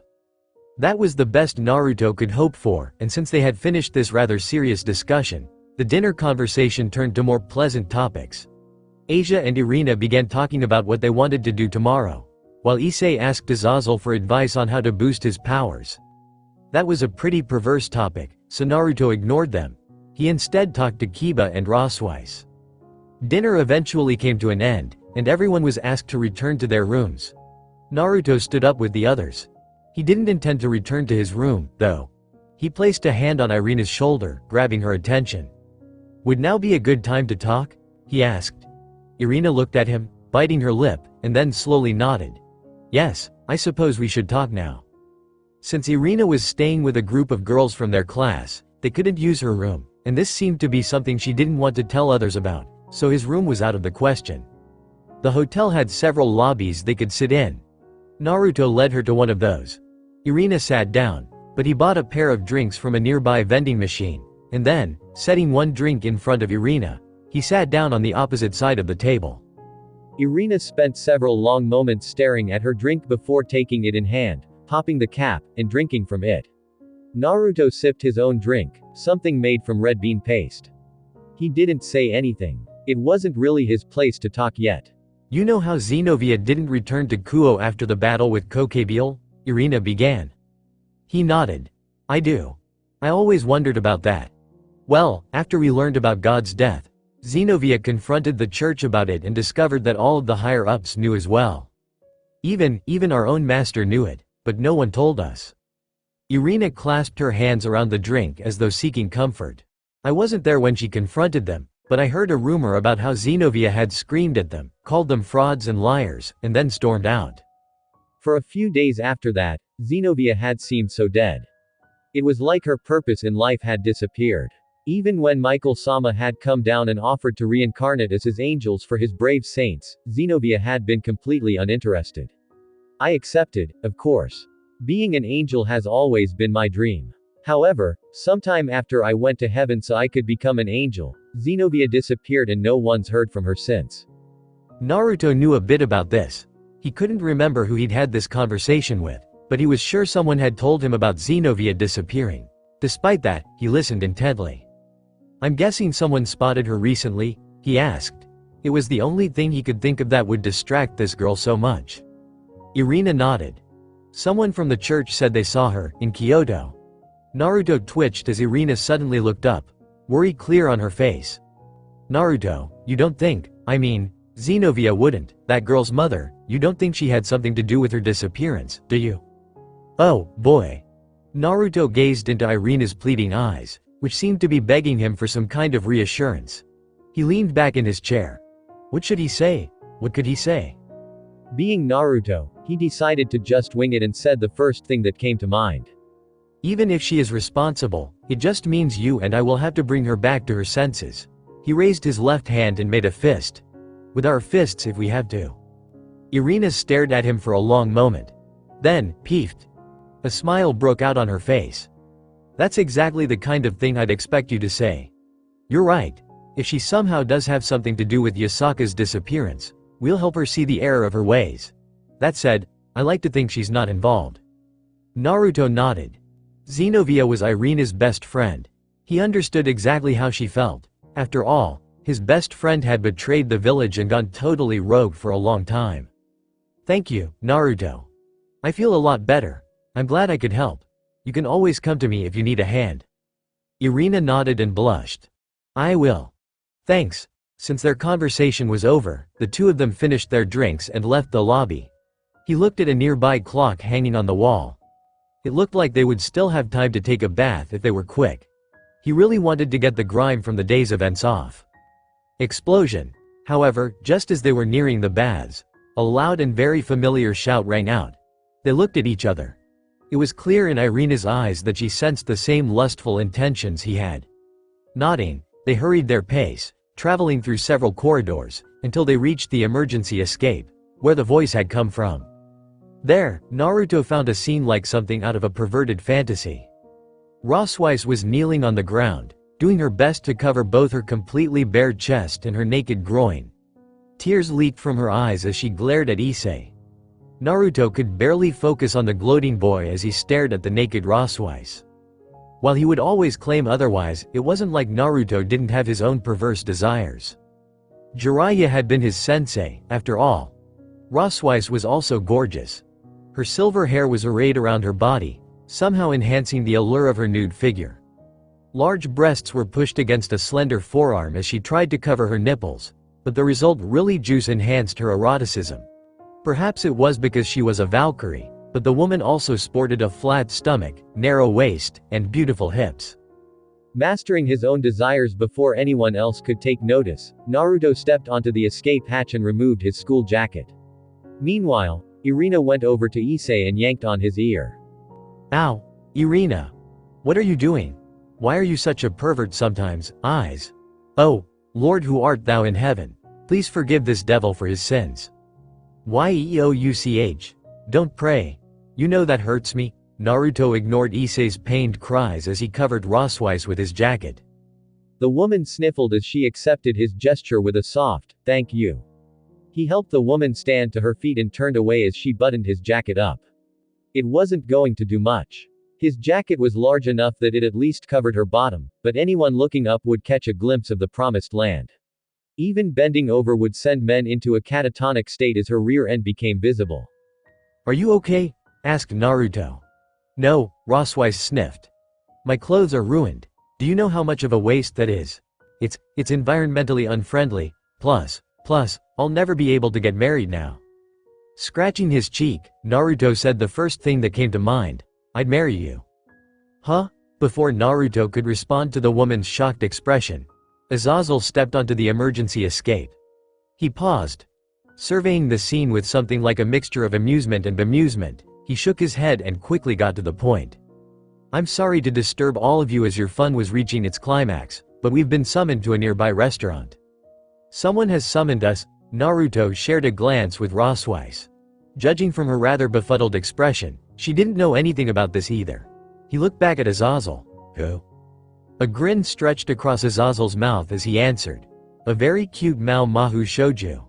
That was the best Naruto could hope for, and since they had finished this rather serious discussion, the dinner conversation turned to more pleasant topics. Asia and Irina began talking about what they wanted to do tomorrow, while Issei asked Azazel for advice on how to boost his powers. That was a pretty perverse topic, so Naruto ignored them. He instead talked to Kiba and Roswise. Dinner eventually came to an end, and everyone was asked to return to their rooms. Naruto stood up with the others. He didn't intend to return to his room, though. He placed a hand on Irina's shoulder, grabbing her attention. "Would now be a good time to talk?" he asked. Irina looked at him, biting her lip, and then slowly nodded. "Yes, I suppose we should talk now." Since Irina was staying with a group of girls from their class, they couldn't use her room, and this seemed to be something she didn't want to tell others about, so his room was out of the question. The hotel had several lobbies they could sit in. Naruto led her to one of those. Irina sat down, but he bought a pair of drinks from a nearby vending machine, and then, setting one drink in front of Irina, he sat down on the opposite side of the table. Irina spent several long moments staring at her drink before taking it in hand, popping the cap, and drinking from it. Naruto sipped his own drink, something made from red bean paste. He didn't say anything. It wasn't really his place to talk yet. "You know how Xenovia didn't return to Kuo after the battle with Kokebile?" Irina began. He nodded. "I do. I always wondered about that. Well, after we learned about God's death, Xenovia confronted the church about it and discovered that all of the higher-ups knew as well. Even our own master knew it, but no one told us." Irina clasped her hands around the drink as though seeking comfort. "I wasn't there when she confronted them, but I heard a rumor about how Xenovia had screamed at them, called them frauds and liars, and then stormed out. For a few days after that, Xenovia had seemed so dead. It was like her purpose in life had disappeared. Even when Michael-sama had come down and offered to reincarnate as his angels for his brave saints, Xenovia had been completely uninterested. I accepted, of course. Being an angel has always been my dream. However, sometime after I went to heaven so I could become an angel, Xenovia disappeared and no one's heard from her since." Naruto knew a bit about this. He couldn't remember who he'd had this conversation with, but he was sure someone had told him about Xenovia disappearing. Despite that, he listened intently. "I'm guessing someone spotted her recently?" he asked. It was the only thing he could think of that would distract this girl so much. Irina nodded. "Someone from the church said they saw her, in Kyoto." Naruto twitched as Irina suddenly looked up, worry clear on her face. "Naruto, you don't think, Xenovia wouldn't, that girl's mother, you don't think she had something to do with her disappearance, do you?" "Oh, boy." Naruto gazed into Irina's pleading eyes, which seemed to be begging him for some kind of reassurance. He leaned back in his chair. What should he say? What could he say? Being Naruto, he decided to just wing it and said the first thing that came to mind. "Even if she is responsible, it just means you and I will have to bring her back to her senses." He raised his left hand and made a fist. "With our fists if we have to." Irina stared at him for a long moment. Then, peeved. A smile broke out on her face. "That's exactly the kind of thing I'd expect you to say. You're right. If she somehow does have something to do with Yasaka's disappearance, we'll help her see the error of her ways. That said, I like to think she's not involved." Naruto nodded. Xenovia was Irina's best friend. He understood exactly how she felt. After all, his best friend had betrayed the village and gone totally rogue for a long time. "Thank you, Naruto. I feel a lot better. I'm glad I could help. You can always come to me if you need a hand." Irina nodded and blushed. "I will." "Thanks." Since their conversation was over, the two of them finished their drinks and left the lobby. He looked at a nearby clock hanging on the wall. It looked like they would still have time to take a bath if they were quick. He really wanted to get the grime from the day's events off. Explosion. However, just as they were nearing the baths, a loud and very familiar shout rang out. They looked at each other. It was clear in Irina's eyes that she sensed the same lustful intentions he had. Nodding, they hurried their pace, traveling through several corridors, until they reached the emergency escape, where the voice had come from. There, Naruto found a scene like something out of a perverted fantasy. Roswise was kneeling on the ground, doing her best to cover both her completely bare chest and her naked groin. Tears leaked from her eyes as she glared at Issei. Naruto could barely focus on the gloating boy as he stared at the naked Roswise. While he would always claim otherwise, it wasn't like Naruto didn't have his own perverse desires. Jiraiya had been his sensei, after all. Roswise was also gorgeous. Her silver hair was arrayed around her body, somehow enhancing the allure of her nude figure. Large breasts were pushed against a slender forearm as she tried to cover her nipples, but the result really enhanced her eroticism. Perhaps it was because she was a Valkyrie, but the woman also sported a flat stomach, narrow waist, and beautiful hips. Mastering his own desires before anyone else could take notice, Naruto stepped onto the escape hatch and removed his school jacket. Meanwhile, Irina went over to Issei and yanked on his ear. Ow, Irina. What are you doing? Why are you such a pervert sometimes, eyes? Oh, Lord, who art thou in heaven? Please forgive this devil for his sins. Yeouch. Don't pray. You know that hurts me. Naruto ignored Issei's pained cries as he covered Roswise with his jacket. The woman sniffled as she accepted his gesture with a soft, "Thank you." He helped the woman stand to her feet and turned away as she buttoned his jacket up. It wasn't going to do much. His jacket was large enough that it at least covered her bottom, but anyone looking up would catch a glimpse of the promised land. Even bending over would send men into a catatonic state as her rear end became visible. Are you okay? Asked Naruto. No, Roswise sniffed. My clothes are ruined. Do you know how much of a waste that is? It's environmentally unfriendly, plus, I'll never be able to get married now. Scratching his cheek, Naruto said the first thing that came to mind. I'd marry you. Huh? Before Naruto could respond to the woman's shocked expression, Azazel stepped onto the emergency escape. He paused, surveying the scene with something like a mixture of amusement and bemusement. He shook his head and quickly got to the point. I'm sorry to disturb all of you as your fun was reaching its climax, but we've been summoned to a nearby restaurant. Someone has summoned us. Naruto shared a glance with Roswise. Judging from her rather befuddled expression, she didn't know anything about this either. He looked back at Azazel. Who? A grin stretched across Azazel's mouth as he answered. A very cute Mao Mahu Shouju.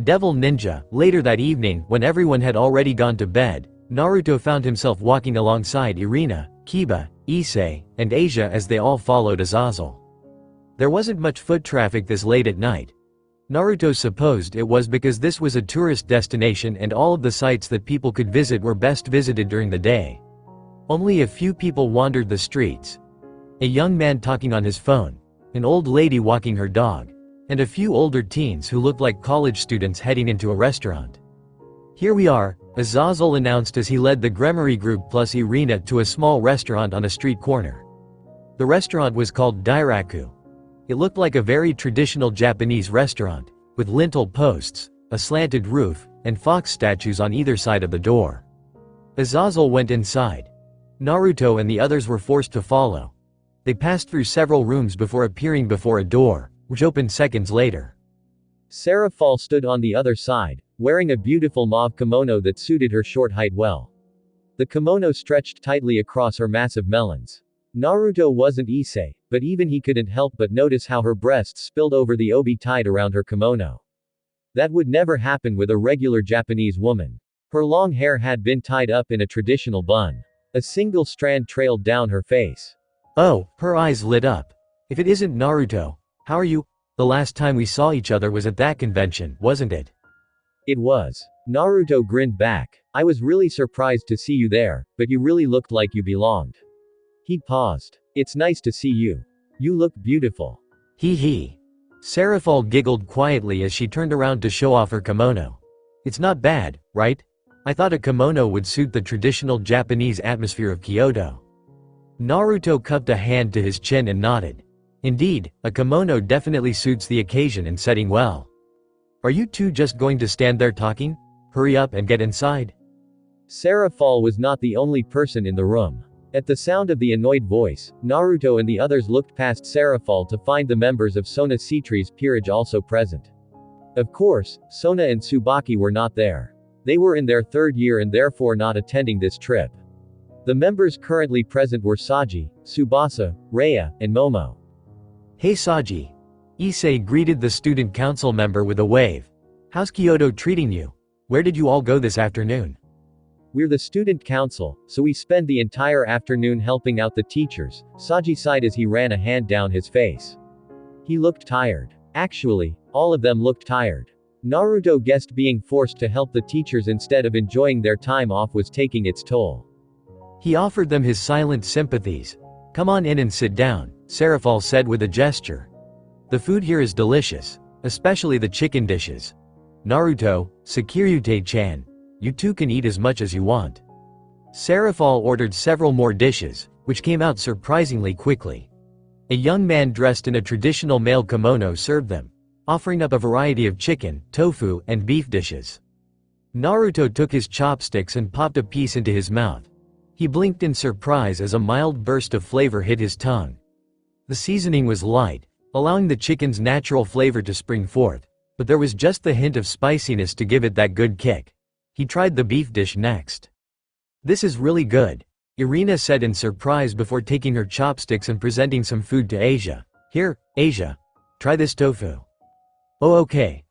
Devil Ninja. Later that evening, when everyone had already gone to bed, Naruto found himself walking alongside Irina, Kiba, Issei, and Asia as they all followed Azazel. There wasn't much foot traffic this late at night. Naruto supposed it was because this was a tourist destination and all of the sites that people could visit were best visited during the day. Only a few people wandered the streets. A young man talking on his phone, an old lady walking her dog, and a few older teens who looked like college students heading into a restaurant. Here we are, Azazel announced as he led the Gremory group plus Irina to a small restaurant on a street corner. The restaurant was called Dairaku. It looked like a very traditional Japanese restaurant, with lintel posts, a slanted roof, and fox statues on either side of the door. Azazel went inside. Naruto and the others were forced to follow. They passed through several rooms before appearing before a door, which opened seconds later. Seraphal stood on the other side, wearing a beautiful mauve kimono that suited her short height well. The kimono stretched tightly across her massive melons. Naruto wasn't Issei, but even he couldn't help but notice how her breasts spilled over the obi tied around her kimono. That would never happen with a regular Japanese woman. Her long hair had been tied up in a traditional bun. A single strand trailed down her face. Oh, her eyes lit up. If it isn't Naruto, how are you? The last time we saw each other was at that convention, wasn't it? It was. Naruto grinned back. I was really surprised to see you there, but you really looked like you belonged. He paused. It's nice to see you. You look beautiful. Hee. Seraphal giggled quietly as she turned around to show off her kimono. It's not bad, right? I thought a kimono would suit the traditional Japanese atmosphere of Kyoto. Naruto cupped a hand to his chin and nodded. Indeed, a kimono definitely suits the occasion and setting well. Are you two just going to stand there talking? Hurry up and get inside. Seraphal was not the only person in the room. At the sound of the annoyed voice, Naruto and the others looked past Seraphal to find the members of Sona Citri's peerage also present. Of course, Sona and Tsubaki were not there. They were in their third year and therefore not attending this trip. The members currently present were Saji, Tsubasa, Rhea, and Momo. Hey Saji. Issei greeted the student council member with a wave. How's Kyoto treating you? Where did you all go this afternoon? We're the student council, so we spend the entire afternoon helping out the teachers, Saji sighed as he ran a hand down his face. He looked tired. Actually, all of them looked tired. Naruto guessed being forced to help the teachers instead of enjoying their time off was taking its toll. He offered them his silent sympathies. "Come on in and sit down," Serafal said with a gesture. "The food here is delicious, especially the chicken dishes. Naruto, Sakiryute-chan, you two can eat as much as you want." Serafal ordered several more dishes, which came out surprisingly quickly. A young man dressed in a traditional male kimono served them, offering up a variety of chicken, tofu, and beef dishes. Naruto took his chopsticks and popped a piece into his mouth. He blinked in surprise as a mild burst of flavor hit his tongue. The seasoning was light, allowing the chicken's natural flavor to spring forth, but there was just the hint of spiciness to give it that good kick. He tried the beef dish next. "This is really good," Irina said in surprise before taking her chopsticks and presenting some food to Asia. "Here, Asia. Try this tofu." "Oh, okay."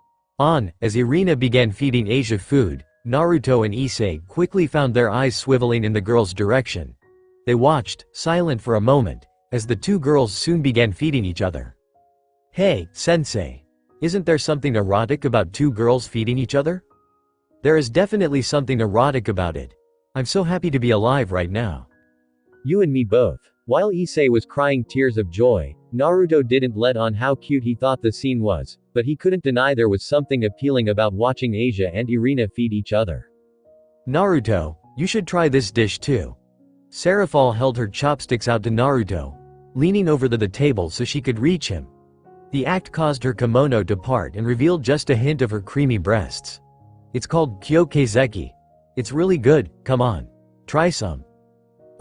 As Irina began feeding Asia food, Naruto and Issei quickly found their eyes swiveling in the girl's direction. They watched, silent for a moment, as the two girls soon began feeding each other. "Hey, sensei. Isn't there something erotic about two girls feeding each other?" "There is definitely something erotic about it. I'm so happy to be alive right now." "You and me both." While Issei was crying tears of joy, Naruto didn't let on how cute he thought the scene was, but he couldn't deny there was something appealing about watching Asia and Irina feed each other. "Naruto, you should try this dish too." Serafal held her chopsticks out to Naruto, leaning over the table so she could reach him. The act caused her kimono to part and revealed just a hint of her creamy breasts. "It's called Kyokeizeki. It's really good, come on. Try some."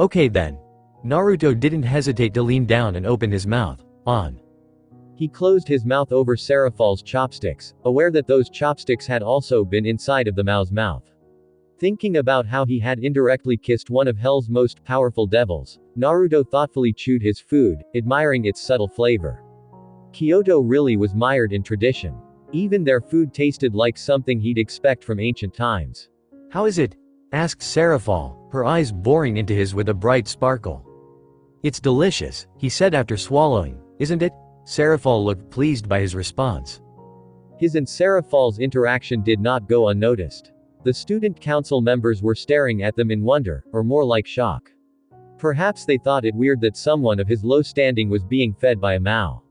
"Okay then." Naruto didn't hesitate to lean down and open his mouth. He closed his mouth over Serafal's chopsticks, aware that those chopsticks had also been inside of the Mao's mouth. Thinking about how he had indirectly kissed one of Hell's most powerful devils, Naruto thoughtfully chewed his food, admiring its subtle flavor. Kyoto really was mired in tradition. Even their food tasted like something he'd expect from ancient times. "How is it?" asked Serafal, her eyes boring into his with a bright sparkle. "It's delicious," he said after swallowing. "Isn't it?" Serafal looked pleased by his response. His and Serafal's interaction did not go unnoticed. The student council members were staring at them in wonder, or more like shock. Perhaps they thought it weird that someone of his low standing was being fed by a Mao.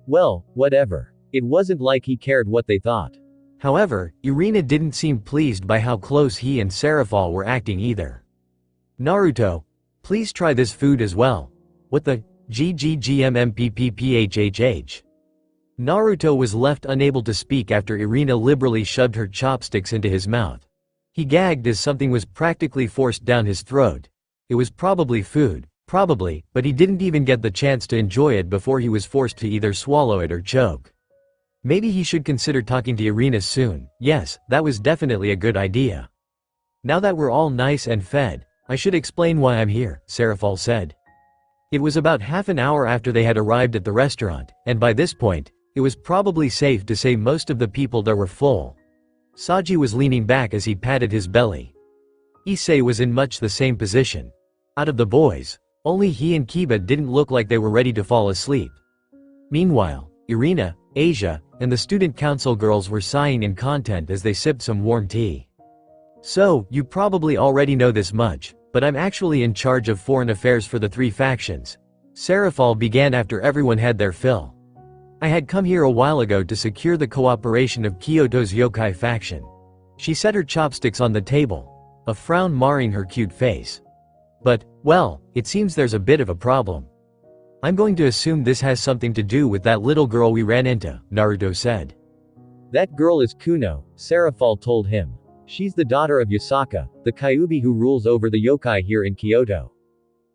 Well, whatever. It wasn't like he cared what they thought. However, Irina didn't seem pleased by how close he and Serafal were acting either. "Naruto, please try this food as well." "What the GGGMMPPPHHH?" Naruto was left unable to speak after Irina liberally shoved her chopsticks into his mouth. He gagged as something was practically forced down his throat. It was probably food, but he didn't even get the chance to enjoy it before he was forced to either swallow it or choke. Maybe he should consider talking to Irina soon. Yes, that was definitely a good idea. "Now that we're all nice and fed, I should explain why I'm here," Serafal said. It was about half an hour after they had arrived at the restaurant, and by this point, it was probably safe to say most of the people there were full. Saji was leaning back as he patted his belly. Issei was in much the same position. Out of the boys, only he and Kiba didn't look like they were ready to fall asleep. Meanwhile, Irina, Asia, and the student council girls were sighing in content as they sipped some warm tea. "So, you probably already know this much, but I'm actually in charge of foreign affairs for the three factions." Serafal began after everyone had their fill. "I had come here a while ago to secure the cooperation of Kyoto's yokai faction." She set her chopsticks on the table, a frown marring her cute face. "But, well, it seems there's a bit of a problem. I'm going to assume this has something to do with that little girl we ran into," Naruto said. "That girl is Kuno," Serafal told him. "She's the daughter of Yasaka, the Kyuubi who rules over the yokai here in Kyoto.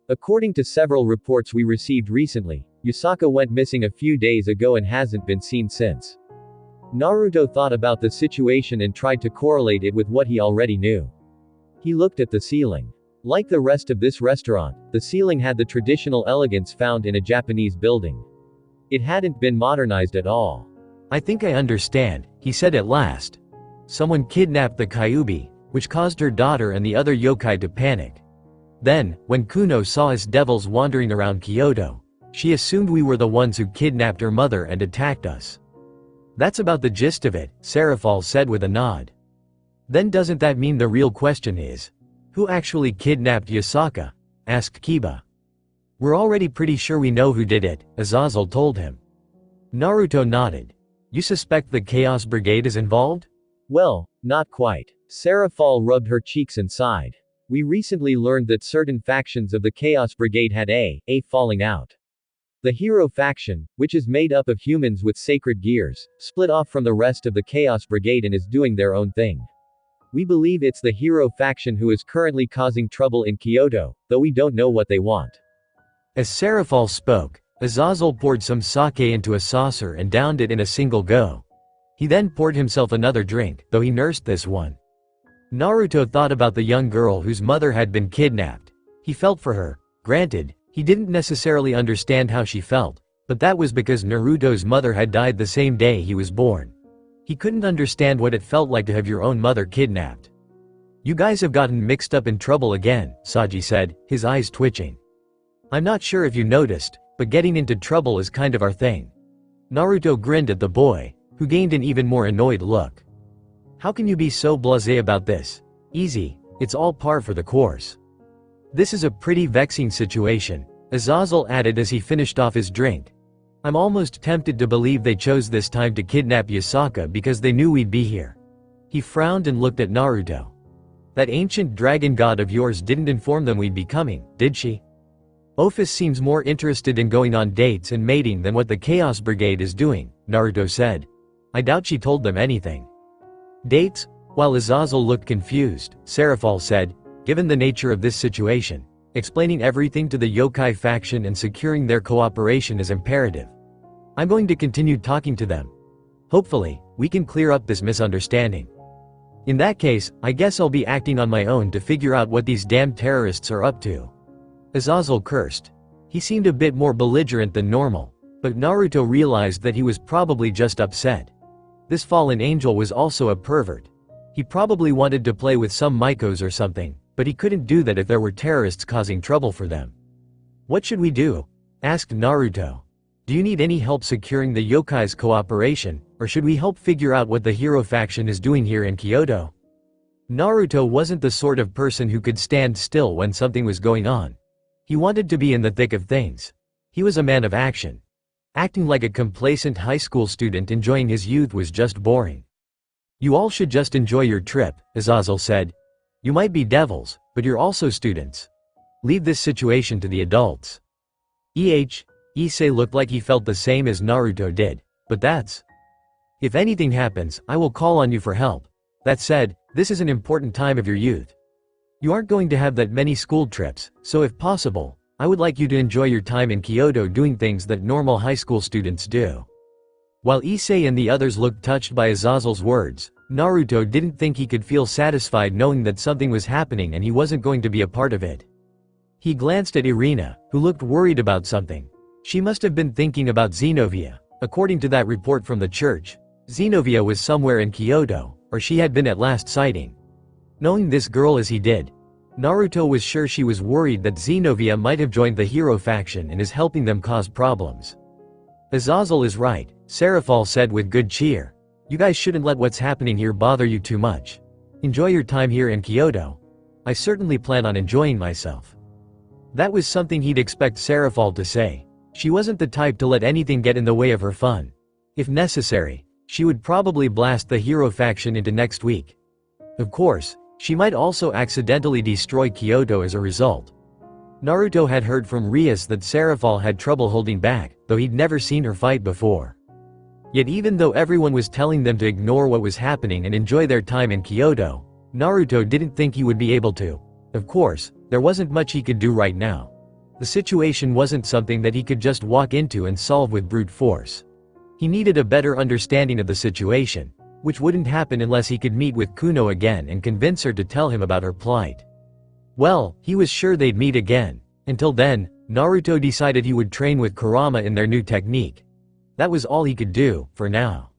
According to several reports we received recently, Yasaka went missing a few days ago and hasn't been seen since." Naruto thought about the situation and tried to correlate it with what he already knew. He looked at the ceiling. Like the rest of this restaurant, the ceiling had the traditional elegance found in a Japanese building. It hadn't been modernized at all. "I think I understand," he said at last. "Someone kidnapped the Kyuubi, which caused her daughter and the other yokai to panic. Then, when Kuno saw us devils wandering around Kyoto, she assumed we were the ones who kidnapped her mother and attacked us." "That's about the gist of it," Serafal said with a nod. "Then doesn't that mean the real question is, who actually kidnapped Yasaka?" asked Kiba. We're already pretty sure we know who did it, Azazel told him. Naruto nodded. You suspect the Chaos Brigade is involved? Well, not quite. Seraphal rubbed her cheeks and sighed. We recently learned that certain factions of the Chaos Brigade had a falling out. The Hero faction, which is made up of humans with sacred gears, split off from the rest of the Chaos Brigade and is doing their own thing. We believe it's the Hero faction who is currently causing trouble in Kyoto, though we don't know what they want. As Seraphal spoke, Azazel poured some sake into a saucer and downed it in a single go. He then poured himself another drink, though he nursed this one. Naruto thought about the young girl whose mother had been kidnapped. He felt for her. Granted, he didn't necessarily understand how she felt, but that was because Naruto's mother had died the same day he was born. He couldn't understand what it felt like to have your own mother kidnapped. You guys have gotten mixed up in trouble again, Saji said, his eyes twitching. I'm not sure if you noticed, but getting into trouble is kind of our thing. Naruto grinned at the boy, who gained an even more annoyed look. How can you be so blasé about this? Easy, it's all par for the course. This is a pretty vexing situation, Azazel added as he finished off his drink. I'm almost tempted to believe they chose this time to kidnap Yasaka because they knew we'd be here. He frowned and looked at Naruto. That ancient dragon god of yours didn't inform them we'd be coming, did she? Ophis seems more interested in going on dates and mating than what the Chaos Brigade is doing, Naruto said. I doubt she told them anything. Dates? While Azazel looked confused, Seraphal said, given the nature of this situation, explaining everything to the yokai faction and securing their cooperation is imperative. I'm going to continue talking to them. Hopefully, we can clear up this misunderstanding. In that case, I guess I'll be acting on my own to figure out what these damn terrorists are up to. Azazel cursed. He seemed a bit more belligerent than normal, but Naruto realized that he was probably just upset. This fallen angel was also a pervert. He probably wanted to play with some Mikos or something, but he couldn't do that if there were terrorists causing trouble for them. What should we do? Asked Naruto. Do you need any help securing the yokai's cooperation, or should we help figure out what the Hero faction is doing here in Kyoto? Naruto wasn't the sort of person who could stand still when something was going on. He wanted to be in the thick of things. He was a man of action. Acting like a complacent high school student enjoying his youth was just boring. You all should just enjoy your trip, Azazel said. You might be devils, but you're also students. Leave this situation to the adults. Issei looked like he felt the same as Naruto did, but that's... If anything happens, I will call on you for help. That said, this is an important time of your youth. You aren't going to have that many school trips, so if possible, I would like you to enjoy your time in Kyoto doing things that normal high school students do. While Issei and the others looked touched by Azazel's words, Naruto didn't think he could feel satisfied knowing that something was happening and he wasn't going to be a part of it. He glanced at Irina, who looked worried about something. She must have been thinking about Xenovia. According to that report from the church, Xenovia was somewhere in Kyoto, or she had been at last sighting. Knowing this girl as he did, Naruto was sure she was worried that Xenovia might have joined the Hero faction and is helping them cause problems. Azazel is right, Seraphal said with good cheer. You guys shouldn't let what's happening here bother you too much. Enjoy your time here in Kyoto. I certainly plan on enjoying myself. That was something he'd expect Seraphal to say. She wasn't the type to let anything get in the way of her fun. If necessary, she would probably blast the Hero faction into next week. Of course, she might also accidentally destroy Kyoto as a result. Naruto had heard from Rias that Seraphal had trouble holding back, though he'd never seen her fight before. Yet even though everyone was telling them to ignore what was happening and enjoy their time in Kyoto, Naruto didn't think he would be able to. Of course, there wasn't much he could do right now. The situation wasn't something that he could just walk into and solve with brute force. He needed a better understanding of the situation, which wouldn't happen unless he could meet with Kuno again and convince her to tell him about her plight. Well, he was sure they'd meet again. Until then, Naruto decided he would train with Kurama in their new technique. That was all he could do, for now.